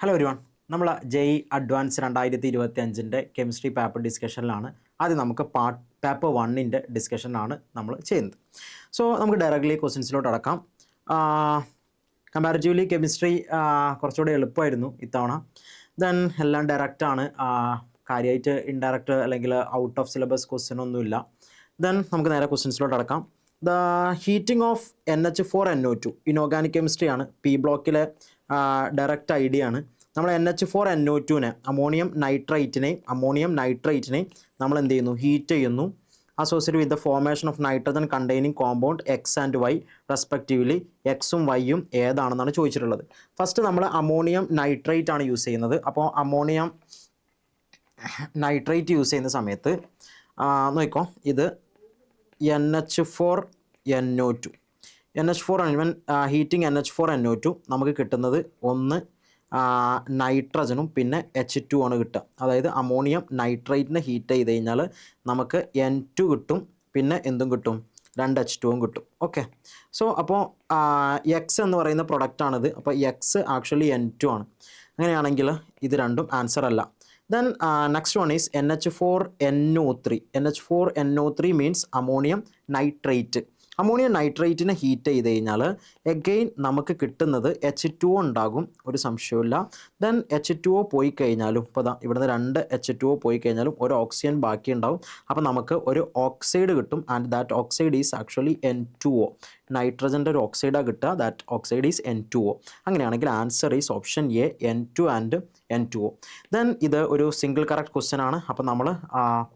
Hello everyone. നമ്മൾ JEE advance 2025 chemistry paper ഡിസ്കഷനിലാണ്. ആദ്യം നമുക്ക് പേപ്പർ 1 ഡിസ്കഷനാണ് നമ്മൾ ചെയ്യുന്നത്. സോ നമുക്ക് ഡയറക്റ്റ്ലി ക്വസ്റ്റ്യൻസിലോട്ട് അടക്കാം. കമ്പാരിറ്റീവ്ലി കെമിസ്ട്രി കുറച്ചുകൂടെ എളുപ്പമായിരുന്നു ഇത്തവണ. ദെൻ എല്ലാം ഡയറക്റ്റാണ്, കാര്യമായിട്ട് ഇൻഡയറക്റ്റ് അല്ലെങ്കിൽ ഔട്ട് ഓഫ് സിലബസ് ക്വസ്റ്റ്യൻ ഒന്നുമില്ല. ദെൻ നമുക്ക് നേരെ ക്വസ്റ്റ്യൻസിലോട്ട് അടക്കാം. ദ ഹീറ്റിംഗ് ഓഫ് NH4NO2 ഇനോർഗാനിക് കെമിസ്ട്രിയാണ്. പി ബ്ലോക്കിലെ ഡയറക്റ്റ് ഐഡിയ ആണ്. നമ്മൾ NH4NO2നെ അമോണിയം നൈട്രൈറ്റിനെ നമ്മൾ എന്ത് ചെയ്യുന്നു, ഹീറ്റ് ചെയ്യുന്നു. Associate with the formation of nitrogen containing compound X and Y respectively. എക്സും വൈയും ഏതാണെന്നാണ് ചോദിച്ചിട്ടുള്ളത്. ഫസ്റ്റ് നമ്മൾ അമോണിയം നൈട്രേറ്റ് ആണ് യൂസ് ചെയ്യുന്നത്. അപ്പോൾ അമോണിയം നൈട്രേറ്റ് യൂസ് ചെയ്യുന്ന സമയത്ത് നോക്കിക്കോ, ഇത് NH4NO2 ഹീറ്റിംഗ് NH4NO2 നമുക്ക് കിട്ടുന്നത് ഒന്ന് നൈട്രജനും പിന്നെ H2 ആണ് കിട്ടുക. അതായത് അമോണിയം നൈട്രേറ്റിനെ ഹീറ്റ് ചെയ്ത് കഴിഞ്ഞാൽ നമുക്ക് N2 കിട്ടും, പിന്നെ എന്തും കിട്ടും, 2 H2 കിട്ടും. ഓക്കെ, സോ അപ്പോൾ എക്സ് എന്ന് പറയുന്ന പ്രൊഡക്റ്റാണിത്. അപ്പോൾ എക്സ് ആക്ച്വലി N2 ആണ്. അങ്ങനെയാണെങ്കിൽ ഇത് രണ്ടും ആൻസർ അല്ല. Then next one is NH4NO3. NH4NO3 means ammonium nitrate. Ammonium നൈട്രേറ്റിനെ ഹീറ്റ് ചെയ്ത് കഴിഞ്ഞാൽ എഗെയിൻ നമുക്ക് കിട്ടുന്നത് H2O ഉണ്ടാകും, ഒരു സംശയമില്ല. ദെൻ H2O പോയി കഴിഞ്ഞാലും, ഇപ്പോൾ ഇവിടുന്ന് 2 H2O പോയി കഴിഞ്ഞാലും ഒരു ഓക്സിജൻ ബാക്കി ഉണ്ടാവും. അപ്പോൾ നമുക്ക് ഒരു ഓക്സൈഡ് കിട്ടും. And that oxide is actually N2O. നൈട്രജൻ്റെ ഒരു ഓക്സൈഡാണ് കിട്ടുക. That oxide is N2O. അങ്ങനെയാണെങ്കിൽ answer is option A, N2 and N2O. Then ഇത് ഒരു സിംഗിൾ കറക്റ്റ് ക്വസ്റ്റ്യൻ ആണ്. അപ്പോൾ നമ്മൾ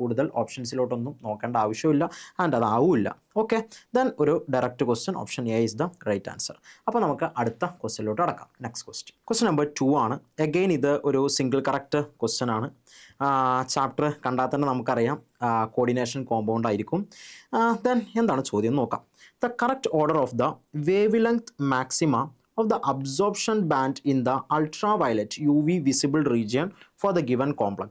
കൂടുതൽ ഓപ്ഷൻസിലോട്ടൊന്നും നോക്കേണ്ട ആവശ്യമില്ല, ആൻഡ് അതാവില്ല. ഓക്കെ, ദെൻ ഒരു direct question, option A is the right answer. അപ്പോൾ നമുക്ക് അടുത്ത ക്വസ്റ്റ്യനിലോട്ട് അടക്കാം. നെക്സ്റ്റ് ക്വസ്റ്റ്യൻ നമ്പർ 2 ആണ്. അഗെയിൻ ഇത് ഒരു സിംഗിൾ കറക്റ്റ് ക്വസ്റ്റ്യൻ ആണ്. ചാപ്റ്റർ കണ്ടാൽ തന്നെ നമുക്കറിയാം കോർഡിനേഷൻ കോമ്പൗണ്ട് ആയിരിക്കും. ദെൻ എന്താണ് ചോദ്യം നോക്കാം. The correct order of the wave length maxima of the absorption band in the ultraviolet UV visible region for the given complex.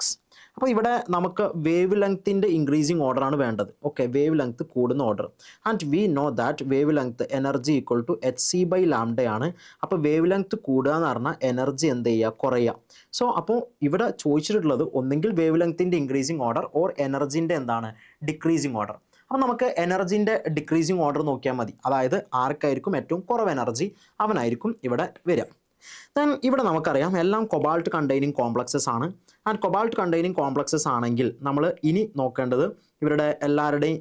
അപ്പോൾ ഇവിടെ നമുക്ക് വേവ് ലെങ്ത്തിൻ്റെ ഇൻക്രീസിങ് ഓർഡറാണ് വേണ്ടത്. ഓക്കെ, വേവ് ലെങ്ത്ത് കൂടുന്ന order. And we know that wave length energy equal to hc/λ ആണ്. അപ്പോൾ wave length കൂടുക എന്ന് പറഞ്ഞാൽ എനർജി എന്ത് ചെയ്യുക, കുറയുക. സോ അപ്പോൾ ഇവിടെ ചോദിച്ചിട്ടുള്ളത് ഒന്നെങ്കിൽ വേവ് ലെങ്ത്തിൻ്റെ ഇൻക്രീസിങ് ഓർഡർ ഓർ എനർജീൻ്റെ എന്താണ്, ഡിക്രീസിങ് ഓർഡർ. അപ്പോൾ നമുക്ക് എനർജീൻ്റെ ഡിക്രീസിങ് ഓർഡർ നോക്കിയാൽ മതി. അതായത് ആർക്കായിരിക്കും ഏറ്റവും കുറവ് എനർജി അവനായിരിക്കും ഇവിടെ വരിക. ദെൻ ഇവിടെ നമുക്കറിയാം എല്ലാം കൊബാൾട്ട് കണ്ടെയ്നിങ് കോംപ്ലക്സസ് ആണ്. ആൻഡ് കൊബാൾട്ട് കണ്ടെയ്നിങ് കോംപ്ലക്സസ് ആണെങ്കിൽ നമ്മൾ ഇനി നോക്കേണ്ടത് ഇവരുടെ എല്ലാവരുടെയും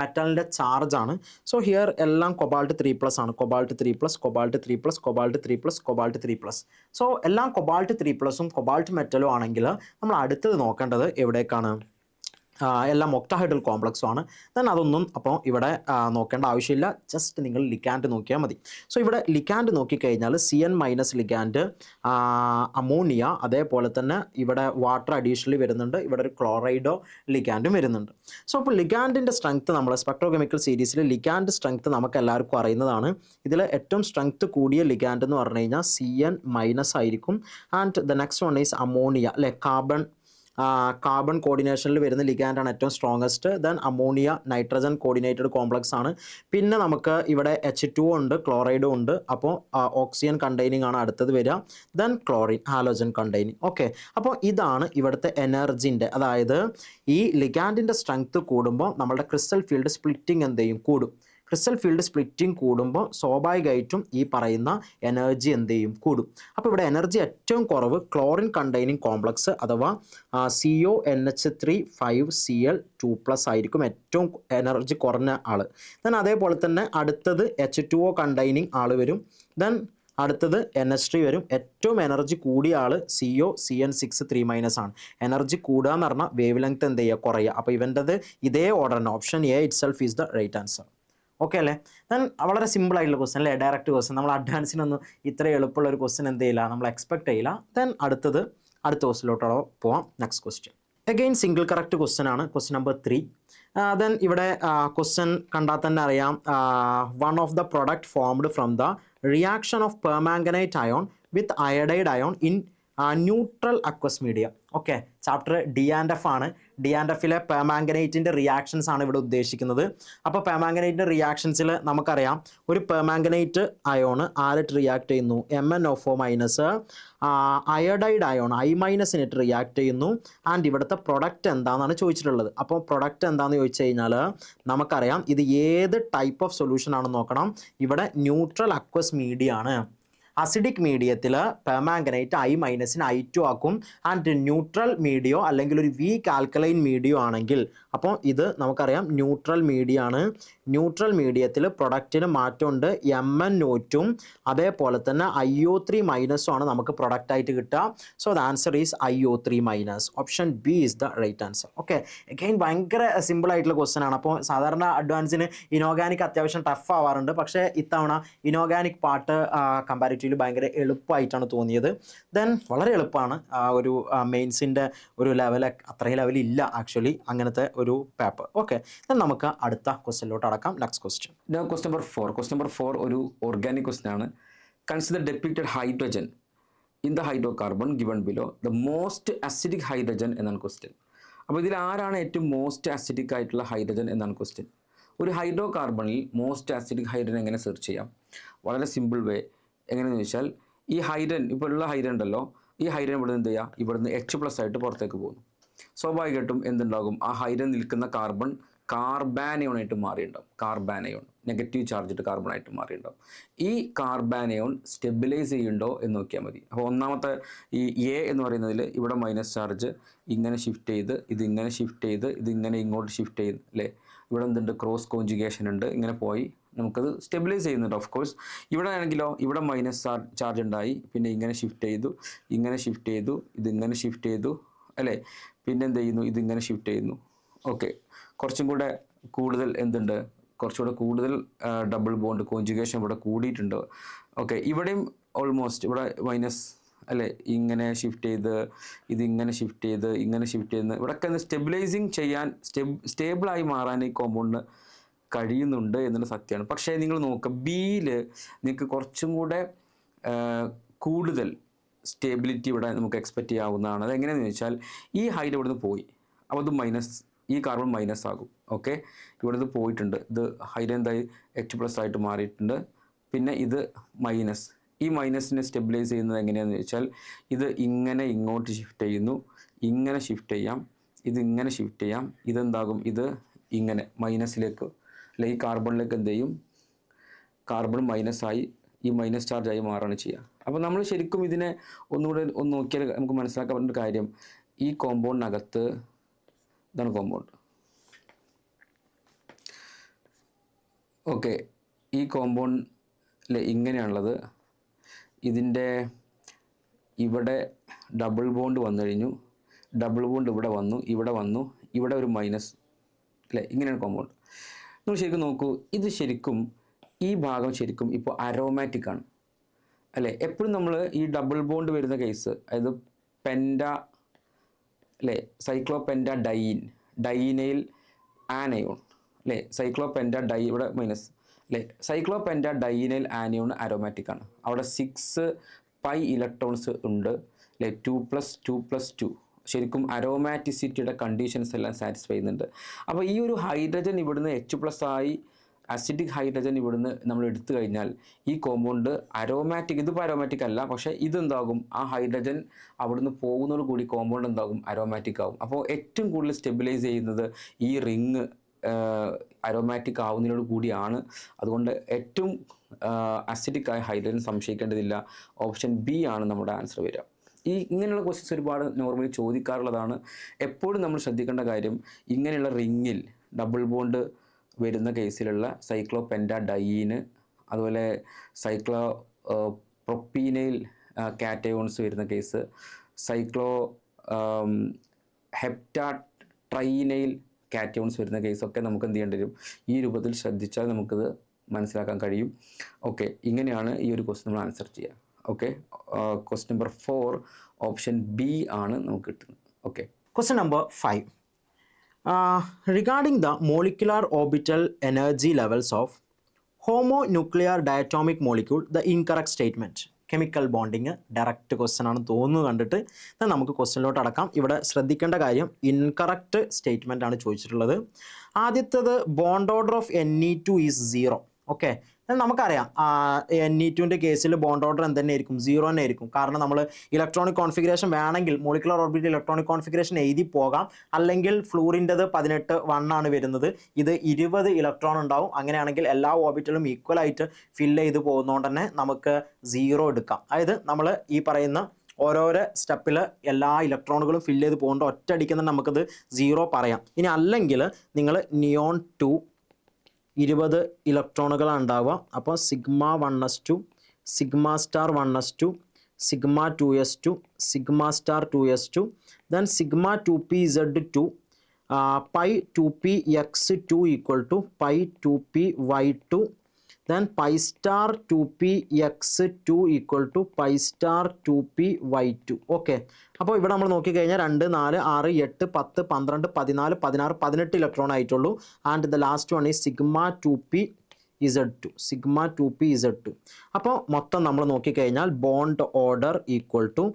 മെറ്റലിൻ്റെ ചാർജ് ആണ്. സോ ഹിയർ എല്ലാം കൊബാൾട്ട് 3+ ആണ്. Cobalt 3+, cobalt 3+, cobalt 3+, cobalt 3+. So എല്ലാം കൊബാൾട്ട് 3+ഉം കൊബാൾട്ട് മെറ്റലും ആണെങ്കിൽ നമ്മൾ അടുത്തത് നോക്കേണ്ടത് എവിടേക്കാണ്, എല്ലാം ഒക്ടാഹൈഡ്രൽ കോംപ്ലക്സും ആണ്. ദെൻ അതൊന്നും അപ്പോൾ ഇവിടെ നോക്കേണ്ട ആവശ്യമില്ല, ജസ്റ്റ് നിങ്ങൾ ലിഗാൻഡ് നോക്കിയാൽ മതി. സോ ഇവിടെ ലിഗാൻഡ് നോക്കിക്കഴിഞ്ഞാൽ CN- ലിഗാൻഡ് അമോണിയ, അതേപോലെ തന്നെ ഇവിടെ വാട്ടർ അഡീഷണലി വരുന്നുണ്ട്, ഇവിടെ ഒരു ക്ലോറൈഡോ ലിഗാൻഡും വരുന്നുണ്ട്. സോ അപ്പോൾ ലിഗാൻഡിൻ്റെ സ്ട്രെങ്ത്ത് നമ്മൾ സ്പെക്ട്രോകെമിക്കൽ സീരീസിൽ ലിഗാൻഡ് സ്ട്രെങ്ത്ത് നമുക്ക് എല്ലാവർക്കും അറിയുന്നതാണ്. ഇതിൽ ഏറ്റവും സ്ട്രെങ്ത്ത് കൂടിയ ലിഗാൻഡ് എന്ന് പറഞ്ഞു കഴിഞ്ഞാൽ CN- ആയിരിക്കും. And the next one is ammonia, അല്ലെ കാർബൺ കോർഡിനേഷനിൽ വരുന്ന ലിഗാൻഡാണ് ഏറ്റവും strongest. Then ammonia nitrogen coordinated complex ആണ്. പിന്നെ നമുക്ക് ഇവിടെ H2O ഉണ്ട്, ക്ലോറൈഡും ഉണ്ട്. അപ്പോൾ ഓക്സിജൻ കണ്ടെയ്നിങ് ആണ് അടുത്തത് വരിക. Then chlorine halogen containing. Okay, അപ്പോൾ ഇതാണ് ഇവിടുത്തെ എനർജിൻ്റെ, അതായത് ഈ ലിഗാൻഡിൻ്റെ സ്ട്രെങ്ത്ത് കൂടുമ്പോൾ നമ്മളുടെ ക്രിസ്റ്റൽ ഫീൽഡ് സ്പ്ലിറ്റിംഗ് എന്ത് ചെയ്യും, കൂടും. ക്രിസ്റ്റൽ ഫീൽഡ് സ്പ്ലിറ്റിംഗ് കൂടുമ്പോൾ സ്വാഭാവികമായിട്ടും ഈ പറയുന്ന എനർജി എന്ത് ചെയ്യും, കൂടും. അപ്പോൾ ഇവിടെ എനർജി ഏറ്റവും കുറവ് ക്ലോറിൻ കണ്ടെയ്നിങ് കോംപ്ലക്സ് അഥവാ CONH3 5Cl2+ ആയിരിക്കും ഏറ്റവും എനർജി കുറഞ്ഞ ആൾ. ദെൻ അതേപോലെ തന്നെ അടുത്തത് H2O കണ്ടെയ്നിങ് ആൾ വരും. ദെൻ അടുത്തത് NH3 വരും. ഏറ്റവും എനർജി കൂടിയ ആൾ COCN6 3- ആണ്. എനർജി കൂടുക എന്ന് പറഞ്ഞാൽ വേവ് ലെങ്ത് എന്ത് ചെയ്യുക, കുറയുക. അപ്പോൾ ഇവൻ്റെത് ഇതേ ഓർഡറിന് option A itself is the right answer. Okay അല്ലേ? ദെൻ വളരെ സിമ്പിൾ ആയിട്ടുള്ള ക്വസ്റ്റൻ അല്ലേ, ഡയറക്റ്റ് ക്വസ്റ്റൻ. നമ്മൾ അഡ്വാൻസിനൊന്നും ഇത്ര എളുപ്പമുള്ള ഒരു ക്വസ്റ്റൻ എന്ത് ചെയ്യില്ല, നമ്മൾ എക്സ്പെക്ട് ചെയ്യില്ല. ദെൻ അടുത്ത ക്വസ്റ്റിലോട്ടോ പോവാം. Next question again single correct question ആണ്, ക്വസ്റ്റൻ നമ്പർ 3. ദെൻ ഇവിടെ ക്വസ്റ്റൻ കണ്ടാൽ തന്നെ അറിയാം, one of the product formed from the reaction of permanganate ion with iodide ion in neutral aqueous media. Okay, chapter D and F ആണ്. D and എഫിലെ പെർമാംഗനേറ്റിൻ്റെ reactions ആണ് ഇവിടെ ഉദ്ദേശിക്കുന്നത്. അപ്പോൾ പെർമാംഗനേറ്റിൻ്റെ റിയാക്ഷൻസിൽ നമുക്കറിയാം, ഒരു പെർമാംഗനേറ്റ് അയോണ് ആരിട്ട് റിയാക്ട് ചെയ്യുന്നു, MnO4- iodide ion I- react ചെയ്യുന്നു. ആൻഡ് ഇവിടുത്തെ പ്രൊഡക്റ്റ് എന്താണെന്നാണ് ചോദിച്ചിട്ടുള്ളത്. അപ്പോൾ പ്രൊഡക്റ്റ് എന്താണെന്ന് ചോദിച്ചു കഴിഞ്ഞാൽ നമുക്കറിയാം ഇത് ഏത് ടൈപ്പ് ഓഫ് സൊല്യൂഷൻ ആണെന്ന് നോക്കണം. ഇവിടെ ന്യൂട്രൽ അക്വസ് മീഡിയ ആണ്. അസിഡിക് മീഡിയത്തിൽ പെർമാംഗനേറ്റ് I- I2 ആക്കും. ആൻഡ് ന്യൂട്രൽ മീഡിയോ അല്ലെങ്കിൽ ഒരു വീക്ക് ആൽക്കലൈൻ മീഡിയോ ആണെങ്കിൽ, അപ്പോൾ ഇത് നമുക്കറിയാം ന്യൂട്രൽ മീഡിയ ആണ്. ന്യൂട്രൽ മീഡിയത്തിൽ പ്രൊഡക്റ്റിന് മാറ്റമുണ്ട്, MnO2 അതേപോലെ തന്നെ IO3- ആണ് നമുക്ക് പ്രൊഡക്റ്റായിട്ട് കിട്ടുക. So the answer is IO3-. Option B is the right answer. Okay, again ഭയങ്കര സിമ്പിൾ ആയിട്ടുള്ള ക്വസ്റ്റൻ ആണ്. അപ്പോൾ സാധാരണ അഡ്വാൻസിന് ഇനോർഗാനിക് അത്യാവശ്യം ടഫ് ആവാറുണ്ട്, പക്ഷേ ഇത്തവണ ഇനോർഗാനിക് പാർട്ട് കമ്പാരിറ്റീവ്ലി ഭയങ്കര എളുപ്പമായിട്ടാണ് തോന്നിയത്. ദെൻ വളരെ എളുപ്പമാണ്. ഒരു മെയിൻസിൻ്റെ ഒരു ലെവൽ അത്രയും ലെവലില്ല ആക്ച്വലി അങ്ങനത്തെ ഒരു പേപ്പർ. ഓക്കെ, ദെൻ നമുക്ക് അടുത്ത ക്വസ്റ്റ്യനിലോട്ട് അടക്കാം. Next question. Question number 4. Question number 4 ഒരു ഓർഗാനിക് ക്വസ്റ്റ്യൻ ആണ്. Consider depicted hydrogen in the hydrocarbon given below the most acidic hydrogen എന്നാണ് ക്വസ്റ്റ്യൻ. അപ്പോൾ ഇതിൽ ആരാണ് ഏറ്റവും മോസ്റ്റ് അസിഡിക് ആയിട്ടുള്ള ഹൈഡ്രജൻ എന്നാണ് ക്വസ്റ്റ്യൻ. ഒരു ഹൈഡ്രോ കാർബണിൽ മോസ്റ്റ് അസിഡിക് ഹൈഡ്രജൻ എങ്ങനെ സെർച്ച് ചെയ്യാം? വളരെ സിമ്പിൾ വേ. എങ്ങനെയെന്ന് ചോദിച്ചാൽ, ഈ ഹൈഡ്രജൻ ഇപ്പോൾ ഉള്ള ഹൈഡ്രജൻ ഉണ്ടല്ലോ, ഈ ഹൈഡ്രജൻ ഇവിടുന്ന് എന്ത് ചെയ്യുക, ഇവിടുന്ന് H+ ആയിട്ട് പുറത്തേക്ക് പോകുന്നു. സ്വാഭാവികമായിട്ടും എന്തുണ്ടാകും, ആ ഹൈഡ്രജൻ നിൽക്കുന്ന കാർബൺ കാർബാനയോണായിട്ട് മാറിയിട്ടുണ്ടാവും. കാർബാനയോൺ നെഗറ്റീവ് ചാർജിട്ട് കാർബണായിട്ട് മാറിയിട്ടുണ്ടാവും. ഈ കാർബാനയോൺ സ്റ്റെബിലൈസ് ചെയ്യുന്നുണ്ടോ എന്ന് നോക്കിയാൽ മതി. അപ്പോൾ ഒന്നാമത്തെ ഈ A എന്ന് പറയുന്നതിൽ ഇവിടെ മൈനസ് ചാർജ് ഇങ്ങനെ ഷിഫ്റ്റ് ചെയ്ത് ഇതിങ്ങനെ ഷിഫ്റ്റ് ചെയ്ത് ഇതിങ്ങനെ ഇങ്ങോട്ട് ഷിഫ്റ്റ് ചെയ്ത് അല്ലേ, ഇവിടെ എന്തുണ്ട്, ക്രോസ് കോഞ്ചുഗേഷൻ ഉണ്ട്, ഇങ്ങനെ പോയി നമുക്കത് സ്റ്റെബിലൈസ് ചെയ്യുന്നുണ്ട്. ഓഫ് കോഴ്സ് ഇവിടെ ആണെങ്കിലോ ഇവിടെ മൈനസ് ചാർജ് ഉണ്ടായി, പിന്നെ ഇങ്ങനെ ഷിഫ്റ്റ് ചെയ്തു, ഇങ്ങനെ ഷിഫ്റ്റ് ചെയ്തു, ഇതിങ്ങനെ ഷിഫ്റ്റ് ചെയ്തു അല്ലേ, പിന്നെ എന്ത് ചെയ്യുന്നു, ഇതിങ്ങനെ ഷിഫ്റ്റ് ചെയ്യുന്നു. ഓക്കെ, കുറച്ചും കൂടെ കൂടുതൽ എന്തുണ്ട്, കുറച്ചുകൂടെ കൂടുതൽ ഡബിൾ ബോണ്ട് കോഞ്ചുഗേഷൻ ഇവിടെ കൂടിയിട്ടുണ്ട്. ഓക്കെ, ഇവിടെയും ഓൾമോസ്റ്റ് ഇവിടെ മൈനസ് അല്ലേ, ഇങ്ങനെ ഷിഫ്റ്റ് ചെയ്ത് ഇതിങ്ങനെ ഷിഫ്റ്റ് ചെയ്ത് ഇങ്ങനെ ഷിഫ്റ്റ് ചെയ്യുന്ന ഇവിടെയൊക്കെ ഒന്ന് സ്റ്റെബിലൈസിങ് ചെയ്യാൻ സ്റ്റേബിളായി മാറാൻ ഈ കോമ്പൗണ്ടിന് കഴിയുന്നുണ്ട് എന്നുള്ള സത്യമാണ്. പക്ഷേ നിങ്ങൾ നോക്കുക, ബിയിൽ നിങ്ങൾക്ക് കുറച്ചും കൂടെ കൂടുതൽ സ്റ്റേബിലിറ്റി ഇവിടെ നമുക്ക് എക്സ്പെക്റ്റ് ചെയ്യാവുന്നതാണ്. അതെങ്ങനെയാണെന്ന് ചോദിച്ചാൽ, ഈ ഹൈറ്റ് ഇവിടുന്ന് പോയി, അപ്പോൾ ഇത് മൈനസ്, ഈ കാർബൺ മൈനസ് ആകും. ഓക്കെ, ഇവിടുന്ന് പോയിട്ടുണ്ട്, ഇത് ഹൈറ്റ് എന്തായി H+ ആയിട്ട് മാറിയിട്ടുണ്ട്. പിന്നെ ഇത് മൈനസ്, ഈ മൈനസിനെ സ്റ്റെബിലൈസ് ചെയ്യുന്നത് എങ്ങനെയാണെന്ന് ചോദിച്ചാൽ, ഇത് ഇങ്ങനെ ഇങ്ങോട്ട് ഷിഫ്റ്റ് ചെയ്യുന്നു, ഇങ്ങനെ ഷിഫ്റ്റ് ചെയ്യാം, ഇതിങ്ങനെ ഷിഫ്റ്റ് ചെയ്യാം, ഇതെന്താകും, ഇത് ഇങ്ങനെ മൈനസിലേക്ക് അല്ലെ, ഈ കാർബണിലേക്ക് എന്ത് ചെയ്യും, കാർബൺ മൈനസായി ഈ മൈനസ് ചാർജായി മാറുകയാണ് ചെയ്യുക. അപ്പോൾ നമ്മൾ ശരിക്കും ഇതിനെ ഒന്നുകൂടെ ഒന്ന് നോക്കിയാൽ നമുക്ക് മനസ്സിലാക്കാൻ പറ്റുന്ന കാര്യം, ഈ കോമ്പൗണ്ടിനകത്ത് ഇതാണ് കോമ്പൗണ്ട്. ഓക്കെ, ഈ കോമ്പൗണ്ടിൽ ഇങ്ങനെയാണുള്ളത്. ഇതിൻ്റെ ഇവിടെ ഡബിൾ ബോണ്ട് വന്നു കഴിഞ്ഞു, ഡബിൾ ബോണ്ട് ഇവിടെ വന്നു, ഇവിടെ ഒരു മൈനസ് അല്ലേ, ഇങ്ങനെയാണ് കോമ്പൗണ്ട്. നിങ്ങൾ ശരിക്കും നോക്കൂ, ഇത് ശരിക്കും ഈ ഭാഗം ശരിക്കും ഇപ്പോൾ അരോമാറ്റിക് ആണ് അല്ലേ. എപ്പോഴും നമ്മൾ ഈ ഡബിൾ ബോണ്ട് വരുന്ന കേസ്, അതായത് പെൻഡ അല്ലേ, സൈക്ലോപെൻഡ ഡൈനൈൽ ആനയോൺ അല്ലേ, സൈക്ലോപെൻഡ ഇവിടെ മൈനസ് അല്ലേ, സൈക്ലോപെൻഡ ഡൈനൈൽ ആനയോൺ അരോമാറ്റിക് ആണ്. അവിടെ 6 പൈ ഇലക്ട്രോൺസ് ഉണ്ട് അല്ലേ, 2+2+2 ശരിക്കും അരോമാറ്റിസിറ്റിയുടെ കണ്ടീഷൻസ് എല്ലാം സാറ്റിസ്ഫൈ ചെയ്യുന്നുണ്ട്. അപ്പോൾ ഈ ഒരു ഹൈഡ്രജൻ ഇവിടുന്ന് H+ ആയി അസിഡിക് ഹൈഡ്രജൻ ഇവിടുന്ന് നമ്മൾ എടുത്തു കഴിഞ്ഞാൽ ഈ കോമ്പൗണ്ട് അരോമാറ്റിക്, ഇതിപ്പോൾ അരോമാറ്റിക് അല്ല, പക്ഷേ ഇതെന്താകും, ആ ഹൈഡ്രജൻ അവിടുന്ന് പോകുന്നതോട് കൂടി കോമ്പൗണ്ട് എന്താകും, അരോമാറ്റിക് ആകും. അപ്പോൾ ഏറ്റവും കൂടുതൽ സ്റ്റെബിലൈസ് ചെയ്യുന്നത് ഈ റിങ് അരോമാറ്റിക് ആവുന്നതിനോട് കൂടിയാണ്. അതുകൊണ്ട് ഏറ്റവും അസിഡിക് ആയ ഹൈഡ്രജൻ സംശയിക്കേണ്ടതില്ല. ഓപ്ഷൻ ബി ആണ് നമ്മുടെ ആൻസർ വരിക. ഇങ്ങനെയുള്ള ക്വസ്റ്റ്യൻസ് ഒരുപാട് നോർമലി ചോദിക്കാറുള്ളതാണ്. എപ്പോഴും നമ്മൾ ശ്രദ്ധിക്കേണ്ട കാര്യം, ഇങ്ങനെയുള്ള റിങ്ങിൽ ഡബിൾ ബോണ്ട് വരുന്ന കേസിലുള്ള സൈക്ലോപെൻഡ ഡൈന്, അതുപോലെ പ്രൊപ്പീനൈൽ കാറ്റയോൺസ് വരുന്ന കേസ്, ഹെപ്റ്റാട്രൈനൈൽ കാറ്റയോൺസ് വരുന്ന കേസൊക്കെ നമുക്ക് എന്ത് ചെയ്യേണ്ടി വരും, ഈ രൂപത്തിൽ ശ്രദ്ധിച്ചാൽ നമുക്കിത് മനസ്സിലാക്കാൻ കഴിയും. ഓക്കെ, ഇങ്ങനെയാണ് ഈ ഒരു ക്വസ്റ്റ്യൻ നമ്മൾ ആൻസർ ചെയ്യുക. Okay, question number 4 option B ആണ് നമുക്ക് കിട്ടുന്നത്. Okay, question number 5. Regarding the molecular orbital energy levels of homonuclear diatomic molecule, the incorrect statement. Chemical bonding. Direct question ആണ് തോന്നുന്നു കണ്ടിട്ട്. എന്നാൽ നമുക്ക് ക്വസ്റ്റ്യനിലോട്ട് അടക്കാം. ഇവിടെ ശ്രദ്ധിക്കേണ്ട കാര്യം ഇൻകറക്റ്റ് സ്റ്റേറ്റ്മെൻ്റ് ആണ് ചോദിച്ചിട്ടുള്ളത്. ആദ്യത്തേത് bond order of Ne2 is 0. Okay, നമുക്കറിയാം Ne2ൻ്റെ കേസിൽ ബോണ്ട് ഓർഡർ എന്ത് തന്നെ ആയിരിക്കും, 0 തന്നെ ആയിരിക്കും. കാരണം നമ്മൾ ഇലക്ട്രോണിക് കോൺഫിഗറേഷൻ വേണമെങ്കിൽ മോളിക്കുലർ ഓർബിറ്റൽ ഇലക്ട്രോണിക് കോൺഫിഗറേഷൻ എഴുതി പോകാം. അല്ലെങ്കിൽ ഫ്ലൂറിൻ്റെത് 18 1 ആണ് വരുന്നത്, ഇത് 20 ഇലക്ട്രോൺ ഉണ്ടാവും. അങ്ങനെയാണെങ്കിൽ എല്ലാ ഓർബിറ്റലും ഈക്വൽ ആയിട്ട് ഫില്ല് ചെയ്ത് പോകുന്നതുകൊണ്ട് തന്നെ നമുക്ക് 0 എടുക്കാം. അതായത് നമ്മൾ ഈ പറയുന്ന ഓരോരോ സ്റ്റെപ്പിൽ എല്ലാ ഇലക്ട്രോണുകളും ഫില്ല് ചെയ്ത് പോകുമ്പോൾ ഒറ്റയടിക്ക് തന്നെ നമുക്കത് 0 പറയാം. ഇനി അല്ലെങ്കിൽ നിങ്ങൾ നിയോൺ 2 20 ഇലക്ട്രോണുകളാണ് ഉണ്ടാവുക. അപ്പോൾ sigma 1s2 sigma star 1s2 sigma 2s2 sigma star 2s2 then sigma 2pz2 pi 2px2 equal to pi 2py2 then pi star 2px2 equal to pi star 2py2. Okay, അപ്പോൾ ഇവിടെ നമ്മൾ നോക്കിക്കഴിഞ്ഞാൽ 2 4 6 8 10 12 14 16 18 ഇലക്ട്രോൺ ആയിട്ടുള്ളൂ. And the last one is sigma 2pz2 sigma 2pz2. അപ്പോൾ മൊത്തം നമ്മൾ നോക്കിക്കഴിഞ്ഞാൽ bond order equal to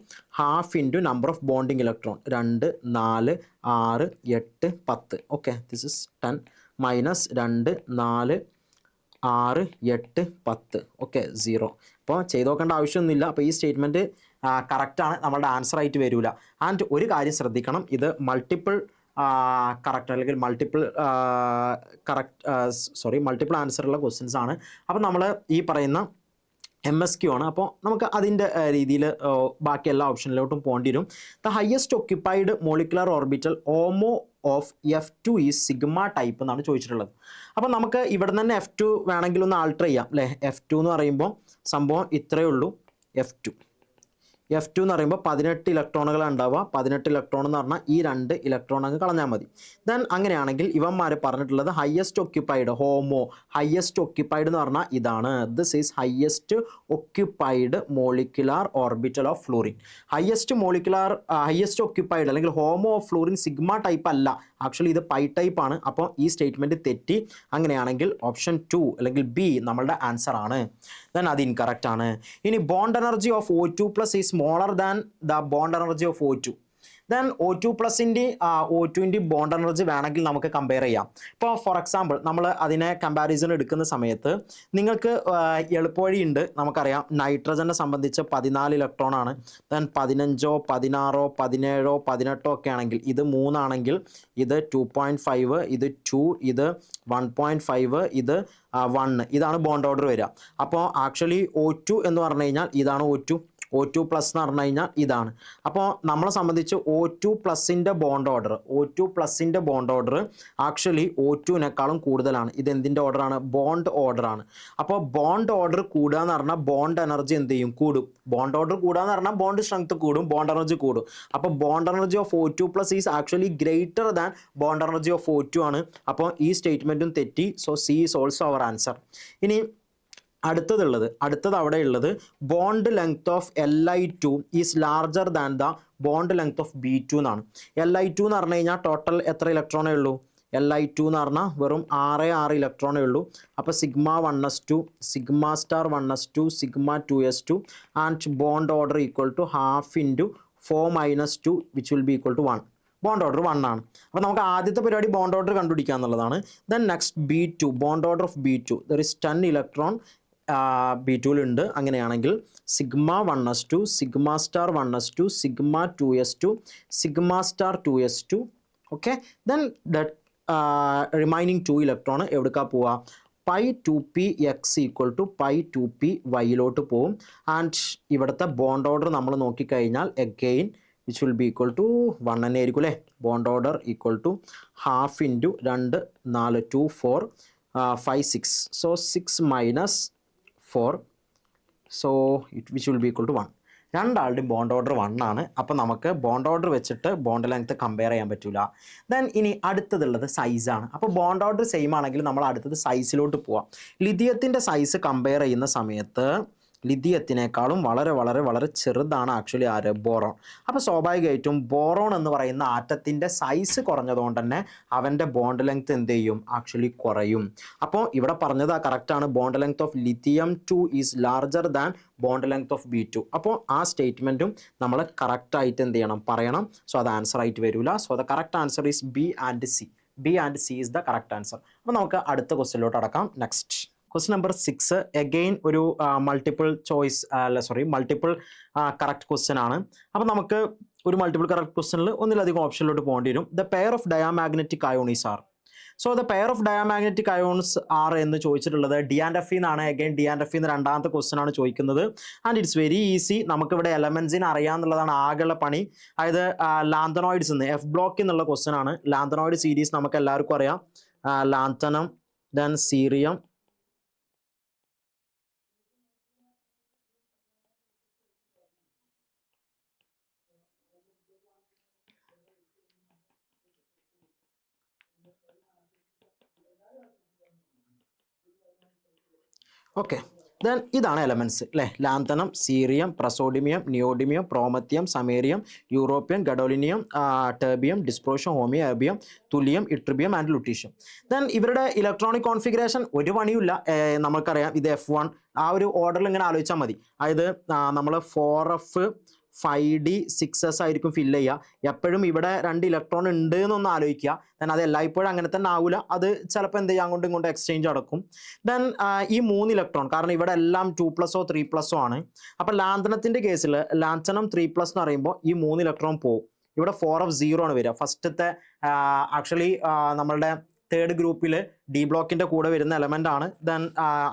half into number of bonding electron. 2 4 6 8 10. Okay, this is 10 minus 2 4 6 8 10. Okay, 0. അപ്പോൾ ചെയ്ത് നോക്കേണ്ട ആവശ്യമൊന്നുമില്ല. അപ്പോൾ ഈ സ്റ്റേറ്റ്മെൻറ്റ് കറക്റ്റാണ്, നമ്മളുടെ ആൻസർ ആയിട്ട് വരില്ല. ആൻഡ് ഒരു കാര്യം ശ്രദ്ധിക്കണം, ഇത് മൾട്ടിപ്പിൾ കറക്റ്റ് അല്ലെങ്കിൽ മൾട്ടിപ്പിൾ ആൻസറുള്ള ക്വസ്റ്റ്യൻസ് ആണ്. അപ്പോൾ നമ്മൾ ഈ പറയുന്ന MSQ ആണ്. അപ്പോൾ നമുക്ക് അതിൻ്റെ രീതിയിൽ ബാക്കി എല്ലാ ഓപ്ഷനിലോട്ടും പോകേണ്ടി വരും. The highest occupied molecular orbital HOMO of F2 is sigma type എന്നാണ് ചോദിച്ചിട്ടുള്ളത്. അപ്പോൾ നമുക്ക് ഇവിടെ തന്നെ F2 വേണമെങ്കിൽ ഒന്ന് ആൾട്ടർ ചെയ്യാം അല്ലേ. F2 എന്ന് പറയുമ്പോൾ സംഭവം ഇത്രയേ ഉള്ളൂ. F2 എന്ന് പറയുമ്പോൾ 18 ഇലക്ട്രോണുകളാണ് ഉണ്ടാവുക. 18 ഇലക്ട്രോൺ എന്ന് പറഞ്ഞാൽ ഈ 2 ഇലക്ട്രോൺ അങ്ങ് കളഞ്ഞാൽ മതി. ദെൻ അങ്ങനെയാണെങ്കിൽ ഇവന്മാർ പറഞ്ഞിട്ടുള്ളത് highest occupied HOMO highest occupied എന്ന് പറഞ്ഞാൽ ഇതാണ്. This is highest occupied molecular orbital of fluorine. Highest occupied അല്ലെങ്കിൽ HOMO of fluorine sigma type അല്ല, ആക്ച്വലി ഇത് പൈ ടൈപ്പ് ആണ്. അപ്പോൾ ഈ സ്റ്റേറ്റ്മെൻറ്റ് തെറ്റി. അങ്ങനെയാണെങ്കിൽ ഓപ്ഷൻ 2 അല്ലെങ്കിൽ ബി നമ്മളുടെ ആൻസർ ആണ്. ദെൻ അത് ഇൻകറക്റ്റ് ആണ്. ഇനി bond energy of O2+ is smaller than the bond energy of O2. Then O2+ൻ്റെ O2ൻ്റെ ബോണ്ട് എനർജി വേണമെങ്കിൽ നമുക്ക് കമ്പയർ ചെയ്യാം. ഇപ്പോൾ ഫോർ എക്സാമ്പിൾ നമ്മൾ അതിനെ കമ്പാരിസൺ എടുക്കുന്ന സമയത്ത് നിങ്ങൾക്ക് എളുപ്പവഴിയുണ്ട്. നമുക്കറിയാം നൈട്രജനെ സംബന്ധിച്ച് 14 ഇലക്ട്രോൺ ആണ്. ദെൻ 15 16 17 18 ഒക്കെ ആണെങ്കിൽ ഇത് 3 ആണെങ്കിൽ ഇത് 2.5 ഇത് 2 ഇത് 1.5 ഇത് 1 ഇതാണ് ബോണ്ട് ഓർഡർ വരിക. അപ്പോൾ ആക്ച്വലി O2 എന്ന് പറഞ്ഞു കഴിഞ്ഞാൽ ഇതാണ് O2 എന്ന് പറഞ്ഞു കഴിഞ്ഞാൽ ഇതാണ്. അപ്പോൾ നമ്മളെ സംബന്ധിച്ച് O2+ൻ്റെ ബോണ്ട് ഓർഡർ ആക്ച്വലി O2-നേക്കാളും കൂടുതലാണ്. ഇത് എന്തിൻ്റെ ഓർഡറാണ്? ബോണ്ട് ഓർഡറാണ്. അപ്പോൾ ബോണ്ട് ഓർഡർ കൂടുക എന്ന് പറഞ്ഞാൽ ബോണ്ട് എനർജി എന്ത് ചെയ്യും? കൂടും. ബോണ്ട് ഓർഡർ കൂടുക എന്ന് പറഞ്ഞാൽ ബോണ്ട് സ്ട്രെങ്ത് കൂടും, ബോണ്ട് എനർജി കൂടും. അപ്പോൾ bond energy of O2+ is actually greater than bond energy of O2 ആണ്. അപ്പോൾ ഈ സ്റ്റേറ്റ്മെൻറ്റും തെറ്റി. So C is also our answer. ഇനി അടുത്തത് അവിടെയുള്ളത് bond length of Li2 is larger than the bond length of B2 എന്നാണ്. Li2 എന്ന് പറഞ്ഞു കഴിഞ്ഞാൽ ടോട്ടൽ എത്ര ഇലക്ട്രോണേ ഉള്ളൂ? Li2 എന്ന് പറഞ്ഞാൽ വെറും 6 ഇലക്ട്രോണേ ഉള്ളൂ. അപ്പോൾ sigma 1s2 sigma star 1s2 sigma 2s2 and bond order equal to half into 4 - 2 which will be equal to 1. Bond order 1 ആണ്. അപ്പോൾ നമുക്ക് ആദ്യത്തെ പരിപാടി ബോണ്ട് ഓർഡർ കണ്ടുപിടിക്കുക എന്നുള്ളതാണ്. Then next B2 bond order of B2 there is 10 electron B2-ലുണ്ട്. അങ്ങനെയാണെങ്കിൽ sigma 1s2 sigma star 1s2 sigma 2s2 sigma star 2s2. Okay, then that remaining 2 electron എവിടേക്കാ പോവുക? Pi 2px equal to pi 2py-ലോട്ട് പോവും. And ഇവിടുത്തെ bond order നമ്മൾ നോക്കിക്കഴിഞ്ഞാൽ again which will be equal to 1 തന്നെ ആയിരിക്കും അല്ലേ. Bond order equal to half into 2 4 2 4 5 6. So 6 - 4 so which will be equal to 1. രണ്ടാളുടെയും ബോണ്ട് ഓർഡർ 1 ആണ്. അപ്പോൾ നമുക്ക് ബോണ്ട് ഓർഡർ വെച്ചിട്ട് ബോണ്ട് ലെങ്ത് കമ്പയർ ചെയ്യാൻ പറ്റില്ല. ദെൻ ഇനി അടുത്തതുള്ളത് സൈസാണ്. അപ്പോൾ ബോണ്ട് ഓർഡർ സെയിം ആണെങ്കിൽ നമ്മൾ അടുത്തത് സൈസിലോട്ട് പോവാം. ലിഥിയത്തിൻ്റെ സൈസ് കമ്പയർ ചെയ്യുന്ന സമയത്ത് ലിഥിയത്തിനേക്കാളും വളരെ വളരെ വളരെ ചെറുതാണ് ആക്ച്വലി ആര് ബോറോൺ. അപ്പോൾ സ്വാഭാവികമായിട്ടും ബോറോൺ എന്ന് പറയുന്ന ആറ്റത്തിൻ്റെ സൈസ് കുറഞ്ഞതുകൊണ്ട് തന്നെ അവൻ്റെ ബോണ്ട് ലെങ്ത് എന്ത് ചെയ്യും ആക്ച്വലി കുറയും. അപ്പോൾ ഇവിടെ പറഞ്ഞത് കറക്റ്റാണ്, bond length of lithium 2 is larger than bond length of B2. അപ്പോൾ ആ സ്റ്റേറ്റ്മെൻറ്റും നമ്മൾ കറക്റ്റായിട്ട് എന്ത് ചെയ്യണം പറയണം. സോ അത് ആൻസർ ആയിട്ട് വരില്ല. So the correct answer is B and C. B and C is the correct answer. അപ്പോൾ നമുക്ക് അടുത്ത ക്വസ്റ്റ്യനിലോട്ട് അടക്കാം. നെക്സ്റ്റ് ക്വസ്റ്റ്യൻ നമ്പർ 6 അഗെയിൻ ഒരു മൾട്ടിപ്പിൾ കറക്റ്റ് ക്വസ്റ്റ്യൻ ആണ്. അപ്പോൾ നമുക്ക് ഒരു മൾട്ടിപ്പിൾ കറക്റ്റ് ക്വസ്റ്റ്യനിൽ ഒന്നിലധികം ഓപ്ഷനിലോട്ട് പോകേണ്ടി വരും. The pair of diamagnetic ions are. So the pair of diamagnetic ions are എന്ന് ചോദിച്ചിട്ടുള്ളത് ഡി ആൻഡ് എഫ് എന്നാണ്. അഗൈൻ ഡി ആൻഡ് എഫ് എന്ന് രണ്ടാമത്തെ ക്വസ്റ്റ്യൻ ആണ് ചോദിക്കുന്നത്. And it's very easy. നമുക്കിവിടെ എലമെന്റ്സിന് അറിയാമെന്നുള്ളതാണ് ആകെയുള്ള പണി. അതായത് ലാന്തനോയിഡ്സ് എന്ന് എഫ് ബ്ലോക്ക് എന്നുള്ള ക്വസ്റ്റ്യൻ ആണ്. ലാന്തനോയിഡ് സീരീസ് നമുക്ക് എല്ലാവർക്കും അറിയാം. Lanthanum, then cerium, okay. Then ഇതാണ് എലമെൻറ്റ്സ് അല്ലേ. Lanthanum, cerium, praseodymium, neodymium, promethium, samarium, europium, gadolinium, terbium, dysprosium, holmium, erbium, thulium, ytterbium and lutetium. Then ഇവരുടെ ഇലക്ട്രോണിക് കോൺഫിഗറേഷൻ ഒരു പണിയുമില്ല. നമുക്കറിയാം ഇത് F1 ആ ഒരു ഓർഡറിൽ ഇങ്ങനെ ആലോചിച്ചാൽ മതി. അതായത് നമ്മൾ 4F 5D 6S ആയിരിക്കും ഫില്ല് ചെയ്യുക. എപ്പോഴും ഇവിടെ 2 ഇലക്ട്രോൺ ഉണ്ട് എന്നൊന്ന് ആലോചിക്കുക. ദെൻ അത് എല്ലായ്പ്പോഴും അങ്ങനെ തന്നെ ആവില്ല. അത് ചിലപ്പോൾ എന്ത് ചെയ്യുക അങ്ങോട്ടും ഇങ്ങോട്ടും എക്സ്ചേഞ്ച് നടക്കും. ദെൻ ഈ 3 ഇലക്ട്രോൺ, കാരണം ഇവിടെ എല്ലാം 2+ഓ 3+ഓ ആണ്. അപ്പോൾ ലാന്തനത്തിൻ്റെ കേസിൽ ലാന്തനം 3+ എന്ന് പറയുമ്പോൾ ഈ 3 ഇലക്ട്രോൺ പോകും. ഇവിടെ 4F0 ആണ് വരിക. ഫസ്റ്റത്തെ ആക്ച്വലി നമ്മളുടെ തേർഡ് ഗ്രൂപ്പിൽ ഡി ബ്ലോക്കിൻ്റെ കൂടെ വരുന്ന എലമെൻ്റ് ആണ്. ദെൻ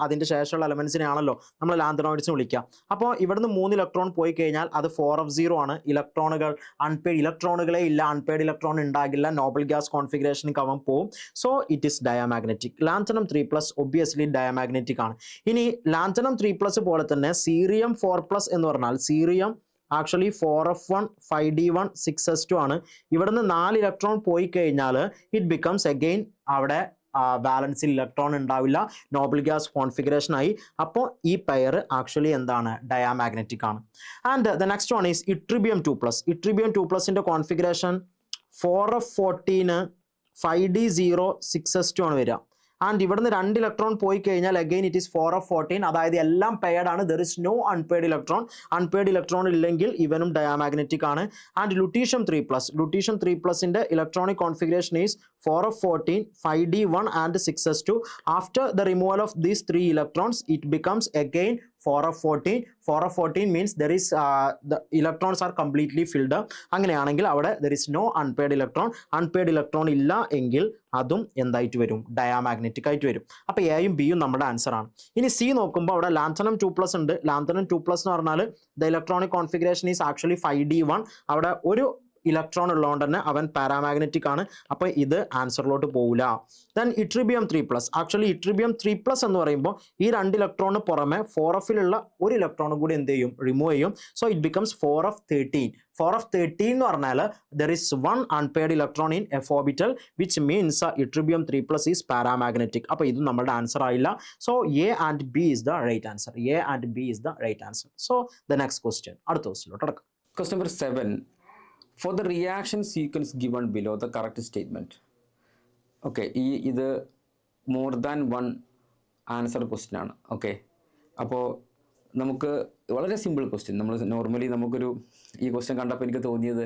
അതിൻ്റെ ശേഷമുള്ള എലമെൻസിനെയാണല്ലോ നമ്മൾ ലാന്തനോയിഡ്സ് വിളിക്കുക. അപ്പോൾ ഇവിടുന്ന് 3 ഇലക്ട്രോൺ പോയി കഴിഞ്ഞാൽ അത് 4F0 ആണ്. ഇലക്ട്രോണുകൾ അൺപെയ്ഡ് ഇലക്ട്രോണുകളെ ഇല്ല, അൺപെയ്ഡ് ഇലക്ട്രോൺ ഉണ്ടാകില്ല, നോബൽ ഗ്യാസ് കോൺഫിഗറേഷൻ കവൻ പോവും. So it is diamagnetic. ലാന്തനം 3+ obviously diamagnetic ആണ്. ഇനി ലാന്തനം 3+ പോലെ തന്നെ സീറിയം 4+ എന്ന് പറഞ്ഞാൽ cerium actually 4F1 5D1 6S2 ആണ്. ഇവിടുന്ന് 4 ഇലക്ട്രോൺ പോയി കഴിഞ്ഞാൽ ഇറ്റ് ബിക്കംസ് അഗെയിൻ അവിടെ ബാലൻസിൽ ഇലക്ട്രോൺ ഉണ്ടാവില്ല, നോബൽ ഗ്യാസ് കോൺഫിഗറേഷൻ ആയി. അപ്പോൾ ഈ പെയർ ആക്ച്വലി എന്താണ് ഡയാമാഗ്നറ്റിക് ആണ്. And the next one is ytterbium 2+. Ytterbium 2+ൻ്റെ കോൺഫിഗറേഷൻ 4F14 5D0 6S2 ആണ് വരിക. ആൻഡ് ഇവിടുന്ന് 2 ഇലക്ട്രോൺ പോയി കഴിഞ്ഞാൽ അഗെയിൻ ഇറ്റ് ഈസ് 4F14. അതായത് എല്ലാം പെയർഡ് ആണ്. There is no unpaired electron. Unpaired electron ഇല്ലെങ്കിൽ ഇവനും ഡയാമാഗ്നറ്റിക് ആണ്. And lutetium 3+. ലുട്ടീഷ്യം 3+ൻ്റെ electronic configuration is 4F14 5D1 and 6S2. After the removal of these 3 electrons it becomes again 4F14. 4F14 means there is the electrons are completely filled up. അങ്ങനെയാണെങ്കിൽ അവിടെ there is no unpaired electron. unpaired electron ഇല്ല എങ്കിൽ അതും എന്തായിട്ട് വരും diamagnetic ആയിട്ട് വരും. അപ്പോൾ എയും ബിയും നമ്മുടെ ആൻസർ ആണ്. ഇനി സി നോക്കുമ്പോൾ അവിടെ ലാന്തനം 2+ ഉണ്ട്. ലാന്തനം 2+ എന്ന് പറഞ്ഞാൽ the electronic configuration is actually 5D1. അവിടെ ഒരു ഇലക്ട്രോൺ ഉള്ളതുകൊണ്ട് തന്നെ അവൻ പാരാമാഗ്നറ്റിക് ആണ്. അപ്പോൾ ഇത് ആൻസറിലോട്ട് പോകില്ല. ദെൻ ഇട്രിബിയം 3+. ആക്ച്വലി ഇട്രിബിയം 3+ എന്ന് പറയുമ്പോൾ ഈ 2 ഇലക്ട്രോണിന് പുറമെ 4Fലുള്ള ഒരു ഇലക്ട്രോൺ കൂടി എന്ത് ചെയ്യും റിമൂവ് ചെയ്യും. So it becomes 4F13. 4F13 എന്ന് പറഞ്ഞാൽ there is 1 unpaired electron in F orbital which means ytterbium 3+ is paramagnetic. അപ്പോൾ ഇത് നമ്മുടെ ആൻസർ ആയില്ല. So A and B is the right answer. A and B is the right answer. So the next question അടുത്ത ക്വസ്റ്റ്യനിലോട്ട് അടക്കാം. Question number 7. For the reaction sequence given below, the correct statement. Okay, ഇത് more than 1 answer question ആണ്. Okay, അപ്പോൾ നമുക്ക് വളരെ simple question. നമ്മൾ normally നമുക്കൊരു ഈ ക്വസ്റ്റ്യൻ കണ്ടപ്പോൾ എനിക്ക് തോന്നിയത്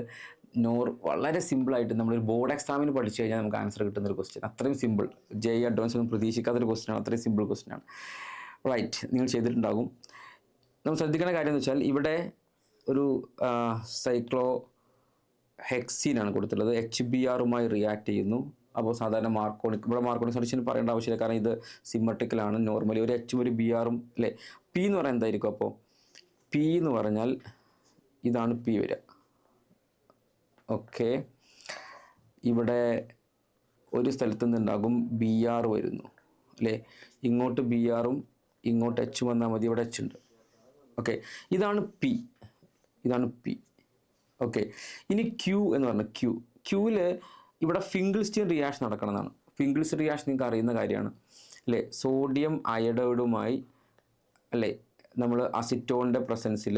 വളരെ സിമ്പിളായിട്ട് നമ്മളൊരു ബോർഡ് എക്സാമിന് പഠിച്ചു കഴിഞ്ഞാൽ നമുക്ക് ആൻസർ കിട്ടുന്നൊരു ക്വസ്റ്റ്യൻ. അത്രയും സിമ്പിൾ, JEE അഡ്വാൻസ് ഒന്നും പ്രതീക്ഷിക്കാത്തൊരു ക്വസ്റ്റ്യൻ ആണ്. അത്രയും സിമ്പിൾ ക്വസ്റ്റ്യൻ ആണ്. റൈറ്റ്, നിങ്ങൾ ചെയ്തിട്ടുണ്ടാകും. നമ്മൾ ശ്രദ്ധിക്കേണ്ട കാര്യം എന്ന് വെച്ചാൽ ഇവിടെ ഒരു സൈക്ലോ ഹെക്സീനാണ് കൊടുത്തിട്ടുള്ളത്. HBrമായി റിയാക്ട് ചെയ്യുന്നു. അപ്പോൾ സാധാരണ ഇവിടെ മാർക്കോണിക് സൊല്യൂഷൻ പറയേണ്ട ആവശ്യമില്ല, കാരണം ഇത് സിമ്മട്രിക്കലാണ്. നോർമലി ഒരു H ഒരു Br അല്ലേ. P എന്ന് പറഞ്ഞാൽ എന്തായിരിക്കും? അപ്പോൾ P എന്ന് പറഞ്ഞാൽ ഇതാണ് P വരിക. ഓക്കെ, ഇവിടെ ഒരു സ്ഥലത്തു നിന്നുണ്ടാകും Br വരുന്നു അല്ലേ. ഇങ്ങോട്ട് Brഉം ഇങ്ങോട്ട് H വന്നാൽ മതി. ഇവിടെ H ഉണ്ട്. ഓക്കെ, ഇതാണ് P. ഓക്കെ, ഇനി Q എന്ന് പറഞ്ഞാൽ ക്യൂവിൽ ഇവിടെ ഫിംഗിൾസ്റ്റീൻ റിയാക്ഷൻ നടക്കണമെന്നാണ്. ഫിംഗിൾസ്റ്റീൻ റിയാക്ഷൻ നിങ്ങൾക്ക് അറിയുന്ന കാര്യമാണ് അല്ലേ. സോഡിയം അയഡൈഡുമായി അല്ലേ നമ്മൾ അസിറ്റോണിൻ്റെ പ്രസൻസിൽ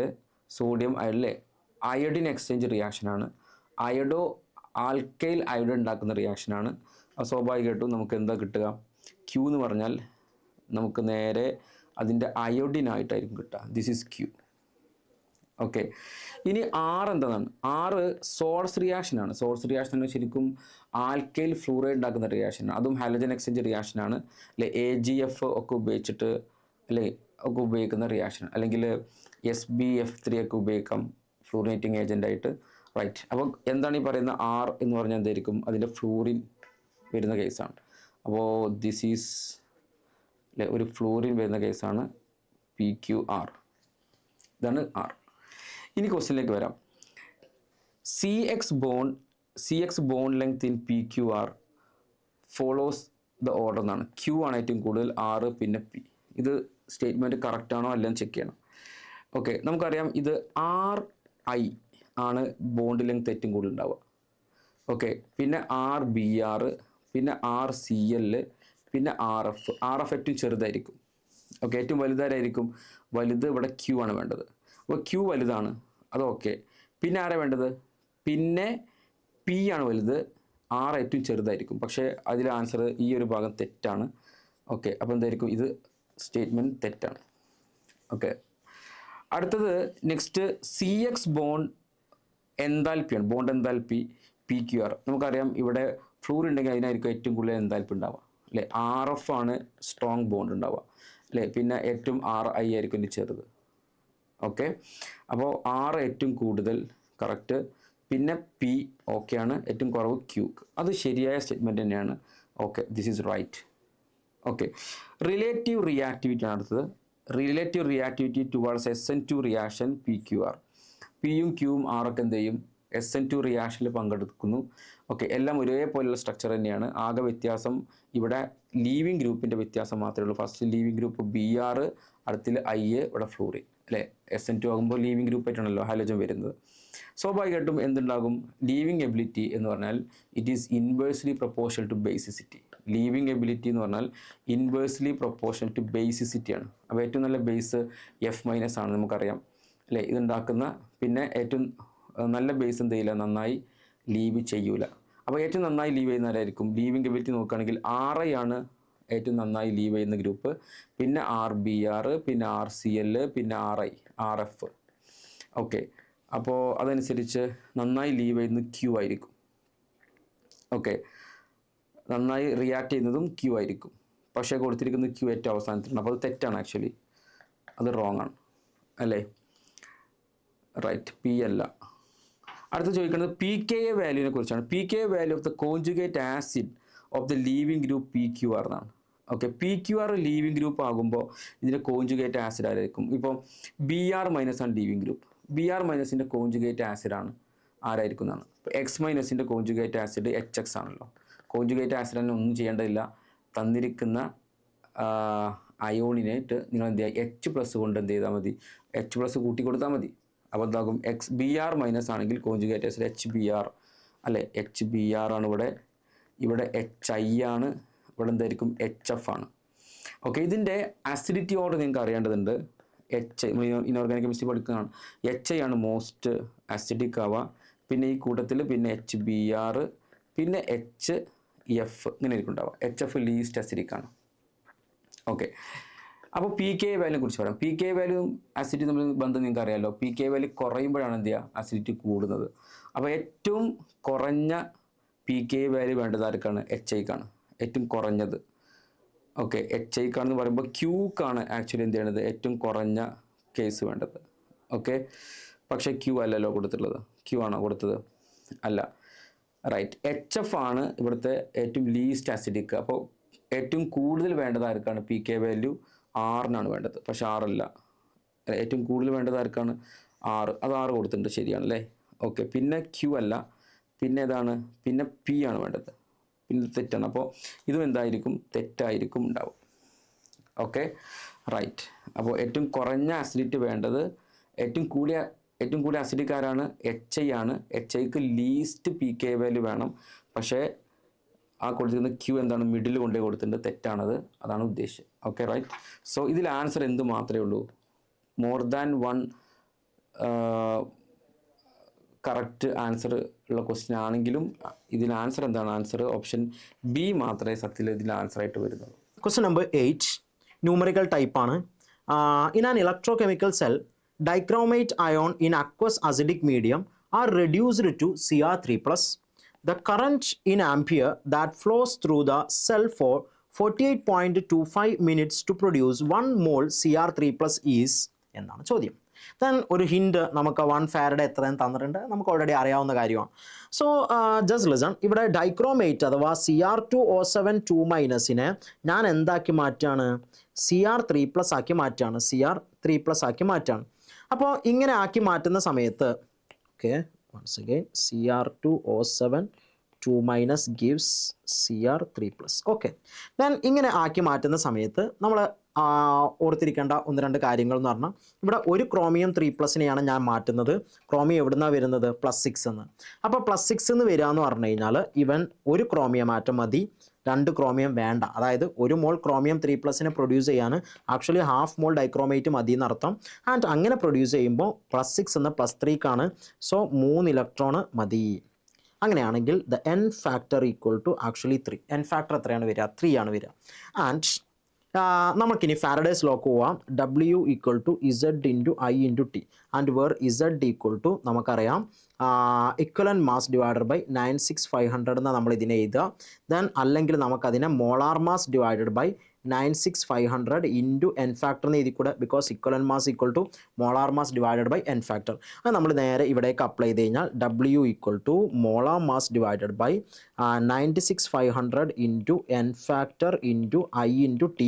സോഡിയം അയഡിലെ അയഡിൻ എക്സ്ചേഞ്ച് റിയാക്ഷനാണ്. അയഡോ ആൽക്കൈൽ അയഡിൻ ഉണ്ടാക്കുന്ന റിയാക്ഷനാണ്. സ്വാഭാവികമായിട്ടും നമുക്ക് എന്താ കിട്ടുക? ക്യൂ എന്ന് പറഞ്ഞാൽ നമുക്ക് നേരെ അതിൻ്റെ അയോഡിനായിട്ടായിരിക്കും കിട്ടുക. This is Q. ഓക്കെ, ഇനി ആർ എന്താണ്? ആറ് സോഴ്സ് റിയാക്ഷനാണ്. സോഴ്സ് റിയാക്ഷൻ ശരിക്കും ആൽക്കൈൽ ഫ്ലൂറൈഡ് ഉണ്ടാക്കുന്ന റിയാക്ഷനാണ്. അതും ഹാലജൻ എക്സ്ചേഞ്ച് റിയാക്ഷനാണ് അല്ലെ. AgF ഒക്കെ ഉപയോഗിച്ചിട്ട് അല്ലേ ഒക്കെ ഉപയോഗിക്കുന്ന റിയാക്ഷൻ, അല്ലെങ്കിൽ SbF3 ഒക്കെ ഉപയോഗിക്കാം ഫ്ലൂറിനേറ്റിംഗ് ഏജൻ്റായിട്ട്. റൈറ്റ്. അപ്പോൾ എന്താണ് ഈ പറയുന്ന ആർ എന്ന് പറഞ്ഞാൽ എന്തായിരിക്കും? അതിൻ്റെ ഫ്ലൂറിൻ വരുന്ന കേസാണ്. അപ്പോൾ ദിസ് ഈസ് അല്ലെ ഒരു ഫ്ലൂറിൻ വരുന്ന കേസാണ് PQR. ഇതാണ് ആർ. ഇനി ക്വസ്റ്റ്യനിലേക്ക് വരാം. CX bond length in PQR follows the order എന്നാണ്. Q ആണ് ഏറ്റവും കൂടുതൽ, R പിന്നെ P. ഇത് സ്റ്റേറ്റ്മെൻറ്റ് കറക്റ്റ് ആണോ അല്ലെന്ന് ചെക്ക് ചെയ്യണം. ഓക്കെ, നമുക്കറിയാം ഇത് RI ആണ് ബോണ്ട് ലെങ്ത് ഏറ്റവും കൂടുതൽ ഉണ്ടാവുക. ഓക്കെ, പിന്നെ RBR, പിന്നെ RCL, പിന്നെ RF ഏറ്റവും ചെറുതായിരിക്കും. ഓക്കെ, ഏറ്റവും വലുതായിരിക്കും. വലുത് ഇവിടെ Q ആണ് വേണ്ടത്. അപ്പോൾ Q വലുതാണ്, അത് ഓക്കെ. പിന്നെ ആരാണ് വേണ്ടത്? പിന്നെ P ആണ് വലുത്, R ഏറ്റവും ചെറുതായിരിക്കും. പക്ഷേ അതിലെ ആൻസർ ഈ ഒരു ഭാഗം തെറ്റാണ്. ഓക്കെ, അപ്പോൾ എന്തായിരിക്കും? ഇത് സ്റ്റേറ്റ്മെൻറ്റ് തെറ്റാണ്. ഓക്കെ, അടുത്തത് നെക്സ്റ്റ് CX ബോണ്ട് എൻതാൽപ്പിയാണ്. Bond enthalpy PQR. നമുക്കറിയാം ഇവിടെ ഫ്ലൂർ ഉണ്ടെങ്കിൽ അതിനായിരിക്കും ഏറ്റവും കൂടുതൽ എൻതാൽപ്പി ഉണ്ടാവുക അല്ലേ. RF ആണ് സ്ട്രോങ് ബോണ്ട് ഉണ്ടാവുക അല്ലേ. പിന്നെ ഏറ്റവും RI ആയിരിക്കും ഇനി ചെറുത്. ഓക്കെ, അപ്പോൾ R ഏറ്റവും കൂടുതൽ കറക്റ്റ്, പിന്നെ P ഓക്കെയാണ്, ഏറ്റവും കുറവ് Q. അത് ശരിയായ സ്റ്റേറ്റ്മെൻറ്റ് തന്നെയാണ്. Okay, this is right. Okay, relative reactivity ആണ് അടുത്തത്. Relative reactivity towards SN2 reaction PQR. പിയും ക്യൂവും ആറൊക്കെ എന്ത് ചെയ്യും? SN2 റിയാക്ഷനിൽ പങ്കെടുക്കുന്നു. ഓക്കെ, എല്ലാം ഒരേപോലെയുള്ള സ്ട്രക്ചർ തന്നെയാണ്. ആകെ വ്യത്യാസം ഇവിടെ ലീവിങ് ഗ്രൂപ്പിൻ്റെ വ്യത്യാസം മാത്രമേ ഉള്ളൂ. ഫസ്റ്റ് ലീവിങ് ഗ്രൂപ്പ് BR, അടുത്തിൽ I, ഇവിടെ ഫ്ലൂറിൻ അല്ലേ. SN2 ആകുമ്പോൾ ലീവിങ് ഗ്രൂപ്പായിട്ടാണല്ലോ ഹാലോജൻ വരുന്നത്. സ്വാഭാവികമായിട്ടും എന്തുണ്ടാകും? ലീവിങ് എബിലിറ്റി എന്ന് പറഞ്ഞാൽ it is inversely proportional to basicity. Leaving ability എന്ന് പറഞ്ഞാൽ ഇൻവേഴ്സ്ലി പ്രൊപ്പോർഷണൽ ടു ബേസിസിറ്റിയാണ്. അപ്പോൾ ഏറ്റവും നല്ല ബേസ് F- ആണ് നമുക്കറിയാം അല്ലേ. ഇതുണ്ടാക്കുന്ന പിന്നെ ഏറ്റവും നല്ല ബേസ് എന്ത് ചെയ്യില്ല? നന്നായി ലീവ് ചെയ്യൂല. അപ്പോൾ ഏറ്റവും നന്നായി ലീവ് ചെയ്യുന്നവരായിരിക്കും. ലീവിങ് എബിലിറ്റി നോക്കുകയാണെങ്കിൽ RI ആണ് ഏറ്റവും നന്നായി ലീവ് ചെയ്യുന്ന ഗ്രൂപ്പ്, പിന്നെ RBR, പിന്നെ RCL, പിന്നെ RF. ഓക്കെ, അപ്പോൾ അതനുസരിച്ച് നന്നായി ലീവ് ചെയ്യുന്നത് Q ആയിരിക്കും. ഓക്കെ, നന്നായി റിയാക്ട് ചെയ്യുന്നതും Q ആയിരിക്കും. പക്ഷേ കൊടുത്തിരിക്കുന്നത് Q ഏറ്റവും അവസാനത്തിലാണ്. അപ്പോൾ അത് തെറ്റാണ്. ആക്ച്വലി അത് റോങ് ആണ് അല്ലേ. റൈറ്റ്, P അല്ല. അടുത്ത് ചോദിക്കുന്നത് PKA വാല്യൂവിനെ കുറിച്ചാണ്. PKA value of the conjugate acid of the leaving group PQR എന്നാണ്. ഓക്കെ, PQR ലീവിങ് ഗ്രൂപ്പ് ആകുമ്പോൾ ഇതിൻ്റെ കോൺജുഗേറ്റ് ആസിഡ് ആയിരിക്കും. ഇപ്പോൾ BR- ആണ് ലീവിങ് ഗ്രൂപ്പ്. BR- കോൺജുഗേറ്റ് ആസിഡാണ് ആരായിരിക്കും എന്നാണ്. X- കോൺജുഗേറ്റ് ആസിഡ് HX ആണല്ലോ. കോൺജുഗേറ്റ് ആസിഡ് തന്നെ ഒന്നും ചെയ്യേണ്ടതില്ല. തന്നിരിക്കുന്ന അയോണിനേറ്റ് നിങ്ങൾ എന്ത് ചെയ്യുക? H+ കൊണ്ട് എന്ത് ചെയ്താൽ മതി? H+ കൂട്ടി കൊടുത്താൽ മതി. അപ്പോൾ എന്താകും? BR- ആണെങ്കിൽ കോൺജുഗേറ്റ് ആസിഡ് HBr അല്ലേ. HBr ആണ് ഇവിടെ. ഇവിടെ HI ആണ്. ഇവിടെ എന്തായിരിക്കും? HF ആണ്. ഓക്കെ, ഇതിൻ്റെ അസിഡിറ്റി ഓർഡർ നിങ്ങൾക്ക് അറിയേണ്ടതുണ്ട്. ഇനോർഗാനിക് കെമിസ്ട്രി പഠിക്കുന്നതാണ്. HI ആണ് മോസ്റ്റ് അസിഡിക് ആവുക. പിന്നെ ഈ കൂട്ടത്തിൽ പിന്നെ HBr, പിന്നെ HF ഇങ്ങനെ ആയിരിക്കും ഉണ്ടാവുക. HF ലീസ്റ്റ് അസിഡിക് ആണ്. ഓക്കെ, അപ്പോൾ PKA വാല്യൂനെ കുറിച്ച് പറയാം. PKA വാല്യൂ അസിഡിറ്റി തമ്മിൽ ബന്ധം നിങ്ങൾക്ക് അറിയാമല്ലോ. PKA വാല്യൂ കുറയുമ്പോഴാണ് എന്ത് ചെയ്യുക? അസിഡിറ്റി കൂടുന്നത്. അപ്പോൾ ഏറ്റവും കുറഞ്ഞ PKA വാല്യൂ വേണ്ടത് ആർക്കാണ്? HIക്കാണ് ഏറ്റവും കുറഞ്ഞത്. ഓക്കെ, HIക്കാണെന്ന് പറയുമ്പോൾ Qക്കാണ് ആക്ച്വലി എന്ത് ചെയ്യണത്? ഏറ്റവും കുറഞ്ഞ കേസ് വേണ്ടത്. ഓക്കെ, പക്ഷേ Q അല്ലല്ലോ കൊടുത്തിട്ടുള്ളത്. Q ആണോ കൊടുത്തത്? അല്ല. റൈറ്റ്, HF ആണ് ഇവിടുത്തെ ഏറ്റവും ലീസ്റ്റ് അസിഡിക്. അപ്പോൾ ഏറ്റവും കൂടുതൽ വേണ്ടത് ആർക്കാണ്? PKA വാല്യൂ R-നാണ് വേണ്ടത്. പക്ഷെ R അല്ല. ഏറ്റവും കൂടുതൽ വേണ്ടത് ആർക്കാണ്? R. അത് R കൊടുത്തിട്ടുണ്ട്, ശരിയാണ് അല്ലേ. ഓക്കെ, പിന്നെ Q അല്ല. പിന്നെ ഏതാണ്? പിന്നെ P ആണ് വേണ്ടത്. പിന്നെ തെറ്റാണ്. അപ്പോൾ ഇതും എന്തായിരിക്കും? തെറ്റായിരിക്കും ഉണ്ടാവും. Okay, right. അപ്പോൾ ഏറ്റവും കുറഞ്ഞ അസിഡിറ്റി വേണ്ടത് ഏറ്റവും കൂടിയ അസിഡിക് ആരാണ്? HI ആണ്. HIക്ക് ലീസ്റ്റ് PKA വാല്യൂ വേണം. പക്ഷേ ആ കൊടുത്തിരിക്കുന്ന Q എന്താണ്? മിഡിൽ കൊണ്ടേ കൊടുത്തിട്ടുണ്ട്. തെറ്റാണത്. അതാണ് ഉദ്ദേശിച്ചത്. Okay, right. സോ ഇതിൽ ആൻസർ എന്ത് മാത്രമേ ഉള്ളൂ? More than one correct answer ഉള്ള ക്വസ്റ്റ്യൻ ആണെങ്കിലും ഇതിൽ ആൻസർ എന്താണ്? ആൻസർ ഓപ്ഷൻ ബി മാത്രമേ സത്യത്തിൽ ഇതിൽ ആൻസർ ആയിട്ട് വരുന്നുള്ളൂ. Question number 8, numerical type ആണ്. In an electrochemical cell, dichromate ion in aqueous acidic medium are reduced to Cr3+. The current in ampere that flows through the cell for 48.25 minutes to produce 1 mole Cr3+ is എന്നാണ് ചോദ്യം. Then ഒരു hint നമുക്ക് 1 farad എത്രയെന്ന് തന്നിട്ടുണ്ട്, നമുക്ക് already അറിയാവുന്ന കാര്യമാണ്. So just listen, ഇവിടെ ഡൈക്രോമേറ്റ് അഥവാ Cr2O7 2- ഞാൻ എന്താക്കി മാറ്റാണ്? Cr3+ ആക്കി മാറ്റാണ്. Cr3+ ആക്കി മാറ്റാണ്. അപ്പോൾ ഇങ്ങനെ ആക്കി മാറ്റുന്ന സമയത്ത് okay, once again Cr2O7 2- gives Cr3+. Okay, then ഇങ്ങനെ ആക്കി മാറ്റുന്ന സമയത്ത് നമ്മൾ ഓർത്തിരിക്കേണ്ട 1-2 കാര്യങ്ങൾ എന്ന് പറഞ്ഞാൽ, ഇവിടെ ഒരു ക്രോമിയം 3+നെയാണ് ഞാൻ മാറ്റുന്നത്. ക്രോമിയം എവിടുന്നാണ് വരുന്നത്? +6 എന്ന്. അപ്പോൾ +6 എന്ന് വരിക എന്ന് പറഞ്ഞു കഴിഞ്ഞാൽ ഇവൻ ഒരു ക്രോമിയം ആറ്റം മതി, 2 ക്രോമിയം വേണ്ട. അതായത് 1 മോൾ ക്രോമിയം 3+നെ പ്രൊഡ്യൂസ് ചെയ്യാൻ ആക്ച്വലി 1/2 മോൾ ഡൈക്രോമേറ്റ് മതി എന്നർത്ഥം. ആൻഡ് അങ്ങനെ പ്രൊഡ്യൂസ് ചെയ്യുമ്പോൾ +6 എന്ന് +3ക്കാണ്. സോ 3 ഇലക്ട്രോൺ മതി. അങ്ങനെയാണെങ്കിൽ the N factor equal to actually 3. N factor എത്രയാണ് വരിക? 3 ആണ് വരിക. ആൻഡ് നമുക്കിനി ഫാരഡേസ് ലോക്ക് പോവാം. W equal to Z into I into T. And where Z equal to നമുക്കറിയാം ഇക്വലൻറ്റ് മാസ് ഡിവൈഡഡ് ബൈ 96500 എന്ന് നമ്മൾ ഇതിനെ എഴുതുക. ദെൻ അല്ലെങ്കിൽ നമുക്കതിനെ molar mass divided by 96500 into N factor എന്ന് എഴുതി കൂടെ, because equivalent mass equal to molar mass divided by N factor. അത് നമ്മൾ നേരെ ഇവിടേക്ക് അപ്ലൈ ചെയ്ത് കഴിഞ്ഞാൽ W equal to molar mass divided by 96500 into N factor into I into T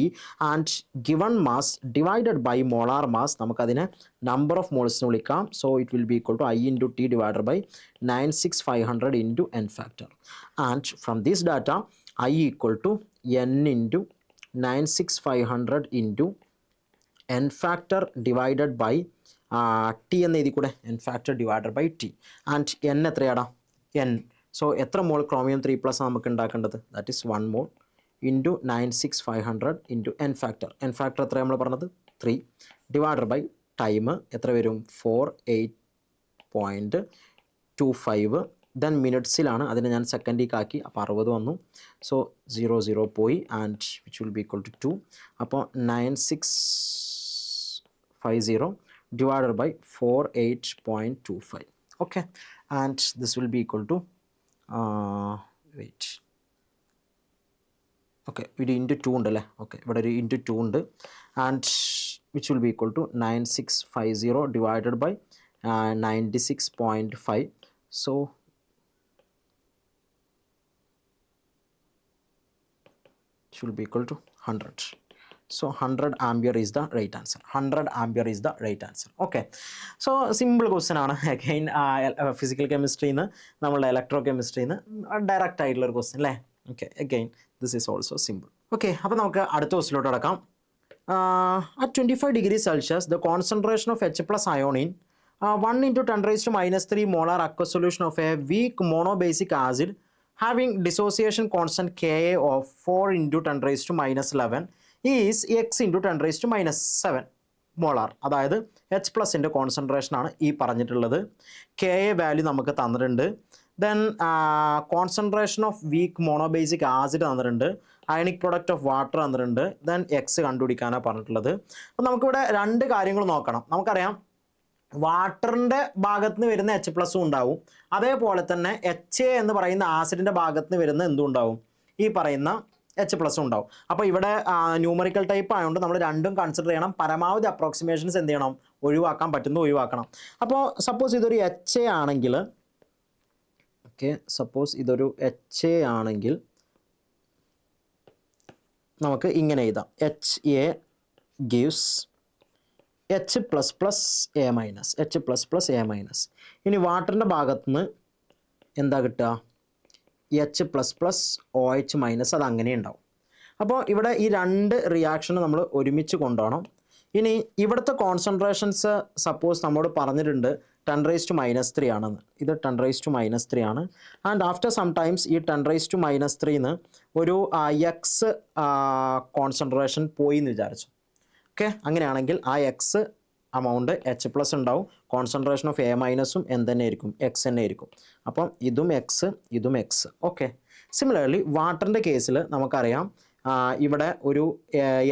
and given mass divided by molar mass, നമുക്കതിനെ number of മോൾസിന് വിളിക്കാം. So it will be equal to I into T divided by 96500 into N factor. And from this data I equal to N into 96500 into N factor divided by T എന്ന് എഴുതി കൂടെ, N factor divided by T. And N എത്രയാടാ? N. So എത്ര mole chromium 3+ നമുക്ക് ഉണ്ടാക്കേണ്ടത്? That is 1 mole into 96500 into N factor. N factor എത്ര നമ്മൾ പറഞ്ഞത്? 3 ഡിവൈഡഡ് ബൈ ടൈം എത്ര വരും? 48.25. ദെൻ മിനിറ്റ്സിലാണ്, അതിനെ ഞാൻ സെക്കൻഡിലേക്ക് ആക്കി. അപ്പോൾ 60 വന്നു. സോ 00 പോയി and which will be equal to 2. അപ്പോൾ 9650 divided by 48.25. Okay, and this will be equal to wait, okay ഇത് ഇൻറ്റു 2 ഉണ്ടല്ലേ. ഓക്കെ, ഇവിടെ ഒരു ഇൻറ്റു 2 ഉണ്ട്. And which will be equal to 9650 divided by 96.5. So should be equal to 100. So 100 ampere is the right answer. 100 ampere is the right answer. Okay, so simple question ആണ്. Again physical chemistry ന്ന് നമ്മളുടെ electrochemistry ന്ന് direct ആയിട്ടുള്ള ഒരു question അല്ലേ. Okay, again this is also simple. Okay, അപ്പോൾ നമുക്ക് അടുത്ത ക്വസ്റ്റ്യനിലോട്ട് കടക്കാം. At 25 degrees Celsius the concentration of H+ ion in 1 into 10⁻³ molar aqueous solution of a weak monobasic acid having dissociation constant Ka of 4 into 10⁻11 is X into 10⁻7 molar. അതായത് H+ൻ്റെ concentration ആണ് ഈ പറഞ്ഞിട്ടുള്ളത്. Ka value നമുക്ക് തന്നിട്ടുണ്ട്. Then concentration of weak monobasic acid തന്നിട്ടുണ്ട്. Ionic product of water തന്നിട്ടുണ്ട്. Then X കണ്ടുപിടിക്കാനാണ് പറഞ്ഞിട്ടുള്ളത്. അപ്പോൾ നമുക്കിവിടെ 2 കാര്യങ്ങൾ നോക്കണം. നമുക്കറിയാം വാട്ടറിൻ്റെ ഭാഗത്ത് നിന്ന് വരുന്ന H+ ഉണ്ടാവും, അതേപോലെ തന്നെ HA എന്ന് പറയുന്ന ആസിഡിൻ്റെ ഭാഗത്ത് നിന്ന് വരുന്ന എന്തും ഉണ്ടാവും? ഈ പറയുന്ന H+ ഉണ്ടാവും. അപ്പോൾ ഇവിടെ ന്യൂമറിക്കൽ ടൈപ്പ് ആയതുകൊണ്ട് നമ്മൾ രണ്ടും കൺസിഡർ ചെയ്യണം. പരമാവധി അപ്രോക്സിമേഷൻസ് എന്ത് ചെയ്യണം? ഒഴിവാക്കാൻ പറ്റുന്ന ഒഴിവാക്കണം. അപ്പോൾ സപ്പോസ് ഇതൊരു HA ആണെങ്കിൽ, ഓക്കെ സപ്പോസ് ഇതൊരു HA ആണെങ്കിൽ നമുക്ക് ഇങ്ങനെ എഴുതാം. HA gives H++A-, H++A-. ഇനി വാട്ടറിൻ്റെ ഭാഗത്ത് നിന്ന് എന്താ കിട്ടുക? H++OH- അത് അങ്ങനെ ഉണ്ടാവും. അപ്പോൾ ഇവിടെ ഈ 2 റിയാക്ഷന് നമ്മൾ ഒരുമിച്ച് കൊണ്ടുപോകണം. ഇനി ഇവിടുത്തെ കോൺസെൻട്രേഷൻസ് സപ്പോസ് നമ്മോട് പറഞ്ഞിട്ടുണ്ട് 10⁻³ ആണെന്ന്. ഇത് 10⁻³ ആണ്. ആൻഡ് ആഫ്റ്റർ സം ടൈംസ് ഈ 10⁻³ ഒരു എക്സ് കോൺസെൻട്രേഷൻ പോയി എന്ന് വിചാരിച്ചു. ഓക്കെ, അങ്ങനെയാണെങ്കിൽ ആ എക്സ് amount H plus ഉണ്ടാവും, concentration of A minusഉം എന്ത് തന്നെ ആയിരിക്കും, X തന്നെ ആയിരിക്കും. അപ്പം ഇതും X. ഓക്കെ. സിമിലർലി വാട്ടറിൻ്റെ കേസിൽ നമുക്കറിയാം ഇവിടെ ഒരു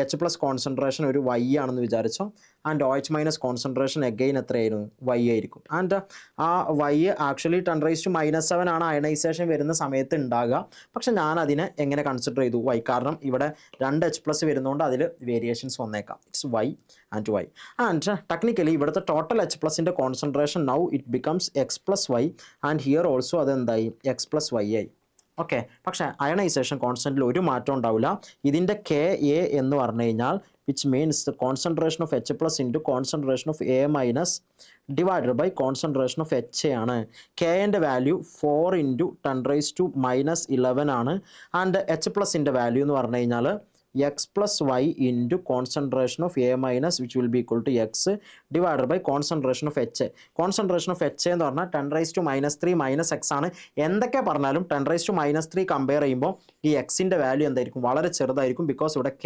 എച്ച് പ്ലസ് കോൺസെൻട്രേഷൻ ഒരു വൈ ആണെന്ന് വിചാരിച്ചോ, and OH minus concentration again എത്രയായിരുന്നു, വൈ ആയിരിക്കും. ആൻഡ് ആ വൈ ആക്ച്വലി 10⁻⁻7 ആണ് അയണൈസേഷൻ വരുന്ന സമയത്ത് ഉണ്ടാകുക. പക്ഷെ ഞാൻ അതിനെ എങ്ങനെ കൺസിഡർ ചെയ്തു, വൈ, കാരണം ഇവിടെ 2 H പ്ലസ് വരുന്നതുകൊണ്ട് അതിൽ വേരിയേഷൻസ് വന്നേക്കാം. It's Y and Y. And technically ഇവിടുത്തെ ടോട്ടൽ H പ്ലസിൻ്റെ concentration now it becomes X plus Y, and here also അതെന്തായി, X പ്ലസ് വൈ ആയി. ഓക്കെ. പക്ഷേ അയണൈസേഷൻ കോൺസ്റ്റൻറ്റിൽ ഒരു മാറ്റം ഉണ്ടാവില്ല. ഇതിൻ്റെ Ka എന്ന് പറഞ്ഞു കഴിഞ്ഞാൽ which means the concentration of H plus into concentration of A minus divided by concentration of H ആണ്. Kൻ്റെ വാല്യൂ 4 × 10⁻⁻11 ആണ്. ആൻഡ് H പ്ലസിൻ്റെ വാല്യൂ എന്ന് പറഞ്ഞു കഴിഞ്ഞാൽ X plus Y into concentration of A minus which will be equal to X divided by concentration of H. Concentration of H എന്ന് പറഞ്ഞാൽ 10⁻³ minus X ആണ്. എന്തൊക്കെ പറഞ്ഞാലും 10⁻³ കമ്പയർ ചെയ്യുമ്പോൾ ഈ എക്സിൻ്റെ വാല്യൂ എന്തായിരിക്കും, വളരെ ചെറുതായിരിക്കും. ബിക്കോസ് ഇവിടെ K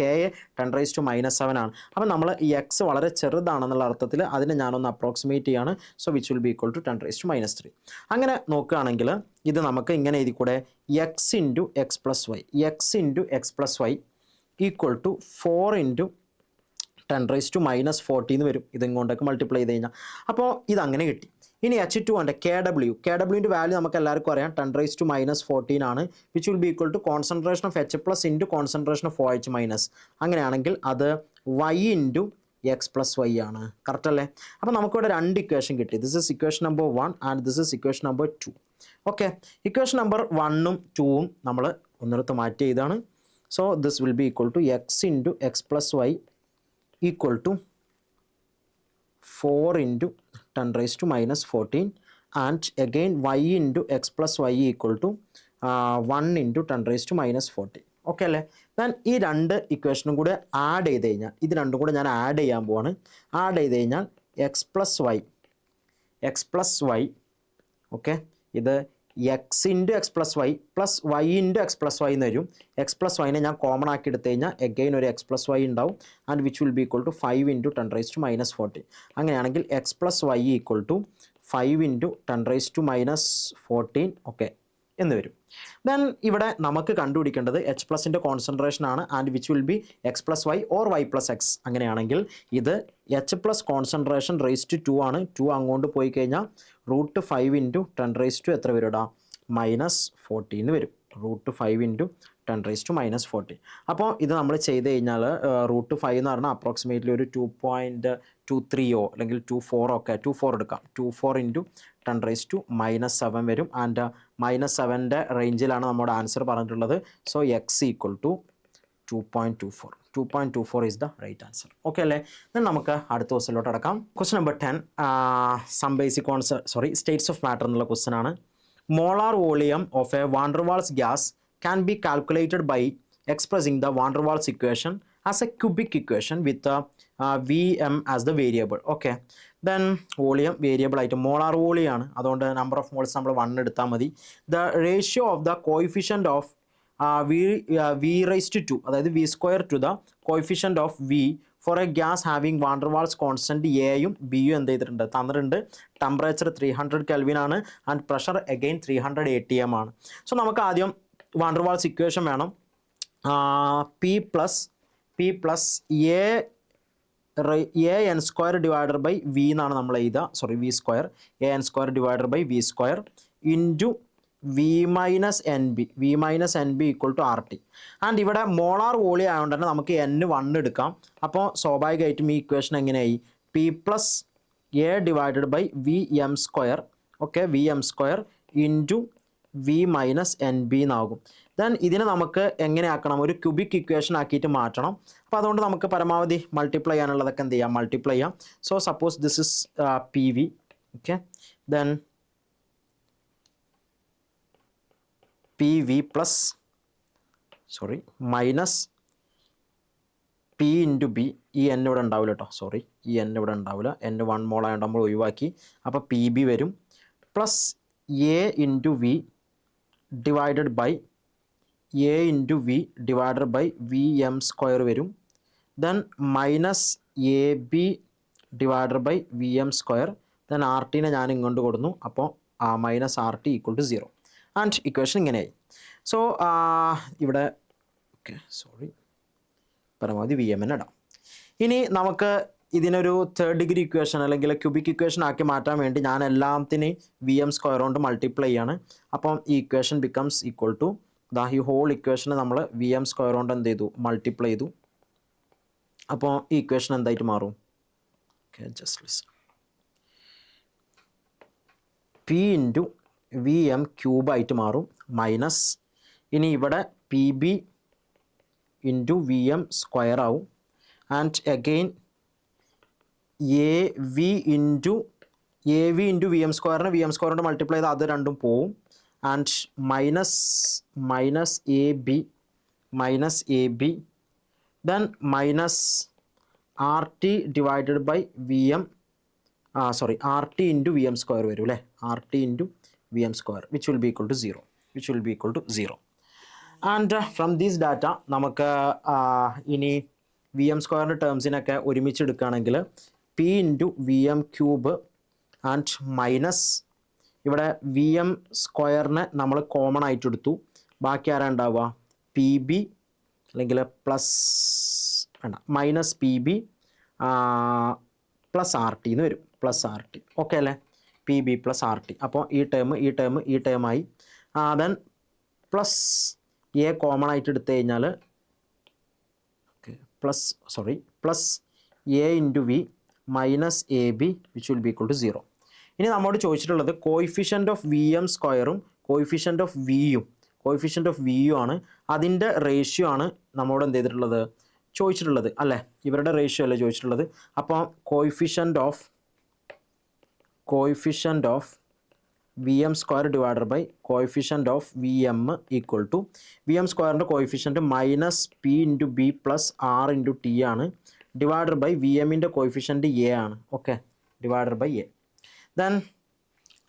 10⁻⁷ ആണ്. അപ്പം നമ്മൾ ഈ X വളരെ ചെറുതാണെന്നുള്ള അർത്ഥത്തിൽ അതിനെ ഞാനൊന്ന് അപ്രോക്സിമേറ്റ് ചെയ്യാണ്. So which will be equal to 10⁻⁻3. അങ്ങനെ നോക്കുകയാണെങ്കിൽ ഇത് നമുക്ക് ഇങ്ങനെ എഴുതി കൂടെ, X × X plus Y, X × X plus Y equal to 4 × 10⁻⁻14 എന്ന് വരും. ഇതും കൊണ്ടൊക്കെ മൾട്ടിപ്ലൈ ചെയ്ത് കഴിഞ്ഞാൽ. അപ്പോൾ ഇതങ്ങനെ കിട്ടി. ഇനി H2 ഉണ്ട്, KWൻ്റെ വാല്യൂ നമുക്ക് എല്ലാവർക്കും അറിയാം 10⁻⁻14 ആണ്. Which will be equal to concentration of H plus into concentration of OH minus. അങ്ങനെയാണെങ്കിൽ അത് Y × X plus Y ആണ്. കറക്റ്റ് അല്ലേ? അപ്പോൾ നമുക്കിവിടെ 2 ഇക്വേഷൻ കിട്ടി. This is equation number 1 and this is equation number 2. Okay. Equation number 1ഉം 2ഉം നമ്മൾ ഒന്നിടത്ത് മാറ്റി ചെയ്താണ്. So this will be equal to X × X plus Y equal to 4 × 10⁻⁻14 and again Y × X plus Y equal to 1 × 10⁻⁻14. Okay അല്ലേ? ഞാൻ ഈ 2 ഇക്വേഷനും കൂടെ ആഡ് ചെയ്ത് കഴിഞ്ഞാൽ, ഇത് രണ്ടും കൂടെ ഞാൻ ആഡ് ചെയ്യാൻ പോവാണ്. ആഡ് ചെയ്ത് കഴിഞ്ഞാൽ X plus Y ഓക്കെ, ഇത് X × X plus Y plus Y × X plus Y എന്ന് വരും. X plus Yനെ ഞാൻ കോമൺ ആക്കി എടുത്തു കഴിഞ്ഞാൽ എഗെയിൻ ഒരു X plus Y ഉണ്ടാവും. And which will be equal to 5 × 10⁻⁻14. അങ്ങനെയാണെങ്കിൽ X plus Y equal to 5 × 10⁻⁻14 okay എന്ന് വരും. ദെൻ ഇവിടെ നമുക്ക് കണ്ടുപിടിക്കേണ്ടത് H പ്ലസിൻ്റെ കോൺസെൻട്രേഷൻ ആണ്. And which will be X plus Y or Y plus X. അങ്ങനെയാണെങ്കിൽ ഇത് H പ്ലസ് കോൺസെൻട്രേഷൻ റേസ്റ്റ് 2 ആണ്. 2 അങ്ങോട്ട് പോയി കഴിഞ്ഞാൽ √5 × 10⁻⁻ എത്ര വരും ഇടാ, -14 വരും. √5 × 10⁻⁻14. അപ്പോൾ ഇത് നമ്മൾ ചെയ്ത് കഴിഞ്ഞാൽ √5 എന്ന് പറഞ്ഞാൽ അപ്രോക്സിമേറ്റ്ലി ഒരു 2.23 അല്ലെങ്കിൽ 24 ഒക്കെ, 24 എടുക്കാം. 24 × 10⁻⁻7 വരും. ആൻഡ് -7ൻ്റെ റേഞ്ചിലാണ് നമ്മുടെ ആൻസർ പറഞ്ഞിട്ടുള്ളത്. So X equal to 2.24. 2.24 is the right answer. Okay അല്ലേ? then നമുക്ക് അടുത്ത ക്വസ്റ്റ്യനിലോട്ട് അടക്കാം. Question number 10 some basic states of matter എന്നുള്ള ക്വസ്റ്റ്യൻ ആണ്. Molar volume of a van der Waals gas can be calculated by expressing the van der Waals equation as a cubic equation with Vm as the variable. Okay, then volume variable ആയിട്ട് molar വോളിയാണ്, അതുകൊണ്ട് number of moles നമ്മൾ 1 എടുത്താൽ മതി. The ratio of the coefficient of V raised to 2, അതായത് V² to the coefficient of V for a gas having van der Waals constant എയും ബിയും എന്ത് ചെയ്തിട്ടുണ്ട്, തന്നിട്ടുണ്ട്. ടെമ്പറേച്ചർ 300 Kelvin ആണ് ആൻഡ് പ്രഷർ അഗെയിൻ 300 atm ആണ്. സോ നമുക്ക് ആദ്യം വാൻ ഡെർ വാൾസ് ഇക്വേഷൻ വേണം. P plus an² divided by V എന്നാണ് നമ്മൾ എഴുതുക. Sorry, V², an² divided by V² into V minus NB equal to RT. And ഇവിടെ molar volume ആയതുകൊണ്ട് തന്നെ നമുക്ക് N1 എടുക്കാം. അപ്പോൾ സ്വാഭാവികമായിട്ടും ഈ ഇക്വേഷൻ എങ്ങനെയായി, P plus A divided by VM². Okay, VM² into V minus NB എന്നാകും. ദെൻ ഇതിനെ നമുക്ക് എങ്ങനെ ആക്കണം, ഒരു ക്യൂബിക് ഇക്വേഷൻ ആക്കിയിട്ട് മാറ്റണം. അപ്പോൾ അതുകൊണ്ട് നമുക്ക് പരമാവധി മൾട്ടിപ്ലൈ ചെയ്യാനുള്ളതൊക്കെ എന്ത് ചെയ്യാം, മൾട്ടിപ്ലൈ ചെയ്യാം. So suppose this is PV. Okay, then PV plus minus P into B. ഈ N ഇവിടെ ഉണ്ടാവില്ല കേട്ടോ, സോറി, ഈ N ഇവിടെ ഉണ്ടാവില്ല. N1 മോൾ ആയതുകൊണ്ട് നമ്മൾ ഒഴിവാക്കി. അപ്പോൾ PB വരും plus A into V divided by A into V divided by VM² വരും. Then minus AB divided by V M square. Then R ടീനെ ഞാൻ ഇങ്ങോട്ട് കൊടുന്നു, അപ്പോൾ minus R T equal to 0. And equation ഇങ്ങനെയായി. സോ ഇവിടെ okay sorry പരമാവധി V M ഇടാം. ഇനി നമുക്ക് ഇതിനൊരു തേർഡ് ഡിഗ്രി ഇക്വേഷൻ അല്ലെങ്കിൽ ക്യൂബിക് ഇക്വേഷൻ ആക്കി മാറ്റാൻ വേണ്ടി ഞാൻ എല്ലാത്തിനെയും വി എം സ്ക്വയർ കൊണ്ട് മൾട്ടിപ്ലൈ ചെയ്യാണ്. അപ്പം ഈ ഇക്വേഷൻ ബിക്കംസ് ഈക്വൽ ടു ഈ ഹോൾ ഇക്വേഷനെ നമ്മൾ വി എം സ്ക്വയർ കൊണ്ട് എന്ത് ചെയ്തു, മൾട്ടിപ്ലൈ ചെയ്തു. അപ്പോൾ ഈ ഇക്വേഷൻ എന്തായിട്ട് മാറും? Okay just listen. P into V M ക്യൂബായിട്ട് മാറും മൈനസ്, ഇനി ഇവിടെ P B into V M square ആവും. And again A V into V M സ്ക്വയറിന് വി എം സ്ക്വയർ കൊണ്ട് മൾട്ടിപ്ലൈ ചെയ്ത് അത് രണ്ടും പോവും. And minus A B then minus R T divided by V M R T into V M square വരും അല്ലേ, R T into V M square which will be equal to 0. And from these data നമുക്ക് ഇനി V M സ്ക്വയറിൻ്റെ ടേംസിനൊക്കെ ഒരുമിച്ച് എടുക്കുകയാണെങ്കിൽ P into V M cube and minus ഇവിടെ V M സ്ക്വയറിനെ നമ്മൾ കോമൺ ആയിട്ട് എടുത്തു. ബാക്കി ആരാ ഉണ്ടാവുക? പി ബി അല്ലെങ്കിൽ പ്ലസ് വേണ്ട minus P B plus R T എന്ന് വരും, പ്ലസ് ആർ ടി. ഓക്കെ അല്ലേ, P B plus R T. അപ്പോൾ ഈ ടേമായി. ദെൻ പ്ലസ് എ കോമൺ ആയിട്ട് എടുത്തു കഴിഞ്ഞാൽ plus A into V minus A B which will be equal to 0. ഇനി നമ്മോട് ചോദിച്ചിട്ടുള്ളത് കോയിഫിഷ്യൻ്റ് ഓഫ് വി എം സ്ക്വയറും കോയിഫിഷ്യൻ്റ് ഓഫ് വിയും ആണ്. അതിൻ്റെ റേഷ്യോ ആണ് നമ്മോട് എന്ത് ചെയ്തിട്ടുള്ളത്, ചോദിച്ചിട്ടുള്ളത് അല്ലേ, ഇവരുടെ റേഷ്യോ അല്ലേ ചോദിച്ചിട്ടുള്ളത്. അപ്പോൾ coefficient of V M square divided by coefficient of V M equal to V M സ്ക്വയറിൻ്റെ coefficient minus P into B plus R into T ആണ് ഡിവൈഡഡ് ബൈ വി എമ്മിൻ്റെ കോയിഫിഷ്യൻറ്റ് എ ആണ്. Okay, divided by A. Then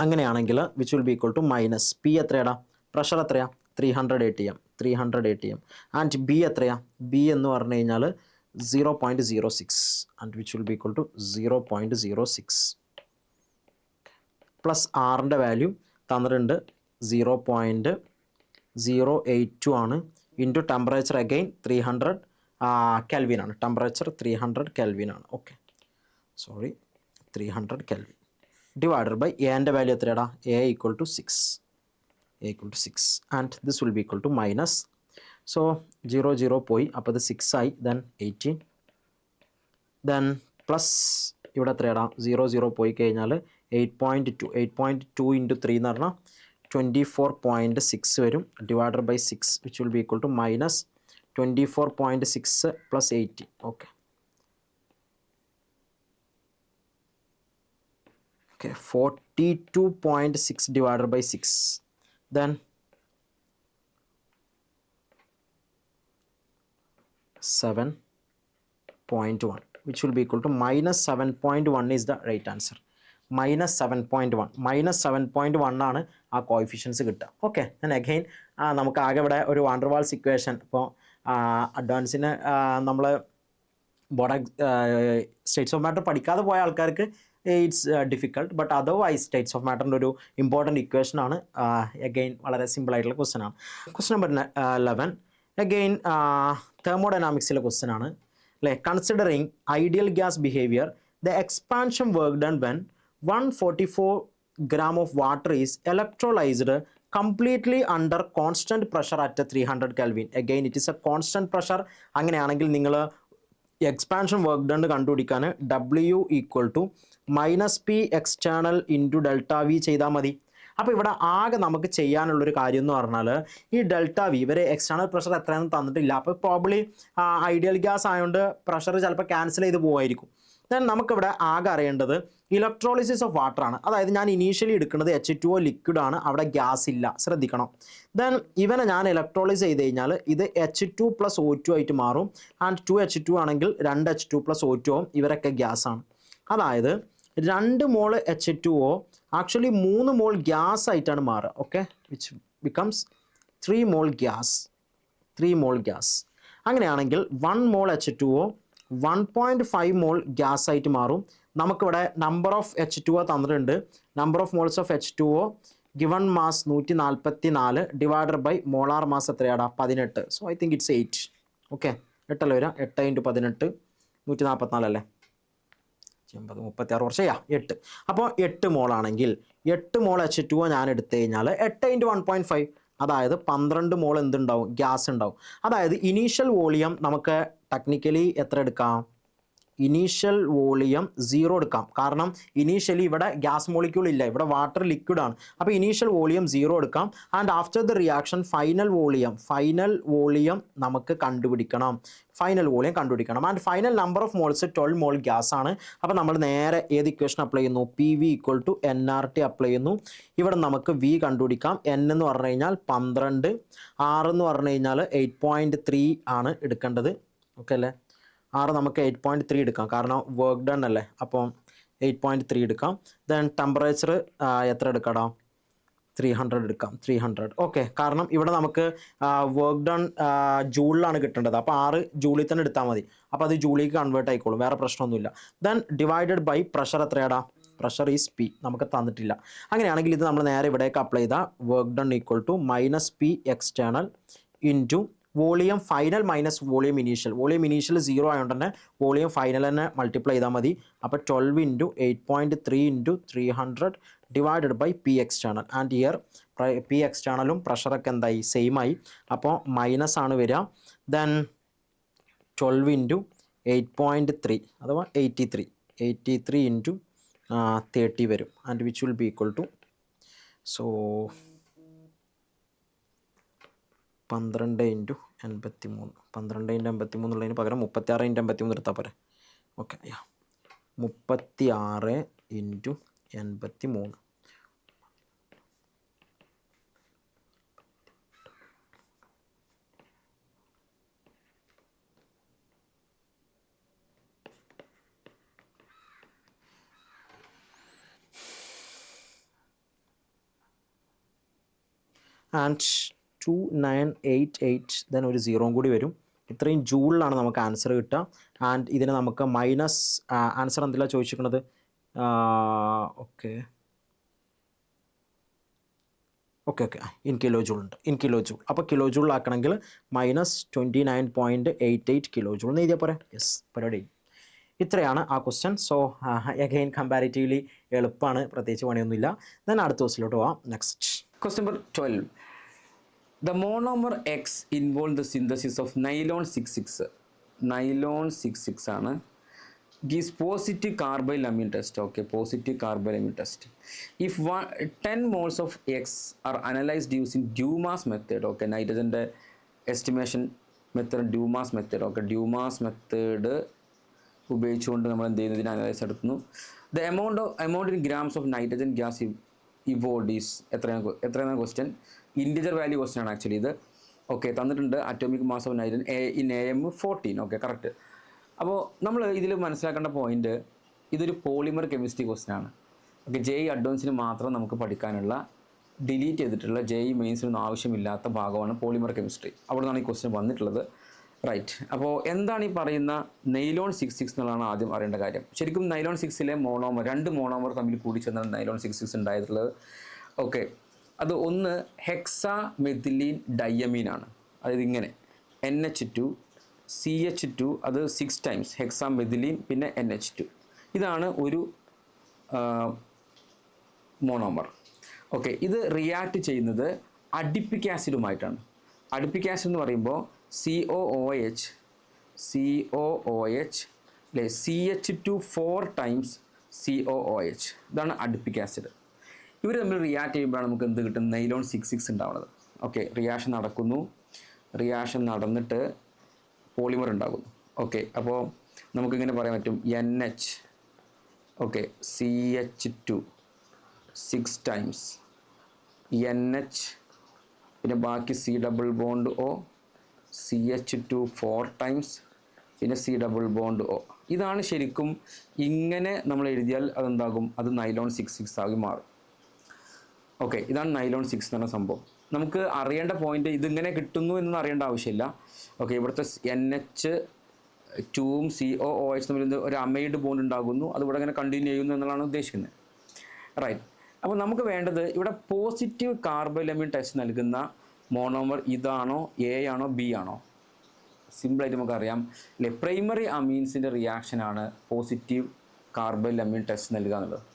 അങ്ങനെയാണെങ്കിൽ which will be equal to minus P എത്രയാടാ, pressure എത്രയാ, 300 ATM. And B എത്രയാ, B എന്ന് പറഞ്ഞു കഴിഞ്ഞാൽ 0.06 and which will be equal to 0.06 plus ആറിൻ്റെ വാല്യൂ തന്നിട്ടുണ്ട് 0.082 ആണ് ഇൻറ്റു ടെമ്പറേച്ചർ അഗെയിൻ 300 കെൽവിൻ ആണ്, ടെമ്പറേച്ചർ 300 കെൽവിൻ ആണ്. ഓക്കെ 300 കെൽവിൻ ഡിവൈഡഡ് ബൈ എൻ്റെ വാല്യൂ എത്രയാടാ, A equal to 6 and this will be equal to minus. So 0 പോയി, അപ്പോൾ ഇത് 6 ആയി. ദെൻ 18 ദെൻ പ്ലസ് ഇവിടെ എത്രയാടാ, 0 പോയി കഴിഞ്ഞാൽ 8.2 ഇൻറ്റു 3 എന്ന് പറഞ്ഞാൽ 24.6 വരും divided by 6 which will be equal to minus 24.6 plus 80. Okay 42.6 divided by 6 then 7.1 which will be equal to minus 7.1 is the right answer. minus 7.1 ആണ് ആ കോയിഫിഷ്യൻസ് കിട്ടുക. ഓക്കെ, ഞാൻ അഗെയിൻ നമുക്ക് ആകെ ഇവിടെ ഒരു വാണ്ടർവാൾസ് ഇക്വേഷൻ ഇപ്പോൾ അഡ്വാൻസിന് നമ്മൾ ബോർഡ് സ്റ്റേറ്റ്സ് ഓഫ് മാറ്റർ പഠിക്കാതെ പോയ ആൾക്കാർക്ക് it's difficult, but otherwise states of മാറ്ററിൻ്റെ ഒരു ഇമ്പോർട്ടൻറ്റ് ഇക്വേഷൻ ആണ്. അഗെയിൻ വളരെ സിമ്പിൾ ആയിട്ടുള്ള ക്വസ്റ്റൻ ആണ്. ക്വസ്റ്റൻ നമ്പർ 11 അഗെയിൻ തെർമോഡൈനാമിക്സിലെ ക്വസ്റ്റൻ ആണ് അല്ലേ. Considering ideal gas behaviour the expansion work done when 144 gram of water is electrolyzed completely under constant pressure at 300 Kelvin. Again it is a constant pressure. അങ്ങനെയാണെങ്കിൽ നിങ്ങൾ expansion work done കണ്ടുപിടിക്കാൻ W equal to minus P external into delta V ചെയ്താൽ മതി. അപ്പോൾ ഇവിടെ ആകെ നമുക്ക് ചെയ്യാനുള്ളൊരു കാര്യം എന്ന് പറഞ്ഞാൽ ഈ ഡെൽറ്റ വി ഇവരെ എക്സ്റ്റേണൽ പ്രഷർ എത്രയാണെന്ന് തന്നിട്ടില്ല. അപ്പോൾ പ്രോബ്ലി ഐഡിയൽ ഗ്യാസ് ആയതുകൊണ്ട് പ്രഷർ ചിലപ്പോൾ ക്യാൻസൽ ചെയ്ത് പോകുമായിരിക്കും. ദെൻ നമുക്കിവിടെ ആകെ അറിയേണ്ടത് ഇലക്ട്രോളിസിസ് ഓഫ് വാട്ടർ ആണ്. അതായത് ഞാൻ ഇനീഷ്യലി എടുക്കുന്നത് H2O ലിക്വിഡ് ആണ്, അവിടെ ഗ്യാസ് ഇല്ല, ശ്രദ്ധിക്കണം. ദെൻ ഇവനെ ഞാൻ ഇലക്ട്രോളിസ് ചെയ്ത് കഴിഞ്ഞാൽ ഇത് H2 + O2 ആയിട്ട് മാറും. ആൻഡ് 2H2 ആണെങ്കിൽ 2H2 + O2 ആവും. ഇവരൊക്കെ ഗ്യാസ് ആണ്. അതായത് 2 മോൾ H2O ആക്ച്വലി 3 മോൾ ഗ്യാസ് ആയിട്ടാണ് മാറുക. Okay, which becomes 3 mole gas. അങ്ങനെയാണെങ്കിൽ 1 മോൾ H2O 1.5 മോൾ ഗ്യാസ് ആയിട്ട് മാറും. നമുക്കിവിടെ നമ്പർ ഓഫ് H2O തന്നിട്ടുണ്ട്. Number of moles of H2O given mass 144 divided by molar mass എത്രയാടാ 18. So I think it's 8. Okay 8 വരാം. 8 × 18 144 അല്ലേ, 80 36 വർഷം 8. അപ്പോൾ 8 മോളാണെങ്കിൽ 8 മോൾ H2O ഞാൻ എടുത്തു കഴിഞ്ഞാൽ 8 × 1.5 അതായത് 12 മോൾ എന്തുണ്ടാവും, ഗ്യാസ് ഉണ്ടാവും. അതായത് ഇനീഷ്യൽ വോളിയം നമുക്ക് ടെക്നിക്കലി എത്ര എടുക്കാം, ഇനീഷ്യൽ വോളിയം 0 എടുക്കാം. കാരണം ഇനീഷ്യലി ഇവിടെ ഗ്യാസ് മോളിക്യൂൾ ഇല്ല, ഇവിടെ വാട്ടർ ലിക്വിഡ് ആണ്. അപ്പോൾ ഇനീഷ്യൽ വോളിയം 0 എടുക്കാം. And after the reaction final volume നമുക്ക് കണ്ടുപിടിക്കണം. And final number of moles 12 mole gas ആണ്. അപ്പോൾ നമ്മൾ നേരെ ഏത് ഇക്വേഷൻ അപ്ലൈ ചെയ്യുന്നു, PV = nRT അപ്ലൈ ചെയ്യുന്നു. ഇവിടെ നമുക്ക് V കണ്ടുപിടിക്കാം. N എന്ന് പറഞ്ഞു കഴിഞ്ഞാൽ 12, R എന്ന് പറഞ്ഞു കഴിഞ്ഞാൽ 8.3 ആണ് എടുക്കേണ്ടത്. ഓക്കെ അല്ലേ, R നമുക്ക് 8.3 എടുക്കാം, കാരണം വർക്ക് ഡൺ അല്ലേ. അപ്പോൾ 8.3 എടുക്കാം. ദെൻ ടെമ്പറേച്ചർ എത്ര എടുക്കടാ, 300 എടുക്കാം, 300. ഓക്കെ, കാരണം ഇവിടെ നമുക്ക് വർക്ക് ഡൺ ജൂളിലാണ് കിട്ടേണ്ടത്. അപ്പോൾ 6 ജൂളിൽ തന്നെ എടുത്താൽ മതി. അപ്പോൾ അത് ജൂളിലേക്ക് കൺവേർട്ട് ആയിക്കോളും, വേറെ പ്രശ്നമൊന്നുമില്ല. ദെൻ ഡിവൈഡഡ് ബൈ പ്രഷർ എത്രയാടാ, പ്രഷർ ഈസ് P, നമുക്ക് തന്നിട്ടില്ല. അങ്ങനെയാണെങ്കിൽ ഇത് നമ്മൾ നേരെ ഇവിടേക്ക് അപ്ലൈ ചെയ്താൽ work done = -P external into volume final minus volume initial. Volume initial 0 ആയതുകൊണ്ട് തന്നെ വോളിയം ഫൈനൽ തന്നെ മൾട്ടിപ്ലൈ ചെയ്താൽ മതി. അപ്പോൾ 12 × 8.3 × 300 divided by P external. And here P externalഉം പ്രഷറൊക്കെ എന്തായി, സെയിം ആയി. അപ്പോൾ മൈനസ് ആണ് വരിക. ദെൻ 12 × 8.3 അഥവാ 83 × 30 വരും. And which will be equal to, so 12 × 83 ഉള്ളതിന് പകരം 36 × 83 എടുത്താൽ പോരെ. ഓക്കെ, 36 × 83. ആൻഡ് 2988 ദെൻ ഒരു 0 കൂടി വരും. ഇത്രയും ജൂളിലാണ് നമുക്ക് ആൻസർ കിട്ടുക. ആൻഡ് ഇതിന് നമുക്ക് മൈനസ് ആൻസർ എന്തില്ല ചോദിച്ചിരിക്കുന്നത്, ഓക്കെ ഇൻ കിലോ ജൂൾ ഉണ്ട്, ഇൻ കിലോ ജൂൾ. അപ്പോൾ കിലോ ജൂളിലാക്കണമെങ്കിൽ -29.88 കിലോ ജൂൾ എന്ന് എഴുതിയാൽ പോരെ. യെസ്, പരിപാടി. ഇത്രയാണ് ആ ക്വസ്റ്റ്യൻ. സോ അഗെയിൻ കമ്പാരിറ്റീവ്ലി എളുപ്പമാണ്, പ്രത്യേകിച്ച് പണിയൊന്നുമില്ല. ദെൻ അടുത്ത ക്വസ്റ്റിലോട്ട് പോവാം. Next question number 12. The monomer X involved the synthesis of nylon 66. Nylon 66 ആണ്. Gives positive carbyl amine test. Okay, positive carbyl amine test. If 10 moles of X are analyzed using Dumas method. Okay, nitrogenന്റെ estimation method Dumas method. Okay, Dumas method ഉപയോഗിച്ചുകൊണ്ട് നമ്മൾ എന്ത് ചെയ്യുന്നതിന് analyse എടുക്കുന്നു. The amount in grams of nitrogen gas evolved is എത്രയാണ് question, integer value question ആണ് actually ഇത്. Okay, തന്നിട്ടുണ്ട് atomic mass of nitrogen in AM 14. Okay, correct. അപ്പോൾ നമ്മൾ ഇതിൽ മനസ്സിലാക്കേണ്ട പോയിന്റ്, ഇതൊരു പോളിമർ കെമിസ്ട്രി ക്വസ്റ്റ്യൻ ആണ്. ഓക്കെ, JEE അഡ്വാൻസിന് മാത്രം നമുക്ക് പഠിക്കാനുള്ള ഡിലീറ്റ് ചെയ്തിട്ടുള്ള JEE മെയിൻസിനൊന്നും ആവശ്യമില്ലാത്ത ഭാഗമാണ് പോളിമർ കെമിസ്ട്രി. അവിടെ നിന്നാണ് ഈ ക്വസ്റ്റ്യൻ വന്നിട്ടുള്ളത്. റൈറ്റ്. അപ്പോൾ എന്താണ് ഈ പറയുന്ന നൈലോൺ 66 എന്നുള്ളതാണ് ആദ്യം അറിയേണ്ട കാര്യം. ശരിക്കും നൈലോൺ 6ലെ മോണോമർ, 2 മോണോമർ തമ്മിൽ കൂടി ചെന്നാണ് നൈലോൺ 66 ഉണ്ടായിട്ടുള്ളത്. ഓക്കെ, അത് ഒന്ന് ഹെക്സാ മെഥിലീൻ ഡയമീൻ ആണ്. അതായത് ഇങ്ങനെ NH2 CH2, അത് 6 ടൈംസ് ഹെക്സാ മെഥിലീൻ പിന്നെ NH2. ഇതാണ് ഒരു മോണോമർ. ഓക്കെ, ഇത് റിയാക്ട് ചെയ്യുന്നത് അഡിപ്പിക് ആസിഡുമായിട്ടാണ്. അഡിപ്പിക് ആസിഡ് എന്ന് പറയുമ്പോൾ COOH അല്ലേ, CH2 4 ടൈംസ് COOH. ഇതാണ് അഡിപ്പിക് ആസിഡ്. ഇവർ തമ്മിൽ റിയാക്ട് ചെയ്യുമ്പോഴാണ് നമുക്ക് എന്ത് കിട്ടും, നൈലോൺ 66 ഉണ്ടാവുന്നത്. ഓക്കെ, റിയാക്ഷൻ നടക്കുന്നു, റിയാക്ഷൻ നടന്നിട്ട് പോളിമർ ഉണ്ടാകുന്നു. ഓക്കെ, അപ്പോൾ നമുക്കിങ്ങനെ പറയാൻ പറ്റും NH, okay, CH2 6 times NH, പിന്നെ ബാക്കി C double bond O, CH2 4 times പിന്നെ C ഡബിൾ ബോണ്ട് O. ഇതാണ് ശരിക്കും ഇങ്ങനെ നമ്മൾ എഴുതിയാൽ അതെന്താകും, അത് നൈലോൺ 66 ആയി മാറും. ഓക്കെ, ഇതാണ് നൈലോൺ 6 എന്ന് പറഞ്ഞ സംഭവം. നമുക്ക് അറിയേണ്ട പോയിന്റ് ഇതിങ്ങനെ കിട്ടുന്നു എന്നൊന്നും അറിയേണ്ട ആവശ്യമില്ല. ഓക്കെ, ഇവിടുത്തെ NH 2ഉം COOH തമ്മിൽ ഒരു അമൈഡ് ബോണ്ട് ഉണ്ടാകുന്നു, അത് ഇവിടെ ഇങ്ങനെ കണ്ടിന്യൂ ചെയ്യുന്നു എന്നുള്ളതാണ് ഉദ്ദേശിക്കുന്നത്. റൈറ്റ്. അപ്പോൾ നമുക്ക് വേണ്ടത് ഇവിടെ പോസിറ്റീവ് കാർബോലമിൻ ടെസ്റ്റ് നൽകുന്ന മോണോമർ ഇതാണോ, A ആണോ, B ആണോ? സിമ്പിളായിട്ട് നമുക്കറിയാം അല്ലേ, പ്രൈമറി അമീൻസിൻ്റെ റിയാക്ഷനാണ് പോസിറ്റീവ് കാർബോലമിൻ ടെസ്റ്റ് നൽകുക എന്നുള്ളത്.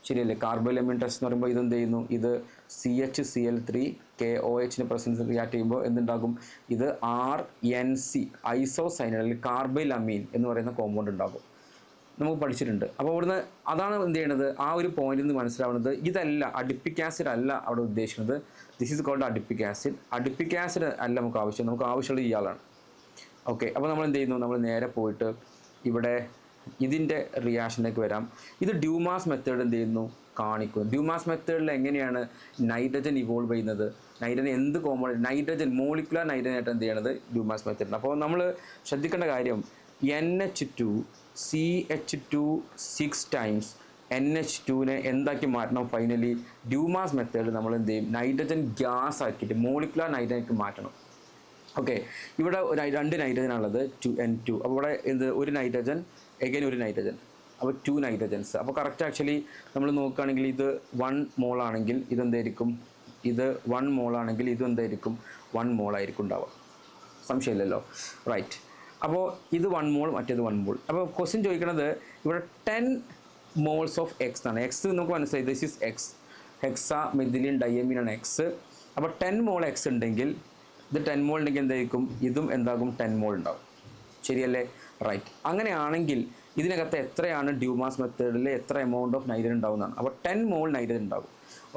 ശരിയല്ലേ? കാർബോലമിൻ ടെസ്റ്റ് എന്ന് പറയുമ്പോൾ ഇതെന്ത് ചെയ്യുന്നു, ഇത് CHCl3 KOH പ്രസൻസ് റിയാക്ട് ചെയ്യുമ്പോൾ എന്തുണ്ടാകും, ഇത് RNC ഐസോസൈനൈഡ് അല്ലെങ്കിൽ കാർബൈലമീൻ എന്ന് പറയുന്ന കോമ്പൗണ്ട് ഉണ്ടാകും. നമുക്ക് പഠിച്ചിട്ടുണ്ട്. അപ്പോൾ ഇവിടുന്ന് അതാണ് എന്ത് ചെയ്യണത്, ആ ഒരു പോയിന്റിൽ നിന്ന് മനസ്സിലാവുന്നത് ഇതല്ല, അഡിപ്പിക് ആസിഡ് അല്ല അവിടെ ഉദ്ദേശിക്കുന്നത്. This is called adipic acid. Adipic acid അല്ല നമുക്ക് ആവശ്യം, നമുക്ക് ആവശ്യമുള്ളത് ഇയാളാണ്. ഓക്കെ. അപ്പോൾ നമ്മൾ എന്ത് ചെയ്യുന്നു, നമ്മൾ നേരെ പോയിട്ട് ഇവിടെ ഇതിൻ്റെ റിയാക്ഷനിലേക്ക് വരാം. ഇത് ഡ്യൂമാസ് മെത്തേഡ് എന്ത് ചെയ്യുന്നു, കാണിക്കുന്നു. ഡ്യൂമാസ് മെത്തേഡിൽ എങ്ങനെയാണ് നൈട്രജൻ ഇവോൾവ് ചെയ്യുന്നത്, നൈട്രജൻ എന്ത് കോമ്പൗണ്ട്, നൈട്രജൻ മോളിക്കുലർ നൈട്രജൻ ആയിട്ട് എന്ത് ചെയ്യണത് ഡ്യൂമാസ് മെത്തേഡിൽ. അപ്പോൾ നമ്മൾ ശ്രദ്ധിക്കേണ്ട കാര്യം NH2 CH2 6 ടൈംസ് NH2നെ എന്താക്കി മാറ്റണം, ഫൈനലി ഡ്യൂമാസ് മെത്തേഡ് നമ്മൾ എന്ത് ചെയ്യും, നൈട്രജൻ ഗ്യാസ് ആക്കിയിട്ട് മോളിക്കുലർ നൈട്രജനായിട്ട് മാറ്റണം. ഓക്കെ. ഇവിടെ രണ്ട് നൈട്രജനാണുള്ളത്, 2N2. അപ്പോൾ ഇവിടെ എന്ത്, ഒരു നൈട്രജൻ എഗൈൻ ഒരു നൈട്രജൻ, അപ്പോൾ 2 നൈട്രജൻസ്. അപ്പോൾ കറക്റ്റ് ആക്ച്വലി നമ്മൾ നോക്കുകയാണെങ്കിൽ ഇത് 1 മോൾ ആണെങ്കിൽ ഇതെന്തായിരിക്കും, ഇത് 1 മോൾ ആണെങ്കിൽ ഇത് എന്തായിരിക്കും, 1 മോൾ ആയിരിക്കും ഉണ്ടാവുക, സംശയമില്ലല്ലോ. റൈറ്റ്. അപ്പോൾ ഇത് 1 മോൾ, മറ്റേത് 1 മോൾ. അപ്പോൾ ക്വസ്റ്റ്യൻ ചോദിക്കുന്നത് ഇവിടെ 10 മോൾസ് ഓഫ് എക്സ് ആണ്. എക്സ് നമുക്ക് മനസ്സിലായി, this is X, hexamethylene diamine ആണ് എക്സ്. അപ്പോൾ 10 മോൾ എക്സ് ഉണ്ടെങ്കിൽ, ഇത് 10 മോൾ ഉണ്ടെങ്കിൽ എന്തായിരിക്കും, ഇതും എന്താകും 10 മോൾ ഉണ്ടാവും. ശരിയല്ലേ? റൈറ്റ്. അങ്ങനെയാണെങ്കിൽ ഇതിനകത്ത് എത്രയാണ് ഡ്യൂമാസ് മെത്തേഡിൽ എത്ര എമൗണ്ട് ഓഫ് നൈട്രജൻ ഉണ്ടാവുന്നതാണ്. അപ്പോൾ 10 മോൾ നൈട്രജൻ ഉണ്ടാകും.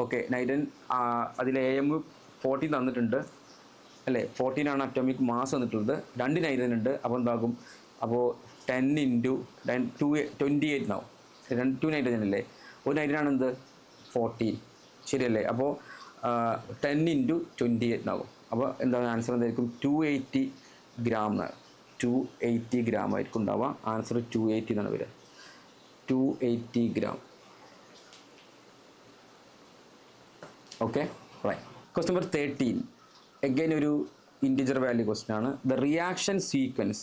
ഓക്കെ. നൈട്രജൻ അതിൽ AM 14 തന്നിട്ടുണ്ട് അല്ലേ, 14 ആണ് അറ്റോമിക് മാസ് തന്നിട്ടുള്ളത്, 2 നൈട്രജൻ ഉണ്ട്. അപ്പോൾ എന്താകും, അപ്പോൾ 10 × 28 ആവും. 2 നൈട്രജൻ അല്ലേ, ഒരു നൈട്രജൻ ആണ് എന്ത് 14, ശരിയല്ലേ? അപ്പോൾ 10 × 28 ആകും. അപ്പോൾ എന്താണ് ആൻസർ, എന്തായിരിക്കും 280 ഗ്രാം എന്നാണ്. 280 ഗ്രാം ആയിരിക്കും ഉണ്ടാവുക. ആൻസർ 280 എന്നാണ് വരിക, 280 gram. Okay. Right. Question number 13 again ഒരു ഇൻറ്റിജർ വാല്യൂ ക്വസ്റ്റ്യൻ ആണ്. The reaction sequence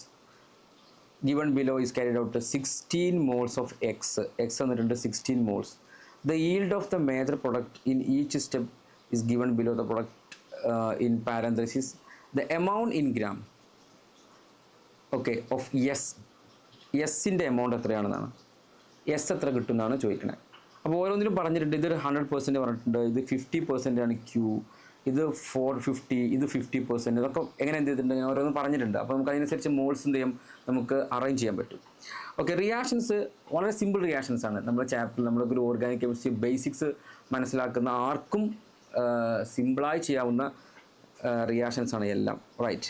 given below is carried out 16 moles of X എന്നിട്ടുണ്ട് 16 moles. The yield of the major product in each step is given below. The product in parenthesis the amount in gram, okay, of ൻ്റെ amount എത്രയാണെന്നാണ്, S എത്ര കിട്ടുമെന്നാണ് ചോദിക്കുന്നത്. അപ്പോൾ ഓരോന്നിലും പറഞ്ഞിട്ടുണ്ട്, ഇത് 100% പറഞ്ഞിട്ടുണ്ട്, ഇത് 50% ആണ് Q, ഇത് 450, ഇത് 50%, ഇതൊക്കെ എങ്ങനെ എന്ത് ചെയ്തിട്ടുണ്ട് ഞാൻ ഓരോന്നും പറഞ്ഞിട്ടുണ്ട്. അപ്പോൾ നമുക്ക് അതിനനുസരിച്ച് മോൾസ് എന്ത് ചെയ്യാം, നമുക്ക് അറേഞ്ച് ചെയ്യാൻ പറ്റും. ഓക്കെ. റിയാക്ഷൻസ് വളരെ സിമ്പിൾ റിയാക്ഷൻസ് ആണ്. നമ്മുടെ ചാപ്റ്ററിൽ നമ്മളൊരു ഓർഗാനിക് കെമിസ്ട്രി ബേസിക്സ് മനസ്സിലാക്കുന്ന ആർക്കും സിമ്പിളായി ചെയ്യാവുന്ന റിയാക്ഷൻസ് ആണ് എല്ലാം. റൈറ്റ്.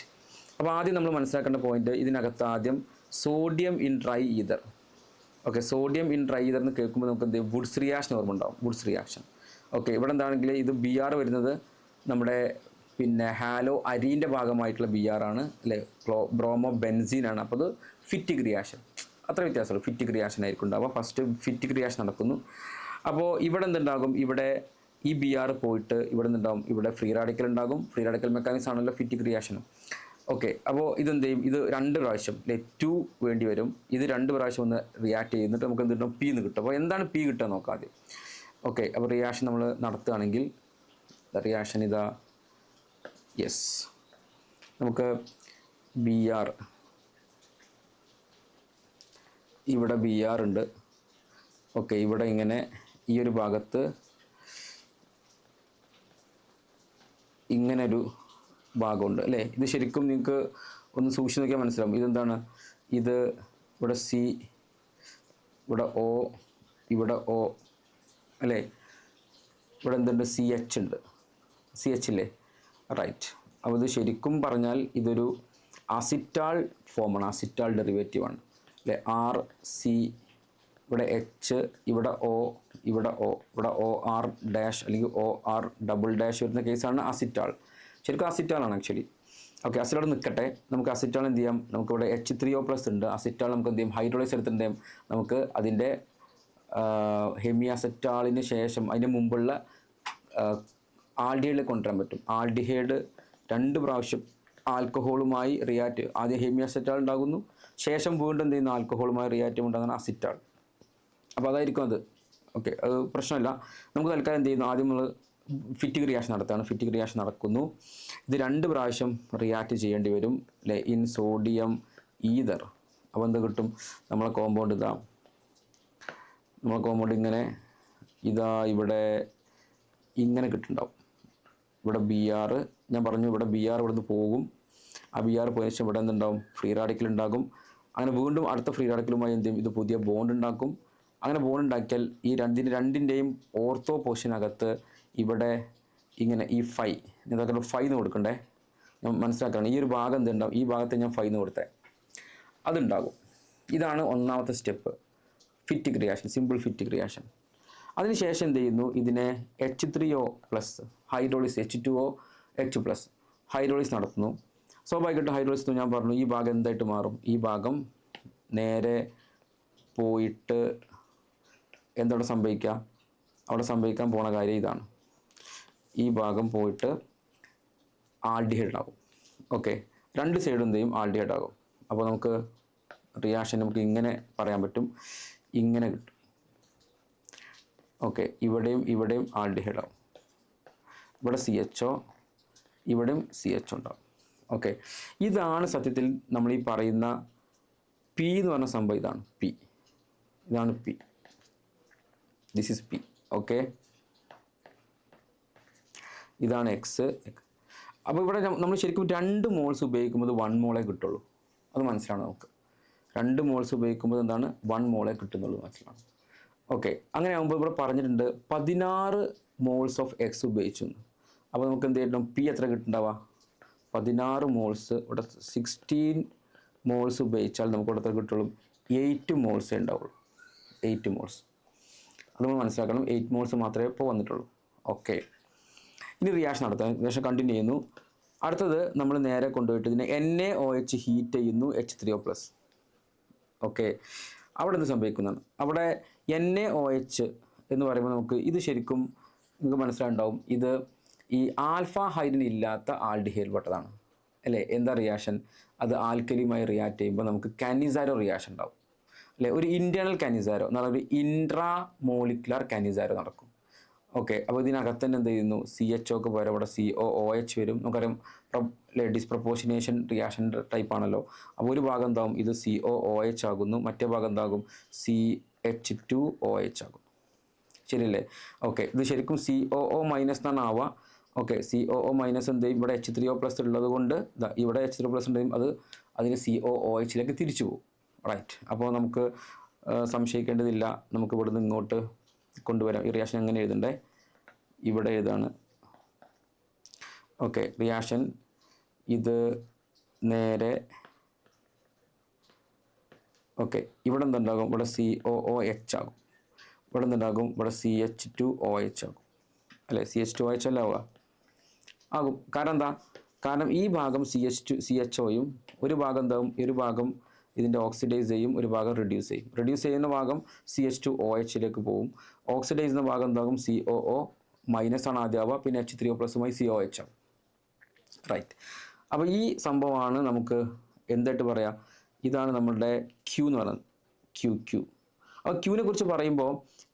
അപ്പോൾ ആദ്യം നമ്മൾ മനസ്സിലാക്കേണ്ട പോയിന്റ്, ഇതിനകത്ത് ആദ്യം sodium in dry ether. Okay. Sodium in dry ether എന്ന് കേൾക്കുമ്പോൾ നമുക്ക് എന്ത് വുഡ്സ് റിയാക്ഷൻ ഓർമ്മ ഉണ്ടാവും, വുഡ്സ് റിയാക്ഷൻ. ഓക്കെ. ഇവിടെ എന്താണെങ്കിൽ ഇത് BR വരുന്നത് നമ്മുടെ ഹാലോ അരീൻ്റെ ഭാഗമായിട്ടുള്ള BR ആണ് അല്ലേ, ബ്രോമോ ബെൻസീൻ ആണ്. അപ്പോൾ അത് ഫിറ്റിക് റിയാക്ഷൻ, അത്ര വ്യത്യാസമുള്ളൂ. ഫിറ്റിക് റിയാക്ഷൻ ആയിരിക്കും ഉണ്ടാവുക. ഫസ്റ്റ് ഫിറ്റിക് റിയാക്ഷൻ നടക്കുന്നു. അപ്പോൾ ഇവിടെ എന്തുണ്ടാകും, ഇവിടെ ഈ BR പോയിട്ട് ഇവിടെ നിന്നുണ്ടാകും, ഇവിടെ ഫ്രീ റാഡിക്കൽ ഉണ്ടാകും. ഫ്രീ റാഡിക്കൽ മെക്കാനിക്സ് ആണല്ലോ ഫിറ്റിക് റിയാക്ഷനും. ഓക്കെ. അപ്പോൾ ഇതെന്ത് ചെയ്യും, ഇത് 2 പ്രാവശ്യം 2 വേണ്ടി വരും. ഇത് 2 പ്രാവശ്യം ഒന്ന് റിയാക്ട് ചെയ്യുന്നിട്ട് നമുക്ക് എന്ത് കിട്ടും, P എന്ന് കിട്ടും. അപ്പോൾ എന്താണ് P കിട്ടുക നോക്കാം ആദ്യം. ഓക്കെ. അപ്പോൾ റിയാക്ഷൻ നമ്മൾ നടത്തുകയാണെങ്കിൽ റിയാക്ഷൻ ഇതാ, യെസ്, നമുക്ക് BR, ഇവിടെ BR ഉണ്ട്. ഓക്കെ. ഇവിടെ ഇങ്ങനെ ഈ ഒരു ഭാഗത്ത് ഇങ്ങനൊരു ഭാഗമുണ്ട് അല്ലേ. ഇത് ശരിക്കും നിങ്ങൾക്ക് ഒന്ന് സൂക്ഷിച്ച് നോക്കിയാൽ മനസ്സിലാവും. ഇതെന്താണ്, ഇത് ഇവിടെ C, ഇവിടെ O, ഇവിടെ O അല്ലേ. ഇവിടെ എന്തുണ്ട്, CH ഉണ്ട്, CH ഇല്ലേ. റൈറ്റ്. അപ്പോൾ ഇത് ശരിക്കും പറഞ്ഞാൽ ഇതൊരു അസിറ്റാൾ ഫോമാണ്, അസിറ്റാൾ ഡെറിവേറ്റീവ് ആണ് അല്ലേ. RC, ഇവിടെ H, ഇവിടെ O, ഇവിടെ O, ഇവിടെ OR ഡാഷ് അല്ലെങ്കിൽ OR ഡബിൾ ഡാഷ് വരുന്ന കേസാണ് അസിറ്റാൾ. ശരിക്കും അസിറ്റാളാണ് ആക്ച്വലി. ഓക്കെ. അസിറ്റാൾ നിൽക്കട്ടെ, നമുക്ക് അസിറ്റാൾ എന്ത് ചെയ്യാം, നമുക്കിവിടെ H3O+ ഉണ്ട്. അസിറ്റാൾ നമുക്ക് എന്ത് ചെയ്യും, ഹൈഡ്രോളൈസ് എടുത്തിട്ട് നമുക്ക് അതിൻ്റെ ഹെമി അസറ്റാളിന് ശേഷം അതിന് മുമ്പുള്ള ആൽഡിഹൈഡിലേക്ക് കൊണ്ടുവരാൻ പറ്റും. ആൽഡിഹൈഡ് 2 പ്രാവശ്യം ആൽക്കഹോളുമായി റിയാക്റ്റ്, ആദ്യം ഹെമിയസെറ്റാൾ ഉണ്ടാകുന്നു, ശേഷം വീണ്ടും എന്ത് ചെയ്യുന്നു, ആൽക്കഹോളുമായി റിയാക്റ്റ് ഉണ്ടാകുന്ന അസിറ്റാൾ. അപ്പോൾ അതായിരിക്കും അത്. ഓക്കെ, അത് പ്രശ്നമില്ല. നമുക്ക് തൽക്കാലം എന്ത് ചെയ്യുന്നു, ആദ്യം നമ്മൾ ഫിറ്റിക് റിയാക്ഷൻ നടത്തുകയാണ്. ഫിറ്റിക് റിയാക്ഷൻ നടക്കുന്നു. ഇത് 2 പ്രാവശ്യം റിയാക്റ്റ് ചെയ്യേണ്ടി വരും അല്ലേ, ഇൻ സോഡിയം ഈതർ. അപ്പോൾ എന്ത് കിട്ടും, നമ്മളെ കോമ്പൗണ്ട് ഇതാ, നമ്മളെ കോമ്പൗണ്ട് ഇങ്ങനെ ഇതാ ഇവിടെ ഇങ്ങനെ കിട്ടുന്നുണ്ടാവും. ഇവിടെ BR ഞാൻ പറഞ്ഞു, ഇവിടെ BR ഇവിടെ നിന്ന് പോകും. ആ BR പോയതിനു ശേഷം ഇവിടെ എന്തുണ്ടാവും, ഫ്രീ റാഡിക്കൽ ഉണ്ടാകും. അങ്ങനെ വീണ്ടും അടുത്ത ഫ്രീ റാഡിക്കലുമായി എന്ത് ചെയ്യും, ഇത് പുതിയ ബോണ്ട് ഉണ്ടാക്കും. അങ്ങനെ ബോണ്ട് ഉണ്ടാക്കിയാൽ ഈ രണ്ടിൻ്റെയും ഓർത്തോ പൊസിഷനകത്ത് ഇവിടെ ഇങ്ങനെ ഈ ഫൈ, ഇതൊക്കെ ഫൈന്ന് കൊടുക്കണ്ടേ, ഞാൻ മനസ്സിലാക്കണം. ഈ ഒരു ഭാഗം എന്തുണ്ടാവും, ഈ ഭാഗത്ത് ഞാൻ ഫൈന്ന് കൊടുത്തേ, അതുണ്ടാകും. ഇതാണ് ഒന്നാമത്തെ സ്റ്റെപ്പ്, ഫിറ്റിക് റിയാക്ഷൻ, സിമ്പിൾ ഫിറ്റിക് റിയാക്ഷൻ. അതിനുശേഷം എന്ത് ചെയ്യുന്നു, ഇതിനെ H3O plus hydrolysis, H2O H plus hydrolysis നടത്തുന്നു. സ്വാഭാവികമായിട്ടും ഹൈഡ്രോളിസ് ഞാൻ പറഞ്ഞു, ഈ ഭാഗം എന്തായിട്ട് മാറും, ഈ ഭാഗം നേരെ പോയിട്ട് എന്തവിടെ സംഭവിക്കുക, അവിടെ സംഭവിക്കാൻ പോണ കാര്യം ഇതാണ്, ഈ ഭാഗം പോയിട്ട് ആൽഡിഹൈഡ് ആകും. ഓക്കെ, 2 സൈഡും എന്ത് ചെയ്യും, ആൽഡിഹൈഡ് ആകും. അപ്പോൾ നമുക്ക് റിയാക്ഷൻ നമുക്ക് ഇങ്ങനെ പറയാൻ പറ്റും, ഇങ്ങനെ കിട്ടും. ഓക്കെ, ഇവിടെയും ആൽഡിഹൈഡ് ആവും. ഇവിടെ CHO, ഇവിടെയും CH ഉണ്ടാവും. ഓക്കെ, ഇതാണ് സത്യത്തിൽ നമ്മൾ ഈ പറയുന്ന P എന്ന് പറഞ്ഞ സംഭവം. ഇതാണ് P. This is P. Okay, ഇതാണ് X. അപ്പോൾ ഇവിടെ നമ്മൾ ശരിക്കും 2 മോൾസ് ഉപയോഗിക്കുമ്പോൾ 1 മോളെ കിട്ടുള്ളൂ. അത് മനസ്സിലാണ് നമുക്ക്. 2 മോൾസ് ഉപയോഗിക്കുമ്പോൾ എന്താണ് 1 മോളെ കിട്ടുന്നുള്ളൂ മനസ്സിലാണ്. ഓക്കെ, അങ്ങനെ ആകുമ്പോൾ ഇവിടെ പറഞ്ഞിട്ടുണ്ട് 16 മോൾസ് ഓഫ് X ഉപയോഗിച്ചു. അപ്പോൾ നമുക്ക് എന്ത് ചെയ്യണം, P എത്ര കിട്ടുന്നുണ്ടാവുക, 16 മോൾസ്. ഇവിടെ 16 മോൾസ് ഉപയോഗിച്ചാൽ നമുക്ക് ഇവിടെ എത്ര കിട്ടുള്ളൂ, 8 മോൾസേ ഉണ്ടാവുള്ളൂ. 8 മോൾസ്, അത് നമ്മൾ മനസ്സിലാക്കണം. 8 മോൾസ് മാത്രമേ ഇപ്പോൾ വന്നിട്ടുള്ളൂ. ഓക്കെ, ഇനി റിയാക്ഷൻ നടത്താൻ, റിയാക്ഷൻ കണ്ടിന്യൂ ചെയ്യുന്നു. അടുത്തത് നമ്മൾ നേരെ കൊണ്ടുപോയിട്ട് ഇതിനെ NaOH ഹീറ്റ് ചെയ്യുന്നു, H3O പ്ലസ്. ഓക്കെ, അവിടെ എന്ത് സംഭവിക്കുന്നതാണ്, അവിടെ NaOH എന്ന് പറയുമ്പോൾ നമുക്ക് ഇത് ശരിക്കും നിങ്ങൾക്ക് മനസ്സിലായിട്ടുണ്ടാവും, ഇത് ഈ ആൽഫ ഹൈഡ്രജൻ ഇല്ലാത്ത ആൽഡിഹൈഡ് പെട്ടതാണ് അല്ലേ. എന്താ റിയാക്ഷൻ, അത് ആൽക്കലിയുമായി റിയാക്ട് ചെയ്യുമ്പോൾ നമുക്ക് കാനിസാരോ റിയാക്ഷൻ ഉണ്ടാവും അല്ലേ. ഒരു ഇൻറ്റേർണൽ കാനിസാരോ എന്ന് പറഞ്ഞാൽ ഒരു ഇൻട്രാ മോളിക്കുലർ കാനിസാരോ നടക്കും. ഓക്കെ, അപ്പോൾ ഇതിനകത്ത് തന്നെ എന്ത് ചെയ്യുന്നു, CHOക്ക് പകരം ഇവിടെ COOH വരും. നമുക്കറിയാം ഡിസ്പ്രപ്പോർഷനേഷൻ റിയാക്ഷൻ്റെ ടൈപ്പ് ആണല്ലോ. അപ്പോൾ ഒരു ഭാഗം എന്താകും, ഇത് COOH ആകുന്നു, മറ്റേ ഭാഗം എന്താകും, CH2OH ആകും. ശരിയല്ലേ. ഓക്കെ, ഇത് ശരിക്കും COO മൈനസ് എന്നാണ് ആവുക. ഓക്കെ, COO മൈനസ് എന്ത് ചെയ്യും, ഇവിടെ H3O പ്ലസ് ഉള്ളത് കൊണ്ട് ഇവിടെ H3O പ്ലസ് ഉണ്ടെങ്കിൽ അതിന് COOHലേക്ക് തിരിച്ചു പോകും. റൈറ്റ്, അപ്പോൾ നമുക്ക് സംശയിക്കേണ്ടതില്ല. നമുക്ക് ഇവിടുന്ന് ഇങ്ങോട്ട് കൊണ്ടുവരാം. ഈ റിയാക്ഷൻ എങ്ങനെ എഴുതണ്ടേ, ഇവിടെ ഏതാണ്. ഓക്കെ, റിയാക്ഷൻ ഇത് നേരെ ഓക്കെ, ഇവിടെ എന്തുണ്ടാകും, ഇവിടെ COOH ആകും. ഇവിടെ എന്തുണ്ടാകും, ഇവിടെ CH2OH ആകും അല്ലേ. CH2OH അല്ല ആകും. കാരണം എന്താ, കാരണം ഈ ഭാഗം CHOയും ഒരു ഭാഗം എന്താകും, ഒരു ഭാഗം ഇതിൻ്റെ ഓക്സിഡൈസ് ചെയ്യും, ഒരു ഭാഗം റിഡ്യൂസ് ചെയ്യും. റിഡ്യൂസ് ചെയ്യുന്ന ഭാഗം CH2OHയിലേക്ക് പോകും. ഓക്സിഡൈസ് ചെയ്യുന്ന ഭാഗം എന്താകും, COO മൈനസ് ആണ് ആദ്യം ആവുക, പിന്നെ H3O പ്ലസുമായി COH ആവും. റൈറ്റ്, അപ്പോൾ ഈ സംഭവമാണ് നമുക്ക് എന്തായിട്ട് പറയാം, ഇതാണ് നമ്മളുടെ Q എന്ന് പറയുന്നത്. Q. അപ്പോൾ Qനെ കുറിച്ച് പറയുമ്പോൾ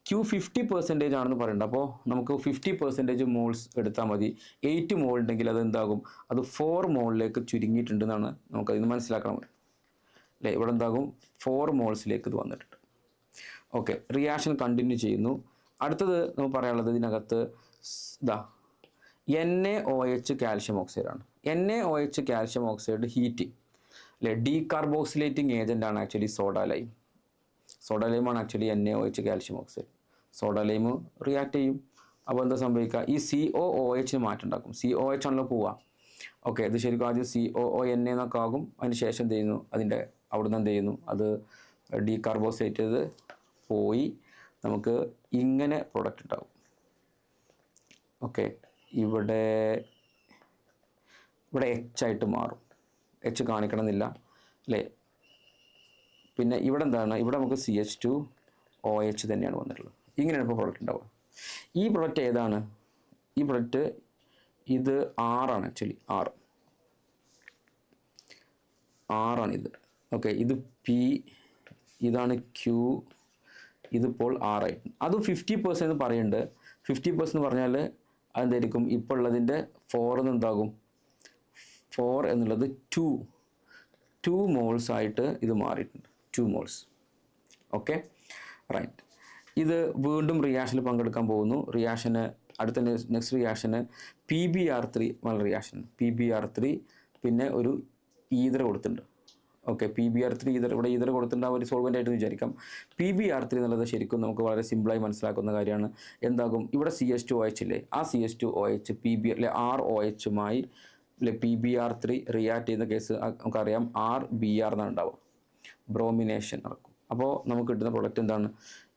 Q 50% ആണെന്ന് പറയുന്നുണ്ട്. അപ്പോൾ നമുക്ക് 50% മോൾസ് എടുത്താൽ മതി. 8 മോൾ ഉണ്ടെങ്കിൽ അത് എന്താകും, അത് 4 മോളിലേക്ക് ചുരുങ്ങിയിട്ടുണ്ടെന്നാണ് നമുക്കതിന് മനസ്സിലാക്കണം അല്ലേ. ഇവിടെ എന്താകും, 4 മോൾസിലേക്ക് ഇത് വന്നിട്ടുണ്ട്. ഓക്കെ, റിയാക്ഷൻ കണ്ടിന്യൂ ചെയ്യുന്നു. അടുത്തത് നമുക്ക് പറയാനുള്ളത് ഇതിനകത്ത് NaOH കാൽഷ്യം ഓക്സൈഡ് ആണ്. NaOH കാൽഷ്യം ഓക്സൈഡ് ഹീറ്റിംഗ് അല്ലേ, ഡീകാർബോക്സിലേറ്റിംഗ് ഏജൻ്റ് ആണ് ആക്ച്വലി സോഡ ലൈം. സോഡ ലൈമാണ് actually NaOH calcium oxide. Soda lime react ചെയ്യും. അപ്പോൾ എന്താ സംഭവിക്കുക, ഈ COOH മാറ്റം ഉണ്ടാക്കും. COH ആണല്ലോ പോവുക. ഓക്കെ, ഇത് ശരിക്കും ആദ്യം COONA എന്നൊക്കെ ആകും. അതിന് ശേഷം എന്ത് ചെയ്യുന്നു, അതിൻ്റെ അവിടുന്ന് എന്ത് ചെയ്യുന്നു, അത് ഡീകാർബോക്സിലേറ്റ് ചെയ്ത് പോയി നമുക്ക് ഇങ്ങനെ പ്രൊഡക്റ്റ് ഉണ്ടാവും. ഓക്കെ, ഇവിടെ H ആയിട്ട് മാറും. H കാണിക്കണമെന്നില്ല അല്ലേ. പിന്നെ ഇവിടെ എന്താണ്, ഇവിടെ നമുക്ക് CH2OH തന്നെയാണ് വന്നിട്ടുള്ളത്. ഇങ്ങനെയാണ് ഇപ്പോൾ പ്രൊഡക്റ്റ് ഉണ്ടാവുക. ഈ പ്രൊഡക്റ്റ് ഏതാണ്, ഈ പ്രൊഡക്റ്റ് ഇത് R ആണ് ആക്ച്വലി. R ആറാണിത്. ഓക്കെ, ഇത് പി, ഇതാണ് ക്യൂ, ഇതിപ്പോൾ ആറായിട്ട്. അതും 50% എന്ന് പറയുന്നുണ്ട്. 50% എന്ന് പറഞ്ഞാൽ അതെന്തായിരിക്കും? ഇപ്പോൾ ഉള്ളതിൻ്റെ 4 എന്താകും? 4 എന്നുള്ളത് 2 മോൾസ് ആയിട്ട് ഇത് മാറിയിട്ടുണ്ട്. 2 മോൾസ്. Okay, right. ഇത് വീണ്ടും റിയാക്ഷനിൽ പങ്കെടുക്കാൻ പോകുന്നു. റിയാക്ഷന് അടുത്ത നെക്സ്റ്റ് റിയാക്ഷന് PbR3 റിയാക്ഷൻ. PbR3 പിന്നെ ഒരു ഈതർ കൊടുത്തിട്ടുണ്ട്. ഓക്കെ, PbR3 ഇവിടെ ഈതർ കൊടുത്തിട്ടുണ്ട്, ഒരു സോൾവെൻ്റ് ആയിട്ട് വിചാരിക്കാം. PbR3 എന്നുള്ളത് ശരിക്കും നമുക്ക് വളരെ സിമ്പിളായി മനസ്സിലാക്കുന്ന കാര്യമാണ്. എന്താകും? ഇവിടെ CH2OH ഇല്ലേ, ആ CH2OH ROHുമായി PbR3 റിയാക്ട് ചെയ്യുന്ന കേസ് നമുക്കറിയാം RBr എന്നാണ് ഉണ്ടാവുക, ബ്രോമിനേഷൻ നടക്കും. അപ്പോൾ നമുക്ക് കിട്ടുന്ന പ്രൊഡക്റ്റ് എന്താണ്?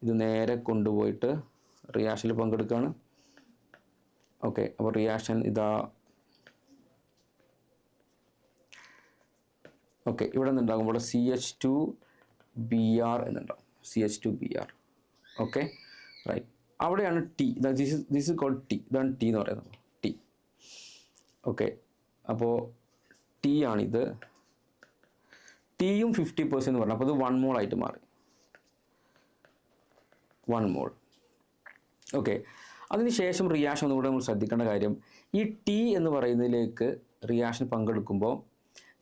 ഇത് നേരെ കൊണ്ടുപോയിട്ട് റിയാക്ഷനിൽ പങ്കെടുക്കുകയാണ്. ഓക്കെ, അപ്പോൾ റിയാക്ഷൻ ഇതാ. ഓക്കെ, ഇവിടെ നിന്നുണ്ടാകും ഇവിടെ CH2Br എന്നുണ്ടാവും, CH2Br. Okay, right. അവിടെയാണ് T. This is called T. ഇതാണ് ടി എന്ന് പറയുന്നത്, ടി. ഓക്കെ, അപ്പോൾ ടി ആണിത്. ടിയും 50% എന്ന് പറഞ്ഞു. അപ്പോൾ ഇത് 1 മോൾ ആയിട്ട് മാറി, 1 മോൾ. ഓക്കെ, അതിനുശേഷം റിയാക്ഷൻ ഒന്നുകൂടെ നമ്മൾ ശ്രദ്ധിക്കേണ്ട കാര്യം, ഈ ടി എന്ന് പറയുന്നതിലേക്ക് റിയാക്ഷൻ പങ്കെടുക്കുമ്പോൾ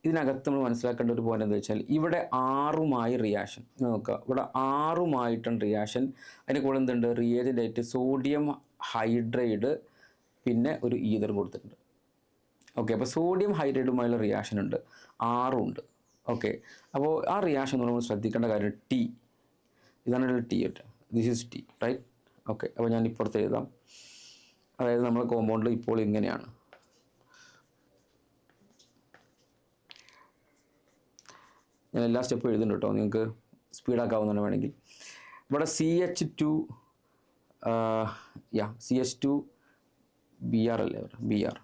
ഇതിനകത്ത് നമ്മൾ മനസ്സിലാക്കേണ്ട ഒരു പോയിന്റ് എന്താ വെച്ചാൽ, ഇവിടെ 6മായി റിയാക്ഷൻ നോക്കുക. ഇവിടെ 6മായിട്ടാണ് റിയാക്ഷൻ. അതിൻ്റെ കൂടെ എന്തുണ്ട്? റിയേജൻ്റ് ആയിട്ട് സോഡിയം ഹൈഡ്രൈഡ് പിന്നെ ഒരു ഈതർ കൊടുത്തിട്ടുണ്ട്. ഓക്കെ, അപ്പോൾ സോഡിയം ഹൈഡ്രൈഡുമായുള്ള റിയാക്ഷൻ ഉണ്ട്, 6 ഉണ്ട്. ഓക്കെ, അപ്പോൾ ആ റിയാക്ഷൻ നമ്മൾ ശ്രദ്ധിക്കേണ്ട കാര്യം ടി, ഇതാണ് ടി കേട്ടോ. This is T, right. Okay, അപ്പോൾ ഞാൻ ഇപ്പുറത്ത് എഴുതാം. അതായത് നമ്മുടെ കോമ്പൗണ്ട് ഇപ്പോൾ ഇങ്ങനെയാണ്. ഞാൻ എല്ലാ സ്റ്റെപ്പും എഴുതുന്നുണ്ട് കേട്ടോ, നിങ്ങൾക്ക് സ്പീഡാക്കാവുന്നതാണ് വേണമെങ്കിൽ. ഇവിടെ CH2Br അല്ലേ, BR,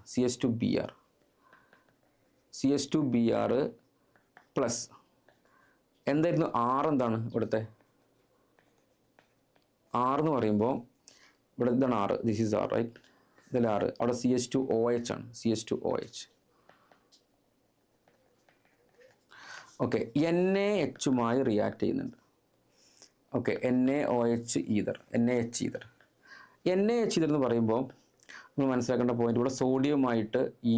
CH2Br പ്ലസ് എന്തായിരുന്നു? 6 എന്താണ് ഇവിടുത്തെ? 6 എന്ന് പറയുമ്പോൾ ഇവിടെ ഇതാണ് 6, ദിസ് ഈസ് 6, റൈറ്റ്. ഇതിൽ 6, അവിടെ CH2OH ആണ്, CH2OH. ഓക്കെ, NaHുമായി റിയാക്ട് ചെയ്യുന്നുണ്ട്. Okay, NaOH ether, NaH ether. NaH ether എന്ന് പറയുമ്പോൾ നമ്മൾ മനസ്സിലാക്കേണ്ട പോയിന്റ്, ഇവിടെ സോഡിയമായിട്ട് ഈ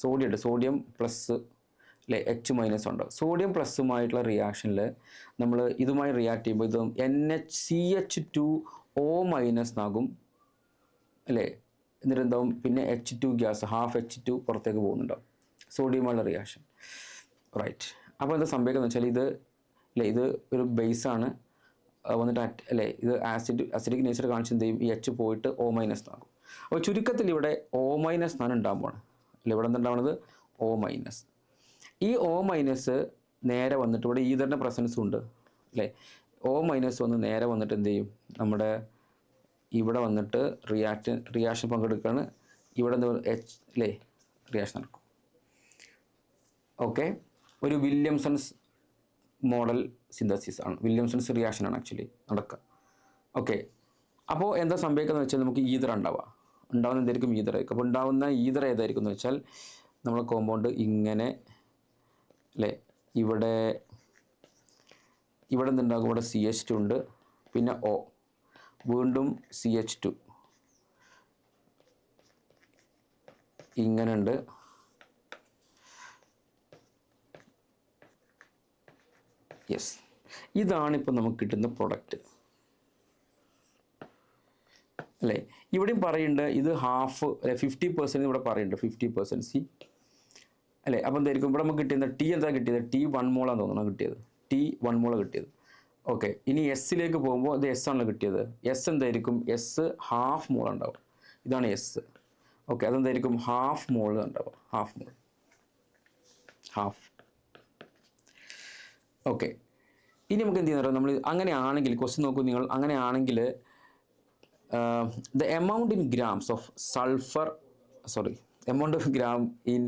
സോഡിയം പ്ലസ് അല്ലേ, H മൈനസ് ഉണ്ട്. സോഡിയം പ്ലസ്സുമായിട്ടുള്ള റിയാക്ഷനിൽ നമ്മൾ ഇതുമായി റിയാക്ട് ചെയ്യുമ്പോൾ ഇത് CH2O മൈനസ് ആകും അല്ലേ, എന്നിട്ട് എന്താവും? പിന്നെ H2 ഗ്യാസ്, ഹാഫ് H2 പുറത്തേക്ക് പോകുന്നുണ്ടാവും, സോഡിയമുള്ള റിയാക്ഷൻ, റൈറ്റ്. അപ്പോൾ എന്താ സംഭവിക്കുന്നത് വെച്ചാൽ, ഇത് അല്ലേ, ഇത് ഒരു ബേസാണ് വന്നിട്ട് അല്ലേ, ഇത് ആസിഡിക് നേച്ചർ കാണിച്ച് എന്ത് ചെയ്യും? ഈ H പോയിട്ട് O മൈനസ് ആകും. അപ്പോൾ ചുരുക്കത്തിൽ ഇവിടെ O മൈനസ് എന്നാണ് ഉണ്ടാകുമ്പോൾ അല്ലേ, ഇവിടെ എന്തുണ്ടാവുന്നത്? O minus. ഈ O മൈനസ് നേരെ വന്നിട്ട് ഇവിടെ ഈതറിൻ്റെ പ്രസൻസ് ഉണ്ട് അല്ലേ, O മൈനസ് വന്ന് നേരെ വന്നിട്ട് എന്ത് ചെയ്യും? നമ്മുടെ ഇവിടെ വന്നിട്ട് റിയാക്ഷൻ പങ്കെടുക്കുകയാണ്. ഇവിടെ H അല്ലേ, റിയാക്ഷൻ നടക്കും. ഓക്കെ, ഒരു വില്യംസൺസ് മോഡൽ സിന്തസിസ് ആണ്, വില്യംസൺസ് റിയാക്ഷൻ ആണ് ആക്ച്വലി നടക്കുക. ഓക്കെ, അപ്പോൾ എന്താ സംഭവിക്കുന്നത് വെച്ചാൽ, നമുക്ക് ഈതർ ഉണ്ടാവുന്ന എന്തായിരിക്കും? ഈതർ ആയിരിക്കും. അപ്പോൾ ഉണ്ടാവുന്ന ഈതർ ഏതായിരിക്കും എന്ന് വെച്ചാൽ, നമ്മളെ കോമ്പൗണ്ട് ഇങ്ങനെ അല്ലേ, ഇവിടെ എന്തുണ്ടാകും? ഇവിടെ CH2 ഉണ്ട്, പിന്നെ O, വീണ്ടും CH2 ഇങ്ങനെ ഉണ്ട്. യെസ്, ഇതാണിപ്പോൾ നമുക്ക് കിട്ടുന്ന പ്രൊഡക്റ്റ് അല്ലേ. ഇവിടെയും പറയുന്നുണ്ട് ഇത് ഹാഫ് അല്ലെ, 50% ഇവിടെ പറയുന്നുണ്ട്, 50% അല്ലേ. അപ്പോൾ എന്തായിരിക്കും ഇവിടെ നമുക്ക് കിട്ടിയത്? ടി എന്താ കിട്ടിയത്? ടി 1 മോളാന്ന് തോന്നുന്നു കിട്ടിയത്, ടി 1 മോള് കിട്ടിയത്. ഓക്കെ, ഇനി എസ്സിലേക്ക് പോകുമ്പോൾ ഇത് എസ് ആണല്ലോ കിട്ടിയത്. എസ് എന്തായിരിക്കും? എസ് ഹാഫ് മോൾ ഉണ്ടാവും, ഇതാണ് എസ്. ഓക്കെ, അതെന്തായിരിക്കും? ഹാഫ് മോൾ ഉണ്ടാവും, ഹാഫ് മോൾ, ഹാഫ്. ഓക്കെ, ഇനി നമുക്ക് എന്ത് ചെയ്യുന്ന നമ്മൾ അങ്ങനെയാണെങ്കിൽ ക്വസ്റ്റ്യൻ നോക്കൂ നിങ്ങൾ. അങ്ങനെയാണെങ്കിൽ the amount in grams of sulphur, amount of gram in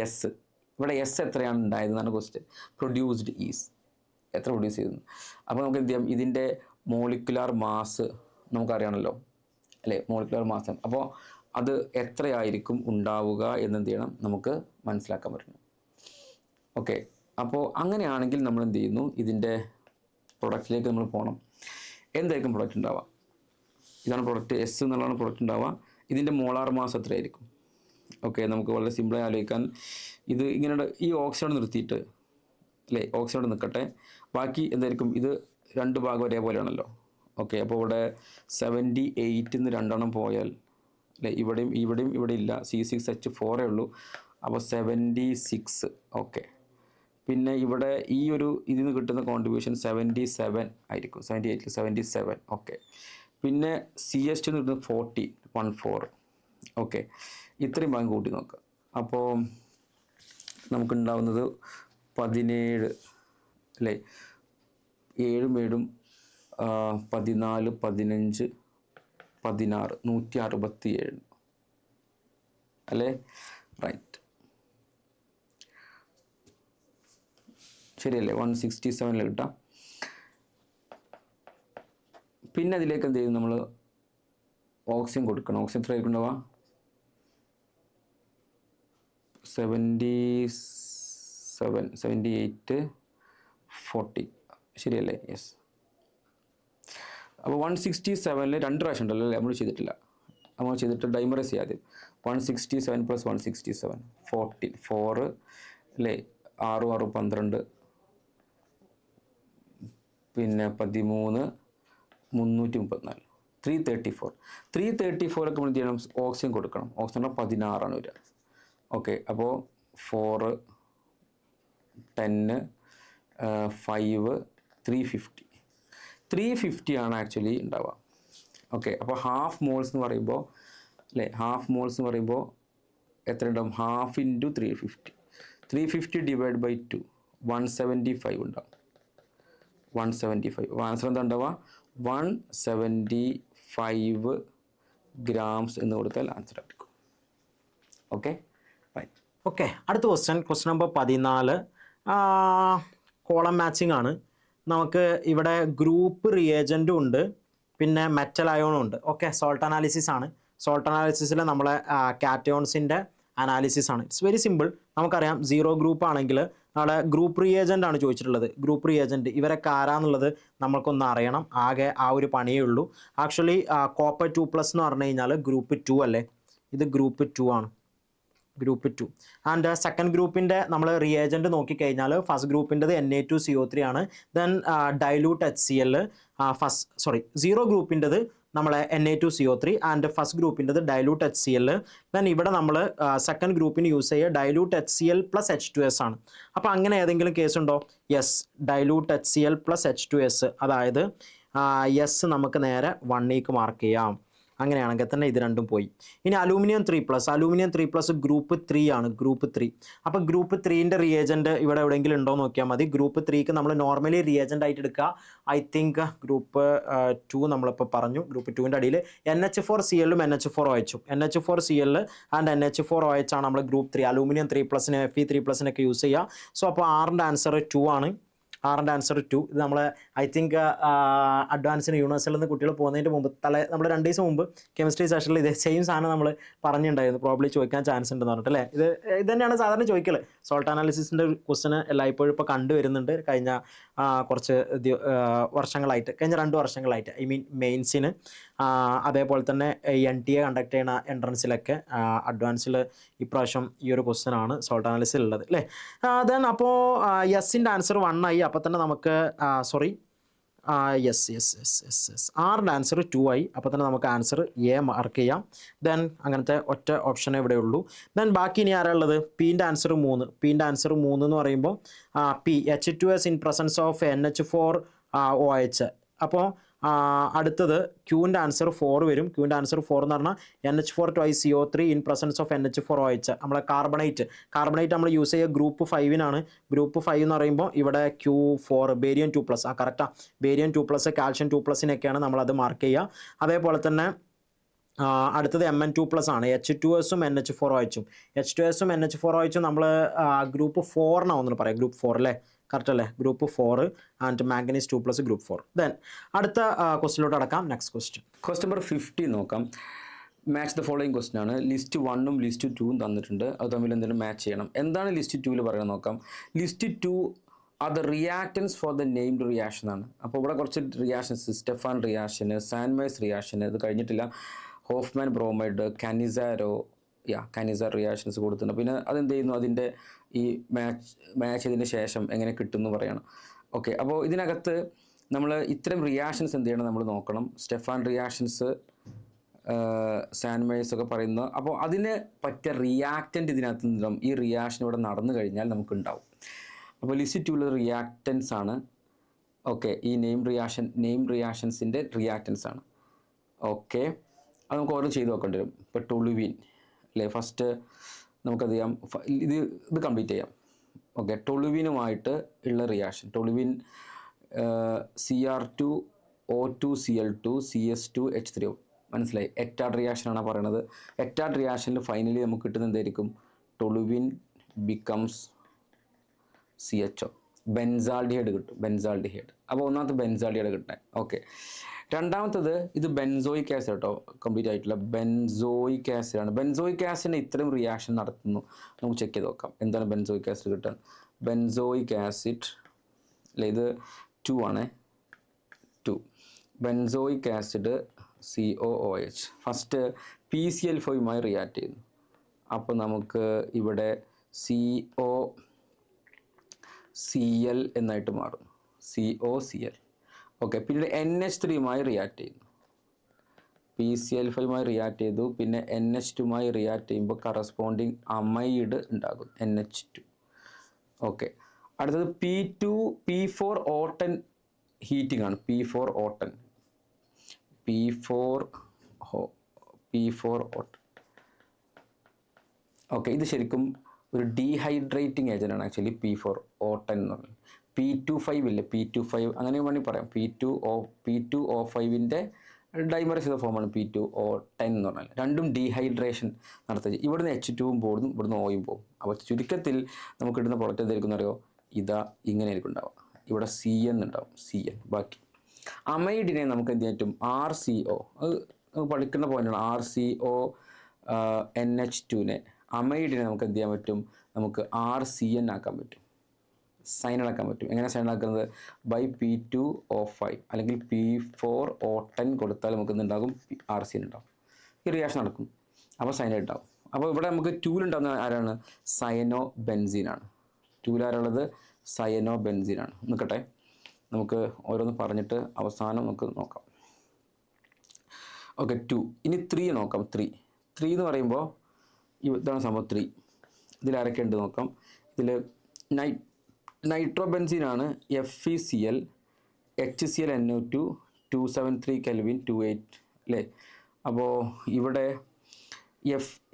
S, ഇവിടെ എസ് എത്രയാണ് ഉണ്ടായതെന്നാണ് ക്വസ്റ്റ്യൻ. പ്രൊഡ്യൂസ്ഡ് ഈസ്, എത്ര പ്രൊഡ്യൂസ് ചെയ്തു. അപ്പോൾ നമുക്ക് എന്ത് ചെയ്യാം? ഇതിൻ്റെ മോളിക്കുലാർ മാസ് നമുക്കറിയണമല്ലോ അല്ലേ, മോളിക്കുലാർ മാസ്. അപ്പോൾ അത് എത്രയായിരിക്കും ഉണ്ടാവുക എന്നെന്ത് ചെയ്യണം? നമുക്ക് മനസ്സിലാക്കാൻ പറ്റണം. ഓക്കെ, അപ്പോൾ അങ്ങനെയാണെങ്കിൽ നമ്മൾ എന്ത് ചെയ്യുന്നു, ഇതിൻ്റെ പ്രൊഡക്റ്റിലേക്ക് നമ്മൾ പോകണം. എന്തായിരിക്കും പ്രൊഡക്റ്റ് ഉണ്ടാവുക? ഇതാണ് പ്രൊഡക്റ്റ്, എസ് എന്നുള്ളതാണ് പ്രൊഡക്റ്റ് ഉണ്ടാവുക. ഇതിൻ്റെ മോളാർ മാസ് എത്രയായിരിക്കും? ഓക്കെ, നമുക്ക് വളരെ സിമ്പിളായി ആലോചിക്കാൻ. ഇത് ഇങ്ങനെ ഈ ഓക്സിജൻ നിർത്തിയിട്ട് അല്ലേ, ഓക്സിജൻ നിൽക്കട്ടെ, ബാക്കി എന്തായിരിക്കും? ഇത് രണ്ട് ഭാഗം ഒരേപോലെയാണല്ലോ. ഓക്കെ, അപ്പോൾ ഇവിടെ 78 2 പോയാൽ അല്ലേ, ഇവിടെയും ഇവിടെയും ഇവിടെ ഇല്ല, C6H4 ഉള്ളൂ. അപ്പോൾ 76. ഓക്കെ, പിന്നെ ഇവിടെ ഈ ഒരു ഇതിൽ നിന്ന് കിട്ടുന്ന കോൺട്രിബ്യൂഷൻ 77 ആയിരിക്കും, 78 77. ഓക്കെ, പിന്നെ CH2 കിട്ടുന്നത് 14. ഓക്കെ, ഇത്രയും ഭാഗം കൂട്ടി നോക്കുക. അപ്പോൾ നമുക്കുണ്ടാവുന്നത് 17 അല്ലേ, 7 7 14 15 16 167 അല്ലേ, റൈറ്റ്, ശരിയല്ലേ? 167 കിട്ടാം. പിന്നെ അതിലേക്ക് എന്ത് ചെയ്യും, നമ്മൾ ഓക്സിജൻ കൊടുക്കണം. ഓക്സിജൻ എത്ര ആയിരിക്കും ഉണ്ടാവുക? 77 78 40 ശരിയല്ലേ? യെസ്. അപ്പോൾ 167 2 പ്രാവശ്യം ഉണ്ടല്ലോ അല്ലേ, നമ്മൾ ചെയ്തിട്ടില്ല. നമ്മൾ ചെയ്തിട്ട് ഡൈമറൈസ് ചെയ്യാതെ 167 + 167 4 അല്ലേ, 6 6 12, പിന്നെ 13 334 334. 334 ഒക്കെ നമ്മൾ എന്ത് ചെയ്യണം? ഓക്സിജൻ കൊടുക്കണം. ഓക്സിജൻ 16 വരിക. ഓക്കെ, അപ്പോൾ 4 10 5 350 ആണ് ആക്ച്വലി ഉണ്ടാവുക. ഓക്കെ, അപ്പോൾ ഹാഫ് മോൾസ് എന്ന് പറയുമ്പോൾ അല്ലേ, ഹാഫ് മോൾസ് എന്ന് പറയുമ്പോൾ എത്ര ഉണ്ടാവും? ഹാഫ് ഇൻറ്റു 350 ഡിവൈഡ് ബൈ 2 175 ഉണ്ടാവും. 175. ആൻസർ എന്താ ഉണ്ടാവുക? 175 ഗ്രാംസ് എന്ന് കൊടുത്താൽ ആൻസർ ആയിരിക്കും. Okay, right. ഓക്കെ, അടുത്ത ക്വസ്റ്റ്യൻ നമ്പർ 14. കോളം മാച്ചിങ് ആണ്. നമുക്ക് ഇവിടെ ഗ്രൂപ്പ് റിയേജൻറ്റും ഉണ്ട്, പിന്നെ മെറ്റൽ അയോണും ഉണ്ട്. ഓക്കെ, സോൾട്ട് അനാലിസിസ് ആണ്. സോൾട്ട് അനാലിസിസിൽ നമ്മളെ കാറ്റയോൺസിൻ്റെ അനാലിസിസ് ആണ്. It's very simple. നമുക്കറിയാം 0 ഗ്രൂപ്പ് ആണെങ്കിൽ നാളെ ഗ്രൂപ്പ് റിയേജൻ്റ് ആണ് ചോദിച്ചിട്ടുള്ളത്. ഗ്രൂപ്പ് റിയേജൻറ്റ് ഇവരൊക്കെ ആരാന്നുള്ളത് നമ്മൾക്കൊന്ന് അറിയണം. ആകെ ആ ഒരു പണിയേ ഉള്ളൂ. ആക്ച്വലി കോപ്പർ 2+ എന്ന് പറഞ്ഞു കഴിഞ്ഞാൽ ഗ്രൂപ്പ് 2 അല്ലേ, ഇത് ഗ്രൂപ്പ് 2 ആണ്, ഗ്രൂപ്പ് 2. ആൻഡ് സെക്കൻഡ് ഗ്രൂപ്പിൻ്റെ നമ്മൾ റിയേജൻറ്റ് നോക്കിക്കഴിഞ്ഞാൽ ഫസ്റ്റ് ഗ്രൂപ്പിൻ്റെത് Na2CO3 ആണ്. Then dilute HCl. 0 ഗ്രൂപ്പിൻ്റെത് നമ്മളെ Na2CO3 ആൻഡ് ഫസ്റ്റ് ഗ്രൂപ്പിൻ്റെത് ഡൈലൂട്ട് HCl. ദെൻ ഇവിടെ നമ്മൾ സെക്കൻഡ് ഗ്രൂപ്പിന് യൂസ് ചെയ്യുക ഡൈലൂട്ട് HCl + H2S ആണ്. അപ്പോൾ അങ്ങനെ ഏതെങ്കിലും കേസ് ഉണ്ടോ? Yes, dilute HCl + H2S. അതായത് യെസ് നമുക്ക് നേരെ 1 മാർക്ക് ചെയ്യാം. അങ്ങനെയാണെങ്കിൽ തന്നെ ഇത് രണ്ടും പോയി. ഇനി അലൂമിനിയം 3+, ഗ്രൂപ്പ് 3 ആണ്, ഗ്രൂപ്പ് 3. അപ്പോൾ ഗ്രൂപ്പ് 3ൻ്റെ റിയേജൻറ്റ് ഇവിടെ എവിടെയെങ്കിലും ഉണ്ടോ നോക്കിയാൽ മതി. ഗ്രൂപ്പ് 3ക്ക് നമ്മൾ നോർമലി റിയേജൻ്റ് ആയിട്ട് എടുക്കുക. ഐ തിങ്ക് ഗ്രൂപ്പ് 2 നമ്മളിപ്പോൾ പറഞ്ഞു. ഗ്രൂപ്പ് 2ൻ്റെ അടിയിൽ NH4Cl ഉം NH4OH, NH4Cl ആൻഡ് NH4OH ആണ് നമ്മൾ ഗ്രൂപ്പ് 3 അലൂമിനിയം 3+ന് Fe3+നൊക്കെ യൂസ് ചെയ്യുക. സോ അപ്പോൾ ആറിൻ്റെ ആൻസർ 2 ആണ്. ആറിൻ്റെ ആൻസർ 2. ഇത് നമ്മൾ ഐ തിങ്ക് അഡ്വാൻസിന് യൂണിവേഴ്സിറ്റിയിൽ നിന്ന് കുട്ടികൾ പോകുന്നതിൻ്റെ മുമ്പ് നമ്മൾ 2 ദിവസം മുമ്പ് കെമിസ്ട്രി സെഷനിൽ ഇതേ സെയിം സാധനം നമ്മൾ പറഞ്ഞിട്ടുണ്ടായിരുന്നു. പ്രോബ്ലി ചോദിക്കാൻ ചാൻസ് ഉണ്ടെന്ന് പറഞ്ഞിട്ട് അല്ലേ. ഇത് തന്നെയാണ് സാധാരണ ചോദിക്കൽ. സോൾട്ട് അനാലിസിസിൻ്റെ ക്വസ്റ്റിന് എല്ലായ്പ്പോഴും ഇപ്പോൾ കണ്ടുവരുന്നുണ്ട് കഴിഞ്ഞ കുറച്ച് വർഷങ്ങളായിട്ട്, കഴിഞ്ഞ 2 വർഷങ്ങളായിട്ട്. ഐ മീൻ മെയിൻസിന്, അതേപോലെ തന്നെ NTA കണ്ടക്ട് ചെയ്യുന്ന എൻട്രൻസിലൊക്കെ അഡ്വാൻസിൽ ഇപ്രാവശ്യം ഈ ഒരു ക്വസ്റ്റ്യനാണ് സോൾട്ട് അനാലിസിൽ ഉള്ളത് അല്ലേ. ദെൻ അപ്പോൾ യെസിൻ്റെ ആൻസർ 1 ആയി. അപ്പോൾ തന്നെ നമുക്ക് യെസ് ആറിൻ്റെ ആൻസർ 2 ആയി. അപ്പോൾ തന്നെ നമുക്ക് ആൻസർ A മാർക്ക് ചെയ്യാം. ദെൻ അങ്ങനത്തെ ഒറ്റ ഓപ്ഷനേ ഇവിടെ ഉള്ളൂ. ദെൻ ബാക്കി ഇനി ആരാ ഉള്ളത്? പീൻ്റെ ആൻസർ 3. പീൻ്റെ ആൻസർ 3 എന്ന് പറയുമ്പോൾ H2S in presence of NH4OH. അപ്പോൾ അടുത്തത് ക്യൂവിൻ്റെ ആൻസർ 4 വരും. ക്യൂവിൻ്റെ ആൻസർ 4 എന്ന് പറഞ്ഞാൽ NH4CO3 in presence of NH4OH. നമ്മളെ കാർബണേറ്റ് നമ്മൾ യൂസ് ചെയ്യുക ഗ്രൂപ്പ് 5-നാണ്. ഗ്രൂപ്പ് 5 എന്ന് പറയുമ്പോൾ ഇവിടെ Q4 ബേരിയം 2+. കറക്റ്റാണ്, ബേരിയം 2+, കാൽഷ്യം 2+നൊക്കെയാണ് നമ്മളത് മാർക്ക് ചെയ്യുക. അതേപോലെ തന്നെ അടുത്തത് Mn2+ ആണ്. H2Sഉം NH4OH. H2Sഉം NH4OH നമ്മൾ ഗ്രൂപ്പ് 4-നാണെന്ന് പറയാം. ഗ്രൂപ്പ് 4 അല്ലേ, കറക്റ്റ് അല്ലേ? Group 4 and manganese 2+ group 4. Then അടുത്ത ക്വസ്റ്റ്യനിലോട്ട് അടക്കാം. നെക്സ്റ്റ് ക്വസ്റ്റ്യൻ നമ്പർ 50 നോക്കാം. മാച്ച് ദ ഫോളോയിങ് ക്വസ്റ്റ്യൻ ആണ്. ലിസ്റ്റ് 1ഉം ലിസ്റ്റ് 2ഉം തന്നിട്ടുണ്ട്. അത് തമ്മിൽ എന്തെങ്കിലും മാച്ച് ചെയ്യണം. എന്താണ് ലിസ്റ്റ് 2ൽ പറയുന്നത് നോക്കാം. List 2 are the reactance for the named reaction ആണ്. അപ്പോൾ ഇവിടെ കുറച്ച് റിയാക്ഷൻസ്, സ്റ്റെഫാൻ റിയാക്ഷന്, സാൻമേഴ്സ് റിയാക്ഷന്, ഇത് കഴിഞ്ഞിട്ടില്ല, ഹോഫ്മാൻ ബ്രോമൈഡ്, കാനിസാർ റിയാക്ഷൻസ് കൊടുത്തിട്ടുണ്ട്. പിന്നെ അതെന്ത് ചെയ്യുന്നു, അതിൻ്റെ ഈ മാച്ച് ചെയ്തതിന് ശേഷം എങ്ങനെ കിട്ടുമെന്ന് പറയണം. ഓക്കെ, അപ്പോൾ ഇതിനകത്ത് നമ്മൾ ഇത്തരം റിയാക്ഷൻസ് എന്ത് ചെയ്യണം നമ്മൾ നോക്കണം. സ്റ്റെഫാൻ റിയാക്ഷൻസ്, സാൻമേഴ്സ് ഒക്കെ പറയുന്നത്. അപ്പോൾ അതിന് പറ്റിയ റിയാക്റ്റൻ്റ് ഇതിനകത്ത് നിന്നും ഈ റിയാക്ഷൻ ഇവിടെ നടന്നു കഴിഞ്ഞാൽ നമുക്കുണ്ടാവും. അപ്പോൾ ലിസ്റ്റ് 2 റിയാക്റ്റൻസ് ആണ്. ഓക്കെ, ഈ നെയിം റിയാക്ഷൻസിൻ്റെ റിയാക്റ്റൻസ് ആണ്. ഓക്കെ, അത് നമുക്ക് ഓരോ ചെയ്ത് നോക്കേണ്ടി വരും. ഇപ്പോൾ ടൊളുവിൻ അല്ലേ, ഫസ്റ്റ് നമുക്കത് ചെയ്യാം. ഇത് കംപ്ലീറ്റ് ചെയ്യാം. ഓക്കെ, ടൊളുവിനുമായിട്ട് ഉള്ള റിയാക്ഷൻ, ടൊളുവിൻ Cr2O2Cl2 CS2H3O, മനസ്സിലായി. എറ്റാഡ് റിയാക്ഷനാണ് പറയണത്. എറ്റാഡ് റിയാക്ഷനിൽ ഫൈനലി നമുക്ക് കിട്ടുന്നത് എന്തായിരിക്കും, ടൊളുവിൻ ബിക്കംസ് CHO, ബെൻസാൾഡിഹൈഡ് കിട്ടും, ബെൻസാൾഡിഹൈഡ്. അപ്പോൾ ഒന്നാമത്തെ ബെൻസാൾഡിഹൈഡ് കിട്ടണേ. ഓക്കെ, രണ്ടാമത്തത് ഇത് ബെൻസോയിക് ആസിഡ് കേട്ടോ, കംപ്ലീറ്റ് ആയിട്ടുള്ള ബെൻസോയിക് ആസിഡാണ്. ബെൻസോയിക് ആസിഡിന് ഇത്രയും റിയാക്ഷൻ നടത്തുന്നു, നമുക്ക് ചെക്ക് ചെയ്ത് നോക്കാം എന്താണ് ബെൻസോയിക് ആസിഡ് കിട്ടാൻ. ബെൻസോയിക് ആസിഡ് അല്ലേ, ഇത് 2 ആണ്, 2. ബെൻസോയിക് ആസിഡ് COOH ഫസ്റ്റ് PCl5യുമായി റിയാക്ട് ചെയ്യുന്നു. അപ്പോൾ നമുക്ക് ഇവിടെ COCl എന്നായിട്ട് മാറും, COCl. ഓക്കെ, പിന്നീട് NH3യുമായി റിയാക്ട് ചെയ്യുന്നു. PCl5യുമായി റിയാക്ട് ചെയ്തു, പിന്നെ NH2യുമായി റിയാക്ട് ചെയ്യുമ്പോൾ കറസ്പോണ്ടിങ് അമൈഡ് ഉണ്ടാകും, NH2. ഓക്കെ, അടുത്തത് P4O10 ഹീറ്റിംഗ് ആണ്. P4O10 ഓക്കെ, ഇത് ശരിക്കും ഒരു ഡീഹൈഡ്രേറ്റിംഗ് ഏജൻ്റ് ആണ് ആക്ച്വലി P4O10 എന്ന് പറയുന്നത്. P25 ഇല്ലേ, P25 അങ്ങനെ വേണമെങ്കിൽ പറയാം. P2O5ൻ്റെ ഡൈമർ ചെയ്ത ഫോമാണ് P2O10 എന്ന് പറഞ്ഞാൽ. രണ്ടും ഡീഹൈഡ്രേഷൻ നടത്തുക. ഇവിടുന്ന് H2ഉം പോകും, ഇവിടുന്ന് Oയും പോകും. അപ്പോൾ ചുരുക്കത്തിൽ നമുക്ക് കിട്ടുന്ന പ്രോഡക്റ്റ് എന്തായിരിക്കും അറിയോ, ഇതാ ഇങ്ങനെ ആയിരിക്കും ഉണ്ടാവുക. ഇവിടെ CN ഉണ്ടാവും, CN. ബാക്കി അമൈഡിനെ നമുക്ക് എന്ത് ചെയ്യാൻ പറ്റും, RCO, അത് പഠിക്കുന്ന പോയിന്റാണ്. RCO NH2നെ, അമൈഡിനെ നമുക്ക് എന്ത് ചെയ്യാൻ പറ്റും, നമുക്ക് RCN ആക്കാൻ പറ്റും, സൈൻ ആക്കാൻ പറ്റും. എങ്ങനെ സൈൻ ആക്കുന്നത്, ബൈ P2O5 അല്ലെങ്കിൽ P4O10 കൊടുത്താൽ നമുക്ക് എന്തുണ്ടാകും, RCN ഉണ്ടാകും. ഈ റിയാക്ഷൻ നടക്കും, അപ്പോൾ സൈനൈഡ് ഉണ്ടാവും. അപ്പോൾ ഇവിടെ നമുക്ക് 2ലുണ്ടാകുന്ന ആരാണ്, സയനോ ബെൻസീനാണ്. 2ൽ ആരുള്ളത്, സയനോ ബെൻസീനാണ്. നിൽക്കട്ടെ, നമുക്ക് ഓരോന്ന് പറഞ്ഞിട്ട് അവസാനം നമുക്ക് നോക്കാം. ഓക്കെ, 2. ഇനി 3 നോക്കാം. 3 എന്ന് പറയുമ്പോൾ ഇതാണ് സംഭവം. 3 ഇതിലാരൊക്കെ ഉണ്ട് നോക്കാം. ഇതിൽ നൈട്രോബെൻസീനാണ്, FeCl, HClNO2, 273 Kelvin 28 അല്ലേ. അപ്പോൾ ഇവിടെ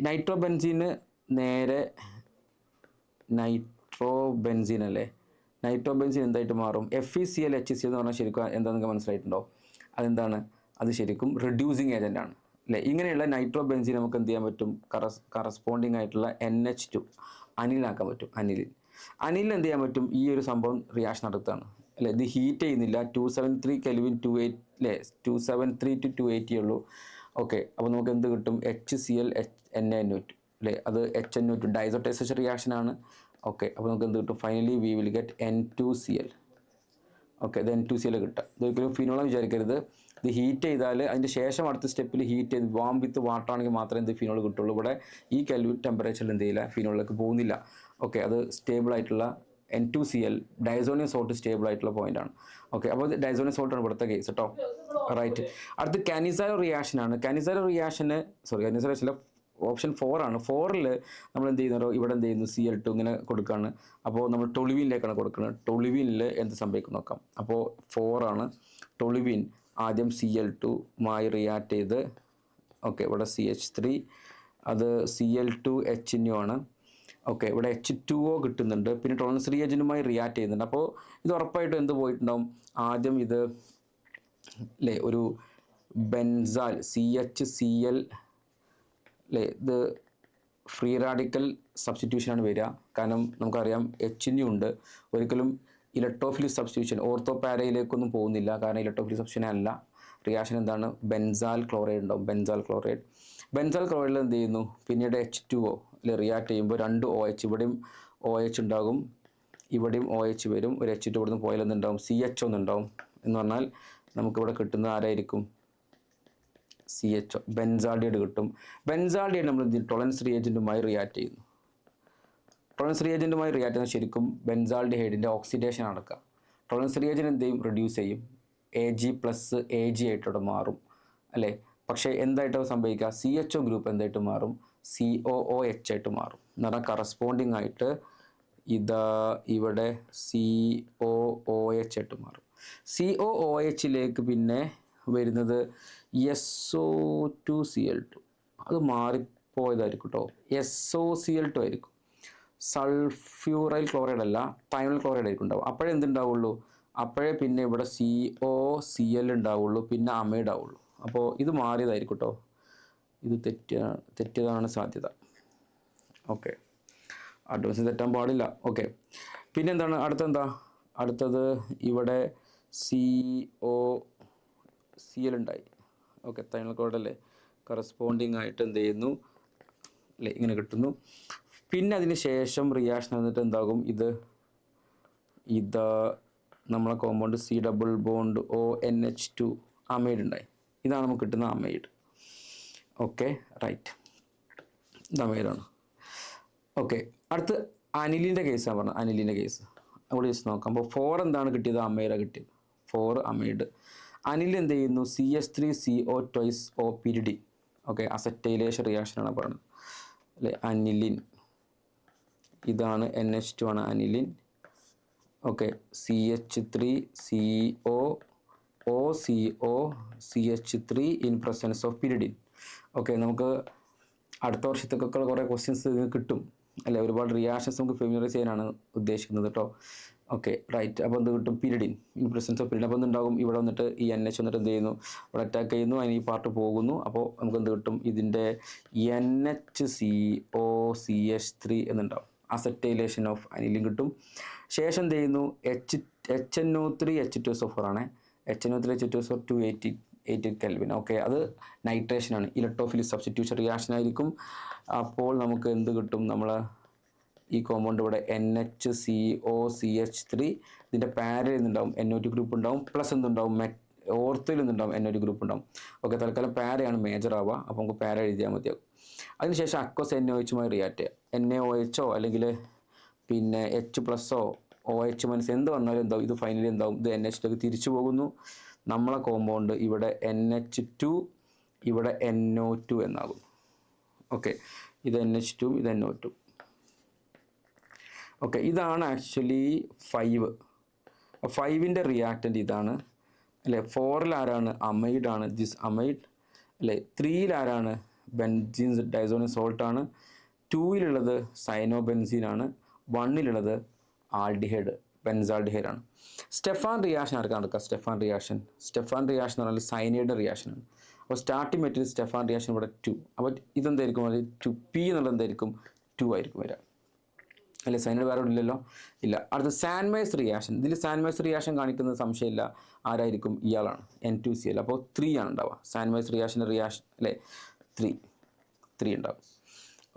നൈട്രോബെൻസീന് നേരെ നൈട്രോബെൻസീൻ അല്ലേ, നൈട്രോബെൻസീൻ എന്തായിട്ട് മാറും, FeCl HCl എന്ന് പറഞ്ഞാൽ ശരിക്കും എന്താണെന്ന് നിങ്ങൾക്ക് മനസ്സിലായിട്ടുണ്ടോ, അതെന്താണ്, അത് ശരിക്കും റെഡ്യൂസിങ് ഏജൻ്റ് ആണ് അല്ലേ. ഇങ്ങനെയുള്ള നൈട്രോബെൻസീൻ നമുക്ക് എന്ത് ചെയ്യാൻ പറ്റും, കറസ്പോണ്ടിങ് ആയിട്ടുള്ള NH2 അനിലാക്കാൻ പറ്റും. അനിലിൽ എന്ത് ചെയ്യാൻ പറ്റും, ഈ ഒരു സംഭവം റിയാക്ഷൻ നടത്തുകയാണ് അല്ലേ. ഇത് ഹീറ്റ് ചെയ്യുന്നില്ല, 273 Kelvin 28 അല്ലേ, 273 to 280 ഉള്ളൂ. ഓക്കെ, അപ്പോൾ നമുക്ക് എന്ത് കിട്ടും, HCl NaNO2 അല്ലേ, അത് HNO2 ഡൈസോട്ടൈസേഷൻ റിയാക്ഷൻ ആണ്. ഓക്കെ, അപ്പോൾ നമുക്ക് എന്ത് കിട്ടും, finally we will get N2Cl. Okay, ഇത് N2Cl കിട്ടുക. ഇതൊരിക്കലും ഫിനോളാന്ന് വിചാരിക്കരുത്. ഇത് ഹീറ്റ് ചെയ്താൽ അതിൻ്റെ ശേഷം അടുത്ത സ്റ്റെപ്പിൽ ഹീറ്റ് ചെയ്ത് വാം വിത്ത് വാട്ടർ ആണെങ്കിൽ മാത്രമേ ഇത് ഫിനോൾ കിട്ടുള്ളൂ. ഇവിടെ ഈ കെൽവിൻ ടെമ്പറേച്ചറിൽ എന്ത് ചെയ്യില്ല, ഫിനോളിലേക്ക് പോകുന്നില്ല. ഓക്കെ, അത് സ്റ്റേബിൾ ആയിട്ടുള്ള N2Cl ഡൈസോണിയം സോൾട്ട് സ്റ്റേബിൾ ആയിട്ടുള്ള പോയിൻ്റാണ്. ഓക്കെ, അപ്പോൾ ഡൈസോണിയം സോൾട്ടാണ് ഇവിടുത്തെ കേസ് കേട്ടോ. റൈറ്റ്, അടുത്ത് കാനിസാരോ റിയാക്ഷനാണ്. കാനിസാരോ റിയാക്ഷന് ഓപ്ഷൻ 4 ആണ്. 4ൽ നമ്മൾ എന്ത് ചെയ്യുന്നോ, ഇവിടെ എന്ത് ചെയ്യുന്നു, Cl2 ഇങ്ങനെ കൊടുക്കുകയാണ്. അപ്പോൾ നമ്മൾ ടൊളുവിനിലേക്കാണ് കൊടുക്കുന്നത്. ടൊളുവിനിൽ എന്ത് സംഭവിക്കും നോക്കാം. അപ്പോൾ 4 ആണ്. ടൊളുവിൻ ആദ്യം Cl2മായി റിയാക്ട് ചെയ്ത്, ഓക്കെ, ഇവിടെ CH3, അത് Cl2H ആണ്. ഓക്കെ, ഇവിടെ H2O കിട്ടുന്നുണ്ട്. പിന്നെ ടോളറൻസ് റിയേജൻറ്റുമായി റിയാക്ട് ചെയ്യുന്നുണ്ട്. അപ്പോൾ ഇത് ഉറപ്പായിട്ടും എന്ത് പോയിട്ടുണ്ടാവും, ആദ്യം ഇത് അല്ലേ ഒരു ബെൻസാൽ CHCl അല്ലേ, ഇത് ഫ്രീ റാഡിക്കൽ സബ്സ്റ്റിറ്റ്യൂഷനാണ് വരിക. കാരണം നമുക്കറിയാം HNU ഉണ്ട്. ഒരിക്കലും ഇലക്ട്രോഫിലിക് സബ്സ്റ്റിറ്റ്യൂഷൻ ഓർത്തോപാരയിലേക്കൊന്നും പോകുന്നില്ല. കാരണം ഇലക്ട്രോഫിലിക് സബ്സ്റ്റിറ്റ്യൂഷൻ അല്ല. റിയാക്ഷൻ എന്താണ്, ബെൻസാൽ ക്ലോറൈഡ് ഉണ്ടാവും, ബെൻസാൽ ക്ലോറൈഡ്. ബെൻസാൽ ക്ലോറൈഡിൽ എന്ത് ചെയ്യുന്നു, പിന്നീട് H2O റിയാക്ട് ചെയ്യുമ്പോൾ രണ്ട് OH, ഇവിടെയും OH ഉണ്ടാകും, ഇവിടെയും OH വരും, ഒരു H2 ഇവിടുന്ന് പോയാൽ എന്തുണ്ടാവും, CHO എന്നുണ്ടാവും. എന്ന് പറഞ്ഞാൽ നമുക്കിവിടെ കിട്ടുന്നത് ആരായിരിക്കും, CHO, ബെൻസാൾഡിഹൈഡ് കിട്ടും. ബെൻസാൾഡിഹൈഡ് നമ്മൾ ടോളറൻസ് റിയേജൻറ്റുമായി റിയാക്ട് ചെയ്യുന്നു. ടോളറൻസ് റിയേജൻറ്റുമായി റിയാക്ട് ചെയ്യുന്നത് ശരിക്കും ബെൻസാൾഡിഹൈഡിൻ്റെ ഓക്സിഡേഷൻ നടക്കുക. ടോളറൻസ് റിയേജൻ എന്ത് ചെയ്യും, റെഡ്യൂസ് ചെയ്യും, Ag+ Ag ആയിട്ടോടെ മാറും അല്ലേ. പക്ഷേ എന്തായിട്ടാണ് സംഭവിക്കുക, CHO ഗ്രൂപ്പ് എന്തായിട്ട് മാറും, COOH ആയിട്ട് മാറും. എന്ന് പറഞ്ഞാൽ കറസ്പോണ്ടിങ് ആയിട്ട് ഇവിടെ COOH ആയിട്ട് മാറും. COOHലേക്ക് പിന്നെ വരുന്നത് SO2Cl2, അത് മാറിപ്പോയതായിരിക്കും കേട്ടോ, SOCl2 ആയിരിക്കും. സൾഫ്യൂറൈൽ ക്ലോറൈഡ് അല്ല, തൈനൽ ക്ലോറൈഡ് ആയിരിക്കും ഉണ്ടാവും. അപ്പോഴേ എന്തുണ്ടാവുള്ളൂ, അപ്പോഴേ പിന്നെ ഇവിടെ COCl ഉണ്ടാവുള്ളൂ, പിന്നെ അമൈഡ് ആവുള്ളൂ. അപ്പോൾ ഇത് മാറിയതായിരിക്കും കേട്ടോ, ഇത് തെറ്റിയതാണ് സാധ്യത. ഓക്കെ, അഡ്വാൻസ് തെറ്റാൻ പാടില്ല. ഓക്കെ, പിന്നെ എന്താണ് അടുത്തത് ഇവിടെ COCl ഉണ്ടായി. ഓക്കെ, തൈനൽ ക്ലോറൈഡ് അല്ലേ, കറസ്പോണ്ടിങ് ആയിട്ട് എന്ത് ചെയ്യുന്നു അല്ലേ, ഇങ്ങനെ കിട്ടുന്നു. പിന്നെ അതിന് ശേഷം റിയാക്ഷൻ വന്നിട്ട് എന്താകും, ഇത് നമ്മളെ കോമ്പൗണ്ട് C+ONH2 അമൈഡ് ഉണ്ടായി. ഇതാണ് നമുക്ക് കിട്ടുന്ന അമൈഡ്. ഓക്കെ, റൈറ്റ്, ഇത് അമൈഡാണ്. ഓക്കെ, അടുത്ത് അനിലിൻ്റെ കേസാണ് പറഞ്ഞത്. അനിലിൻ്റെ കേസ് അവിടെ ജസ്റ്റ് നോക്കാം. അപ്പോൾ 4 എന്താണ് കിട്ടിയത്, അമൈഡാണ് കിട്ടിയത്, 4 അമൈഡ്. അനിൽ എന്ത് ചെയ്യുന്നു, CH3CO2O പിരിഡിൻ. ഓക്കെ, അസറ്റൈലേഷൻ റിയാക്ഷനാണ് പറയുന്നത് അല്ലേ. അനിലിൻ ഇതാണ്, NH2 ആണ് aniline. Okay, CH3CO CH3 in presence of pyridine. Okay, നമുക്ക് അടുത്ത വർഷത്തേക്കൊക്കെ കുറേ ക്വസ്റ്റ്യൻസ് കിട്ടും അല്ലേ, ഒരുപാട് റിയാക്ഷൻസ് നമുക്ക് ഫെമിലറൈസ് ചെയ്യാനാണ് ഉദ്ദേശിക്കുന്നത് കേട്ടോ. Okay, right. അപ്പോൾ എന്ത് കിട്ടും, pyridine in presence of pyridine. അപ്പോൾ എന്തുണ്ടാകും, ഇവിടെ വന്നിട്ട് ഈ NH വന്നിട്ട് എന്ത് ചെയ്യുന്നു, ഇവിടെ അറ്റാക്ക് ചെയ്യുന്നു, അതിന് ഈ പാർട്ട് പോകുന്നു. അപ്പോൾ നമുക്ക് എന്ത് കിട്ടും, ഇതിൻ്റെ NHCOCH3 എന്നുണ്ടാവും, അസറ്റൈലേഷൻ ഓഫ് അനിലിൻ കിട്ടും. ശേഷം എന്ത് ചെയ്യുന്നു, HNO3H2SO4 ആണ്. HNO3H2SO4 288 Kelvin. ഓക്കെ, അത് നൈട്രേഷനാണ്, ഇലക്ട്രോഫിലിക് സബ്സ്റ്റിറ്റ്യൂഷൻ റിയാക്ഷൻ ആയിരിക്കും. അപ്പോൾ നമുക്ക് എന്ത് കിട്ടും, നമ്മൾ ഈ കോമ്പൗണ്ട് ഇവിടെ NHCOCH3, ഇതിൻ്റെ പാരയിൽ നിന്നുണ്ടാവും NO2 ഗ്രൂപ്പ് ഉണ്ടാവും, പ്ലസ് എന്തുണ്ടാവും, ഓർത്തിൽ നിന്നുണ്ടാവും NO2 ഗ്രൂപ്പ് ഉണ്ടാവും. ഓക്കെ, തൽക്കാലം പാരയാണ് മേജർ ആവുക, അപ്പോൾ നമുക്ക് പാര എഴുതിയാൽ മതിയാകും. അതിനുശേഷം അക്വസ് NOH റിയാക്ട് ചെയ്യുക. NaOHO അല്ലെങ്കിൽ പിന്നെ H+O OH- എന്ത് വന്നാലും എന്താവും, ഇത് ഫൈനലി എന്താവും, ഇത് NH തിരിച്ചു പോകുന്നു. നമ്മളെ കോമ്പൗണ്ട് ഇവിടെ NH2, ഇവിടെ NO2 എന്നാകും. ഓക്കെ, ഇത് NH2, ഇത് NO2. ഓക്കെ, ഇതാണ് ആക്ച്വലി 5. 5ൻ്റെ റിയാക്റ്റൻ്റ് ഇതാണ് അല്ലേ. 4ൽ ആരാണ്, അമൈഡാണ്, ദിസ് അമൈഡ് അല്ലേ. 3ൽ ആരാണ്, ബെൻസീൻ ഡൈസോണിയം സോൾട്ടാണ്. 2ലുള്ളത് സൈനോബെൻസീനാണ്. 1ലുള്ളത് ആൽഡിഹൈഡ്, ബെൻസാൾഡിഹൈഡാണ്. സ്റ്റെഫാൻ റിയാക്ഷൻ ആർക്കാണ് നടക്കുക, സ്റ്റെഫാൻ റിയാക്ഷൻ എന്ന് പറഞ്ഞാൽ സൈനൈഡ് റിയാക്ഷനാണ്. അപ്പോൾ സ്റ്റാർട്ടിംഗ് മെറ്റീരിയൽ സ്റ്റെഫാൻ റിയാക്ഷൻ ഇവിടെ 2. അപ്പോൾ ഇതെന്തായിരിക്കും, അത് 2P എന്നുള്ളത് എന്തായിരിക്കും, 2 ആയിരിക്കും വരിക അല്ലേ. സൈനൈഡ് വേറെ ഇല്ലല്ലോ, ഇല്ല. അടുത്ത സാൻമൈസ് റിയാക്ഷൻ. ഇതിൽ സാൻമൈസ് റിയാക്ഷൻ കാണിക്കുന്നത് സംശയമില്ല, ആരായിരിക്കും, ഇയാളാണ്, N2Cl. അപ്പോൾ 3 ആണ് ഉണ്ടാവുക. സാൻമൈസ് റിയാക്ഷൻ അല്ലേ, 3 ഉണ്ടാവും.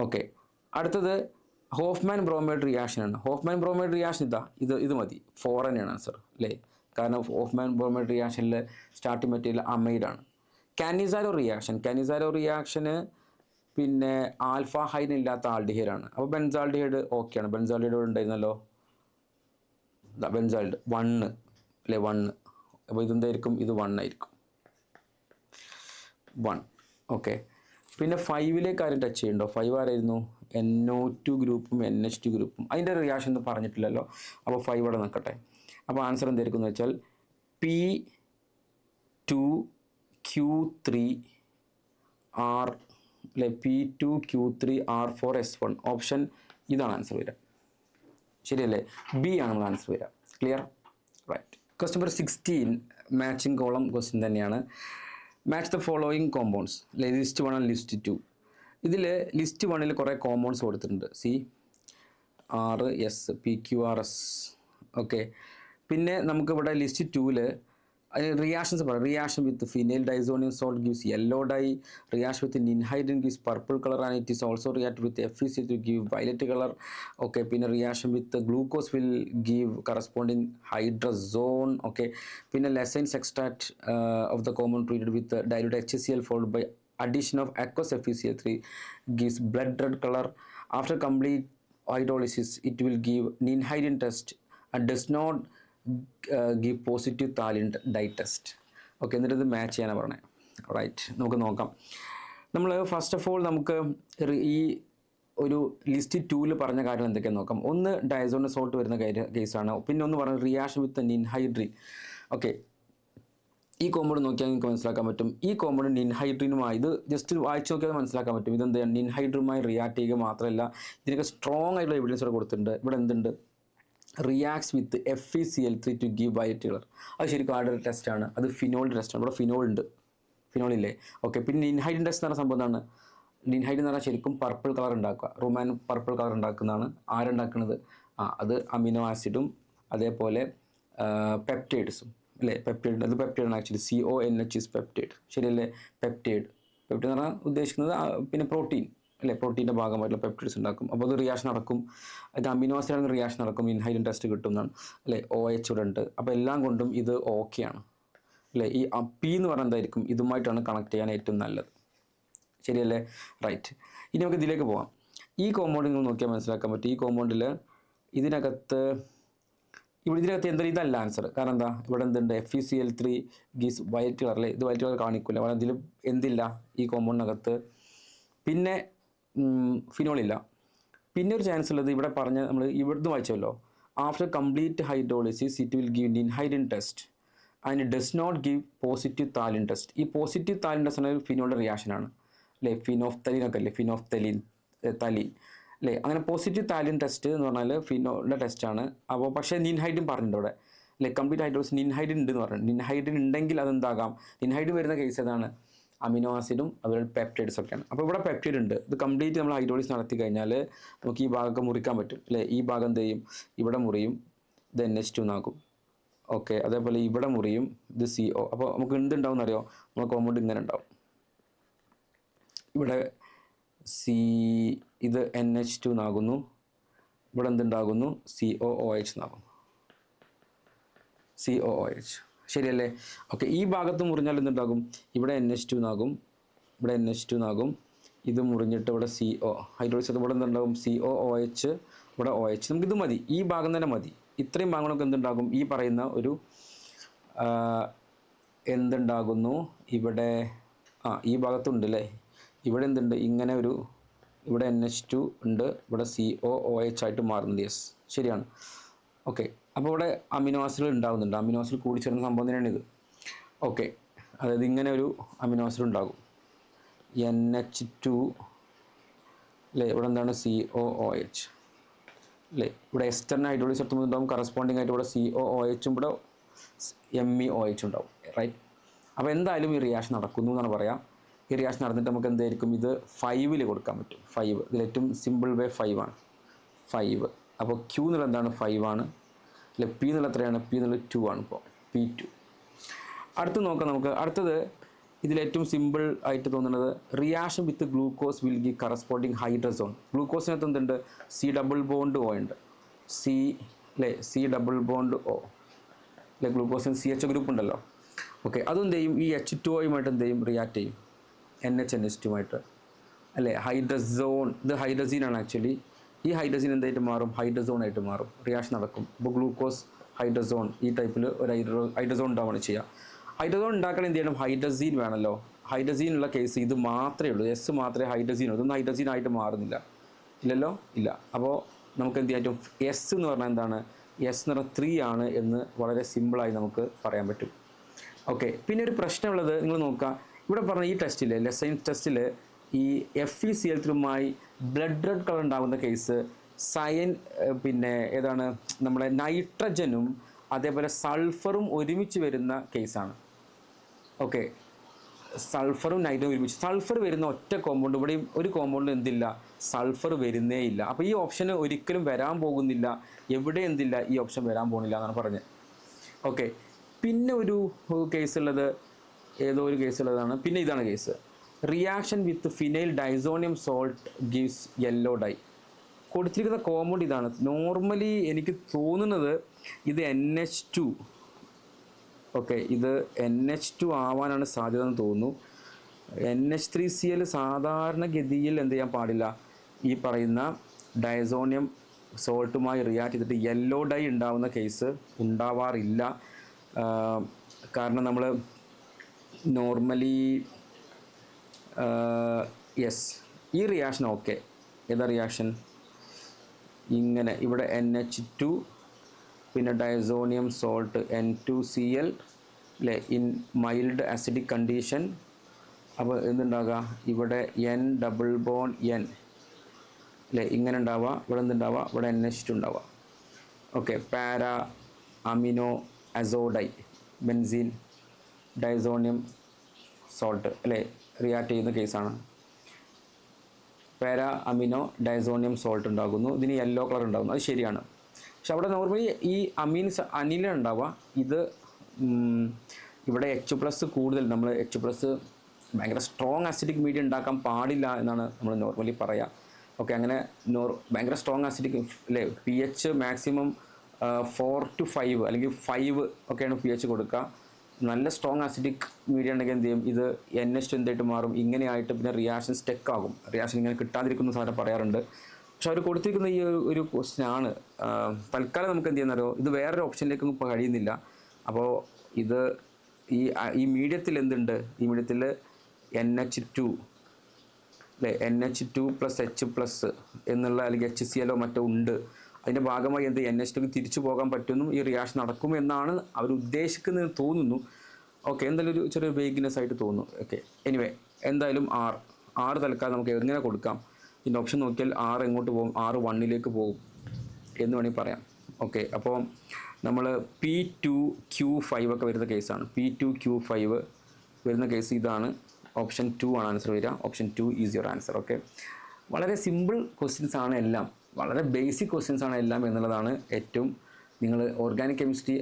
ഓക്കെ, അടുത്തത് ഹോഫ്മാൻ ബ്രോമൈഡ് റിയാക്ഷനാണ്. ഹോഫ്മാൻ ബ്രോമൈഡ് റിയാക്ഷൻ ഇത് മതി, 4 തന്നെയാണ് ആൻസർ അല്ലേ. കാരണം ഹോഫ്മാൻ ബ്രോമൈഡ് റിയാക്ഷനിൽ സ്റ്റാർട്ടിംഗ് മെറ്റീരിയൽ അമൈഡാണ്. കാനിസാരോ റിയാക്ഷന് പിന്നെ ആൽഫ ഹൈൻ ഇല്ലാത്ത ആൽഡിഹൈഡാണ്. അപ്പോൾ ബെൻസാൾഡിഹൈഡ് ഓക്കെയാണ്. ബെൻസാൾഡിഹൈഡ് ഉണ്ടായിരുന്നല്ലോ, ബെൻസാൾഡ് 1 അല്ലേ, 1. അപ്പോൾ ഇതെന്തായിരിക്കും, ഇത് 1 ആയിരിക്കും, 1. ഓക്കെ, പിന്നെ 5ലേക്ക് ആരും ടച്ച് ചെയ്യുന്നുണ്ടോ, 5 ആരായിരുന്നു, NO2 ഗ്രൂപ്പും NH2 ഗ്രൂപ്പും. അതിൻ്റെ റിയാക്ഷൻ ഒന്നും പറഞ്ഞിട്ടില്ലല്ലോ, അപ്പോൾ 5 ഇവിടെ നിൽക്കട്ടെ. അപ്പോൾ ആൻസർ എന്തായിരിക്കും എന്ന് വെച്ചാൽ P2Q3R അല്ലെ, P2Q3R4S1. ഓപ്ഷൻ ഇതാണ് ആൻസർ വരിക, ശരിയല്ലേ. B ആണ് നമ്മൾ ആൻസർ വരിക. Clear, right. Question number 16 matching column question തന്നെയാണ്. Match the following compounds, list 1 and list 2. ഇതിൽ ലിസ്റ്റ് 1ൽ കുറേ കോമ്പൗണ്ട്സ് കൊടുത്തിട്ടുണ്ട്, CRS PQRS. ഓക്കെ, പിന്നെ നമുക്കിവിടെ ലിസ്റ്റ് 2ൽ റിയാക്ഷൻസ് പറയാം. Reaction with phenyl diazonium salt gives yellow dye, reaction with ninhydrin gives purple colour and it is also react with FeC to give violet colour. Okay, പിന്നെ reaction with glucose will give corresponding hydrazone. Okay, പിന്നെ Lassaigne's extract of the common treated with dilute HCl followed by addition of aqueous FeCl3 gives blood red color. After complete hydrolysis it will give ninhydrin test and does not give positive thallium dye test. Okay, എന്നിട്ട് ഇത് match ചെയ്യാനാണ് പറഞ്ഞത്. Right, നമുക്ക് നോക്കാം. നമ്മൾ first of all നമുക്ക് ഈ ഒരു ലിസ്റ്റ് 2-ൽ പറഞ്ഞ കാര്യം എന്തൊക്കെയാണെന്ന് നോക്കാം. ഒന്ന് ഡയസോണിയം സോൾട്ട് വരുന്ന കേസാണ്. പിന്നെ ഒന്ന് പറഞ്ഞത് റിയാക്ഷൻ വിത്ത് നിൻഹൈഡ്രിൻ. ഓക്കെ, ഈ കോമ്പൗണ്ട് നോക്കിയാൽ നിങ്ങൾക്ക് മനസ്സിലാക്കാൻ പറ്റും. ഈ കോമ്പൗണ്ട് നിൻഹൈഡ്രിനുമായി, ഇത് ജസ്റ്റ് വായിച്ച് നോക്കിയാൽ മനസ്സിലാക്കാൻ പറ്റും ഇതെന്താണ് നിൻഹൈഡ്രിനുമായി റിയാക്ട് ചെയ്യുക മാത്രമല്ല ഇതിനൊക്കെ സ്ട്രോങ് ആയിട്ടുള്ള എവിഡൻസ് ഇവിടെ കൊടുത്തിട്ടുണ്ട്. ഇവിടെ എന്തുണ്ട്, reacts with FeCl3 to give violet colour. അത് ശരിക്കും ആരുടെ ടെസ്റ്റാണ്, അത് ഫിനോളിൻ്റെ ടെസ്റ്റാണ്. ഇവിടെ ഫിനോൾ ഉണ്ട്, ഫിനോളില്ലേ. ഓക്കെ, പിന്നെ നിൻഹൈഡ്രിൻ ടെസ്റ്റ് എന്ന് പറഞ്ഞ സംഭവം എന്താണ്, നിൻഹൈഡ്രിൻ എന്ന് പറഞ്ഞാൽ ശരിക്കും പർപ്പിൾ കളർ ഉണ്ടാക്കുക, റുമാൻ പർപ്പിൾ കളർ ഉണ്ടാക്കുന്നതാണ്. ആരുണ്ടാക്കുന്നത്, അത് അമിനോ ആസിഡും അതേപോലെ പെപ്റ്റൈഡ്സും അല്ലേ. പെപ്റ്റൈഡ്, അത് പെപ്റ്റൈഡാണ് ആക്ച്വലി. CONH ഇസ് പെപ്റ്റൈഡ്, ശരിയല്ലേ. പെപ്റ്റൈഡ് എന്ന് പറഞ്ഞാൽ ഉദ്ദേശിക്കുന്നത് പിന്നെ പ്രോട്ടീൻ അല്ലേ, പ്രോട്ടീൻ്റെ ഭാഗമായിട്ടുള്ള പെപ്റ്റൈഡ്സ് ഉണ്ടാക്കും. അപ്പോൾ അത് റിയാക്ഷൻ നടക്കും. ഇത് അമിനോ ആസിഡാണ് റിയാക്ഷൻ നടക്കും, ഇൻഹൈഡ്രിൻ ടെസ്റ്റ് കിട്ടുന്നതാണ് അല്ലേ. OH ഇവിടെ ഉണ്ട്. അപ്പോൾ എല്ലാം കൊണ്ടും ഇത് ഓക്കെയാണ് അല്ലേ. ഈ P എന്ന് പറഞ്ഞാൽ എന്തായിരിക്കും, ഇതുമായിട്ടാണ് കണക്ട് ചെയ്യാൻ ഏറ്റവും നല്ലത്, ശരിയല്ലേ. റൈറ്റ്, ഇനി നമുക്ക് ഇതിലേക്ക് പോകാം. ഈ കോമ്പൗണ്ട് നിങ്ങൾ നോക്കിയാൽ മനസ്സിലാക്കാൻ പറ്റും. ഈ കോമ്പൗണ്ടിൽ ഇതിനകത്ത് എന്തായാലും ഇതല്ല ആൻസർ. കാരണം എന്താ, ഇവിടെ എന്തുണ്ട്, FeCl3 ഗീസ് വയലറ്റ് കളർ അല്ലേ. ഇത് വയലറ്റ് കളർ കാണിക്കില്ല, അവിടെ ഇതിൽ എന്തില്ല ഈ കോമ്പൗണ്ടിനകത്ത്. പിന്നെ ഫിനോളില്ല. പിന്നെ ഒരു ചാൻസ് ഉള്ളത് ഇവിടെ പറഞ്ഞ നമ്മൾ ഇവിടുന്ന് വായിച്ചല്ലോ, after complete hydrolysis it will give ninhydrin test and it does not give positive phthalein test. ഈ പോസിറ്റീവ് താലിൻ ടെസ്റ്റ് ആണ് ഫിനോളിൻ്റെ റിയാക്ഷനാണ് അല്ലേ. ഫിനോഫ്തലീനൊക്കെ അല്ലേ, ഫിനോഫ്തലീൻ തലീൻ അല്ലേ. അങ്ങനെ പോസിറ്റീവ് താലിൻ ടെസ്റ്റ് എന്ന് പറഞ്ഞാൽ ഫിനോളിൻ്റെ ടെസ്റ്റാണ്. അപ്പോൾ പക്ഷേ നിൻഹൈഡ്രിൻ പറഞ്ഞിട്ടുണ്ട് ഇവിടെ അല്ലേ. കംപ്ലീറ്റ് ഹൈഡ്രോളിസിസ് നിൻഹൈഡ്രിൻ ഉണ്ട് എന്ന് പറഞ്ഞു. നിൻഹൈഡ്രിൻ ഉണ്ടെങ്കിൽ അതെന്താകാം, നിൻഹൈഡ്രിൻ വരുന്ന കേസ് ഏതാണ്, അമിനോ ആസിഡും അതുപോലെ പെപ്റ്റൈഡ്സ് ഒക്കെയാണ്. അപ്പോൾ ഇവിടെ പെപ്റ്റൈഡ് ഉണ്ട്. ഇത് കംപ്ലീറ്റ് നമ്മൾ ഹൈഡ്രോളിസിസ് നടത്തി കഴിഞ്ഞാൽ നമുക്ക് ഈ ഭാഗമൊക്കെ മുറിക്കാൻ പറ്റും അല്ലേ. ഈ ഭാഗം എന്ത് ചെയ്യും, ഇവിടെ മുറിയും, ഇത് NH2 എന്നാക്കും. ഓക്കെ, അതേപോലെ ഇവിടെ മുറിയും, ഇത് CO. അപ്പോൾ നമുക്ക് എന്തുണ്ടാവും എന്നറിയോ, നമുക്ക് കോമ്പൗണ്ട് ഇങ്ങനെ ഉണ്ടാവും. ഇവിടെ ഇത് NH2 എന്നാകുന്നു, ഇവിടെ എന്തുണ്ടാകുന്നു, COOH എന്നാകും, COOH, ശരിയല്ലേ. ഓക്കെ, ഈ ഭാഗത്ത് മുറിഞ്ഞാൽ എന്തുണ്ടാകും, ഇവിടെ NH2 എന്നാകും, ഇവിടെ NH2 എന്നാകും. ഇത് മുറിഞ്ഞിട്ട് ഇവിടെ CO ഹൈഡ്രോളിസിസ്, ഇവിടെ എന്തുണ്ടാകും, COOH, ഇവിടെ OH. നമുക്കിത് മതി, ഈ ഭാഗം തന്നെ മതി. ഇത്രയും ഭാഗങ്ങളൊക്കെ എന്തുണ്ടാകും, ഈ പറയുന്ന ഒരു എന്തുണ്ടാകുന്നു ഇവിടെ, ഈ ഭാഗത്തുണ്ട് അല്ലേ. ഇവിടെ എന്തുണ്ട്, ഇങ്ങനെ ഒരു, ഇവിടെ NH2 ഉണ്ട്, ഇവിടെ COOH ആയിട്ട് മാറുന്നുണ്ട്. യെസ്, ശരിയാണ്. ഓക്കെ, അപ്പോൾ ഇവിടെ അമിനോ ആസിഡ് ഉണ്ടാകുന്നുണ്ട്. അമിനോ ആസിഡ് കൂടിച്ചേർന്ന സംഭവം തന്നെയാണ് ഇത്. ഓക്കെ, അതായത് ഇങ്ങനെ ഒരു അമിനോ ആസിഡ് ഉണ്ടാകും, NH2 അല്ലേ. ഇവിടെ എന്താണ്, COOH അല്ലേ. ഇവിടെ എസ്റ്ററിന് ഹൈഡ്രോളിസിസ് എടുത്തുമ്പോൾ ഉണ്ടാകും, കറസ്പോണ്ടിങ് ആയിട്ട് ഇവിടെ COOH ഇവിടെ MEOH ഉണ്ടാവും. റൈറ്റ്, അപ്പോൾ എന്തായാലും ഈ റിയാക്ഷൻ നടക്കുന്നു എന്നാണ് പറയാം. ഈ റിയാക്ഷൻ നടന്നിട്ട് നമുക്ക് എന്തായിരിക്കും, ഇത് 5-ൽ കൊടുക്കാൻ പറ്റും. 5 ഇതിൽ ഏറ്റവും സിമ്പിൾ വേ 5 ആണ്. 5, അപ്പോൾ Q എന്നുള്ള എന്താണ്, 5 ആണ് അല്ലെ. P എന്നുള്ള എത്രയാണ്, P എന്നുള്ള 2 ആണ്. ഇപ്പോൾ P2. അടുത്ത് നോക്കാം നമുക്ക്. അടുത്തത് ഇതിലേറ്റവും സിമ്പിൾ ആയിട്ട് തോന്നുന്നത്, reaction with glucose will give corresponding hydrazone. ഗ്ലൂക്കോസിനകത്ത് എന്തുണ്ട്, C ഡബിൾ ബോണ്ട് O ഉണ്ട്, C ഡബിൾ ബോണ്ട് O അല്ലെ. ഗ്ലൂക്കോസിന് CH ഗ്രൂപ്പ് ഉണ്ടല്ലോ. ഓക്കെ, അതെന്ത് ചെയ്യും, ഈ H2O എന്ത് ചെയ്യും, റിയാക്ട് ചെയ്യും NH2 അല്ലേ. ഹൈഡ്രസോൺ, ഇത് ഹൈഡ്രസീനാണ് ആക്ച്വലി. ഈ ഹൈഡ്രസീൻ എന്തായിട്ട് മാറും, ഹൈഡ്രസോൺ ആയിട്ട് മാറും. റിയാക്ഷൻ നടക്കും. അപ്പോൾ ഗ്ലൂക്കോസ് ഹൈഡ്രസോൺ, ഈ ടൈപ്പിൽ ഒരു ഹൈഡ്രസോൺ ഉണ്ടാവുകയാണ് ചെയ്യുക. ഹൈഡ്രസോൺ ഉണ്ടാക്കണം എന്ത് ചെയ്യണം, ഹൈഡ്രസീൻ വേണമല്ലോ. ഹൈഡ്രസീനുള്ള കേസ് ഇത് മാത്രമേ ഉള്ളൂ, S മാത്രമേ ഹൈഡ്രസീൻ ഉള്ളൂ. ഇതൊന്നും ഹൈഡ്രസീൻ ആയിട്ട് മാറുന്നില്ല, ഇല്ലല്ലോ, ഇല്ല. അപ്പോൾ നമുക്ക് എന്ത് ചെയ്യാൻ പറ്റും, S എന്ന് പറഞ്ഞാൽ എന്താണ്, S എന്ന് പറഞ്ഞാൽ 3 ആണ് എന്ന് വളരെ സിമ്പിളായി നമുക്ക് പറയാൻ പറ്റും. ഓക്കെ, പിന്നെ ഒരു പ്രശ്നമുള്ളത് നിങ്ങൾ നോക്കുക, ഇവിടെ പറഞ്ഞ ഈ ടെസ്റ്റിൽ, ലെസൈൻസ് ടെസ്റ്റിൽ ഈ FeCl3യുമായി ബ്ലഡ് റെഡ് കളർ ഉണ്ടാകുന്ന കേസ് പിന്നെ ഏതാണ്, നമ്മുടെ നൈട്രജനും അതേപോലെ സൾഫറും ഒരുമിച്ച് വരുന്ന കേസാണ്. ഓക്കെ, സൾഫറും നൈട്രജനും ഒരുമിച്ച്, സൾഫർ വരുന്ന ഒറ്റ കോമ്പൗണ്ട്, ഇവിടെയും ഒരു കോമ്പൗണ്ട് എന്തില്ല, സൾഫർ വരുന്നേ ഇല്ല. അപ്പോൾ ഈ ഓപ്ഷൻ ഒരിക്കലും വരാൻ പോകുന്നില്ല, എവിടെ എന്തില്ല, ഈ ഓപ്ഷൻ വരാൻ പോകുന്നില്ല എന്നാണ് പറഞ്ഞത്. ഓക്കെ, പിന്നെ ഒരു കേസ് ഉള്ളത് ഏതോ ഒരു കേസ് ഉള്ളതാണ്. പിന്നെ ഇതാണ് case, reaction with phenyl diazonium salt gives yellow dye. കൊടുത്തിരിക്കുന്ന കോമ്പൗണ്ട് ഇതാണ്. നോർമലി എനിക്ക് തോന്നുന്നത് ഇത് NH2, ഓക്കെ, ഇത് NH2 ആവാനാണ് സാധ്യത എന്ന് തോന്നുന്നു. NH3Cl സാധാരണഗതിയിൽ എന്ത് ചെയ്യാൻ പാടില്ല, ഈ പറയുന്ന ഡൈസോണിയം സോൾട്ടുമായി റിയാക്ട് ചെയ്തിട്ട് യെല്ലോ ഡൈ ഉണ്ടാവുന്ന കേസ് ഉണ്ടാവാറില്ല. കാരണം നമ്മൾ നോർമലി യെസ്, ഈ റിയാക്ഷൻ ഓക്കെ. ഏതാ റിയാക്ഷൻ? ഇങ്ങനെ ഇവിടെ NH2 പിന്നെ ഡൈസോണിയം സോൾട്ട് N2Cl അല്ലേ, ഇൻ മൈൽഡ് ആസിഡിക് കണ്ടീഷൻ. അപ്പോൾ എന്തുണ്ടാകുക, ഇവിടെ N ഡബിൾ ബോൺ N അല്ലേ, ഇങ്ങനെ ഉണ്ടാവുക. ഇവിടെ എന്തുണ്ടാവുക, ഇവിടെ NH2 ഉണ്ടാവുക. Okay, para amino azo dye benzene diazonium salt അല്ലേ റിയാക്ട് ചെയ്യുന്ന കേസാണ്. പാരാ അമിനോ ഡൈസോണിയം സോൾട്ട് ഉണ്ടാകുന്നു, ഇതിന് യെല്ലോ കളർ ഉണ്ടാകുന്നു, അത് ശരിയാണ്. പക്ഷെ അവിടെ നോർമലി ഈ അനില ഉണ്ടാവുക. ഇത് ഇവിടെ H+ കൂടുതൽ, നമ്മൾ H+ ഭയങ്കര സ്ട്രോങ് ആസിഡിക് മീഡിയം ഉണ്ടാക്കാൻ പാടില്ല എന്നാണ് നമ്മൾ നോർമലി പറയുക. ഓക്കെ, അങ്ങനെ ഭയങ്കര സ്ട്രോങ് ആസിഡിക് അല്ലേ, pH മാക്സിമം 4 to 5 അല്ലെങ്കിൽ 5 ഒക്കെയാണ് pH കൊടുക്കുക. നല്ല സ്ട്രോങ് ആസിഡിക് മീഡിയം ഉണ്ടെങ്കിൽ എന്ത് ചെയ്യും, ഇത് NH2 എന്തായിട്ട് മാറും, ഇങ്ങനെയായിട്ട് പിന്നെ റിയാക്ഷൻ സ്റ്റെക്ക് ആകും. റിയാക്ഷൻ ഇങ്ങനെ കിട്ടാതിരിക്കുന്ന സാധനം പറയാറുണ്ട്. പക്ഷെ അവർ കൊടുത്തിരിക്കുന്ന ഈ ഒരു ക്വസ്റ്റ്യൻ ആണ്. തൽക്കാലം നമുക്ക് എന്ത് ചെയ്യുന്നറിയോ, ഇത് വേറൊരു ഓപ്ഷനിലേക്കൊന്നും ഇപ്പോൾ കഴിയുന്നില്ല. അപ്പോൾ ഇത് ഈ മീഡിയത്തിൽ എന്തുണ്ട്, ഈ മീഡിയത്തിൽ NH2 അല്ലേ, NH2 + H+ എന്നുള്ള അല്ലെങ്കിൽ HCl മറ്റോ ഉണ്ട്. അതിൻ്റെ ഭാഗമായി എന്ത് NH2 തിരിച്ചു പോകാൻ പറ്റുന്നു, ഈ റിയാക്ഷൻ നടക്കുമെന്നാണ് അവർ ഉദ്ദേശിക്കുന്നത് തോന്നുന്നു. ഓക്കെ, എന്തായാലും ഒരു ചെറിയ വേഗ്നെസ് ആയിട്ട് തോന്നുന്നു. ഓക്കെ, എനിവേ എന്തായാലും R തൽക്കാലം നമുക്ക് എങ്ങനെ കൊടുക്കാം. ഇതിൻ്റെ ഓപ്ഷൻ നോക്കിയാൽ R എങ്ങോട്ട് പോകും, R 1ലേക്ക് പോകും എന്ന് വേണമെങ്കിൽ പറയാം. ഓക്കെ, അപ്പോൾ നമ്മൾ P2Q5 ഒക്കെ വരുന്ന കേസാണ്. P2Q5 വരുന്ന കേസ് ഇതാണ്. ഓപ്ഷൻ 2 ആണ് ആൻസർ വരിക. Option 2 is your answer. Okay, വളരെ സിമ്പിൾ ക്വസ്റ്റ്യൻസ് ആണ് എല്ലാം, വളരെ ബേസിക് ക്വസ്റ്റ്യൻസ് ആണ് എല്ലാം എന്നുള്ളതാണ് ഏറ്റവും, നിങ്ങൾ ഓർഗാനിക് കെമിസ്ട്രി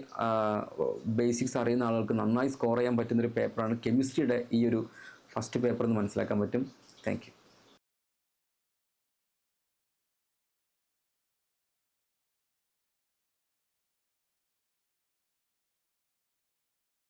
ബേസിക്സ് അറിയുന്ന ആളുകൾക്ക് നന്നായി സ്കോർ ചെയ്യാൻ പറ്റുന്നൊരു പേപ്പറാണ് കെമിസ്ട്രിയുടെ ഈ ഒരു ഫസ്റ്റ് പേപ്പർ എന്ന് മനസ്സിലാക്കാൻ പറ്റും. Thank you.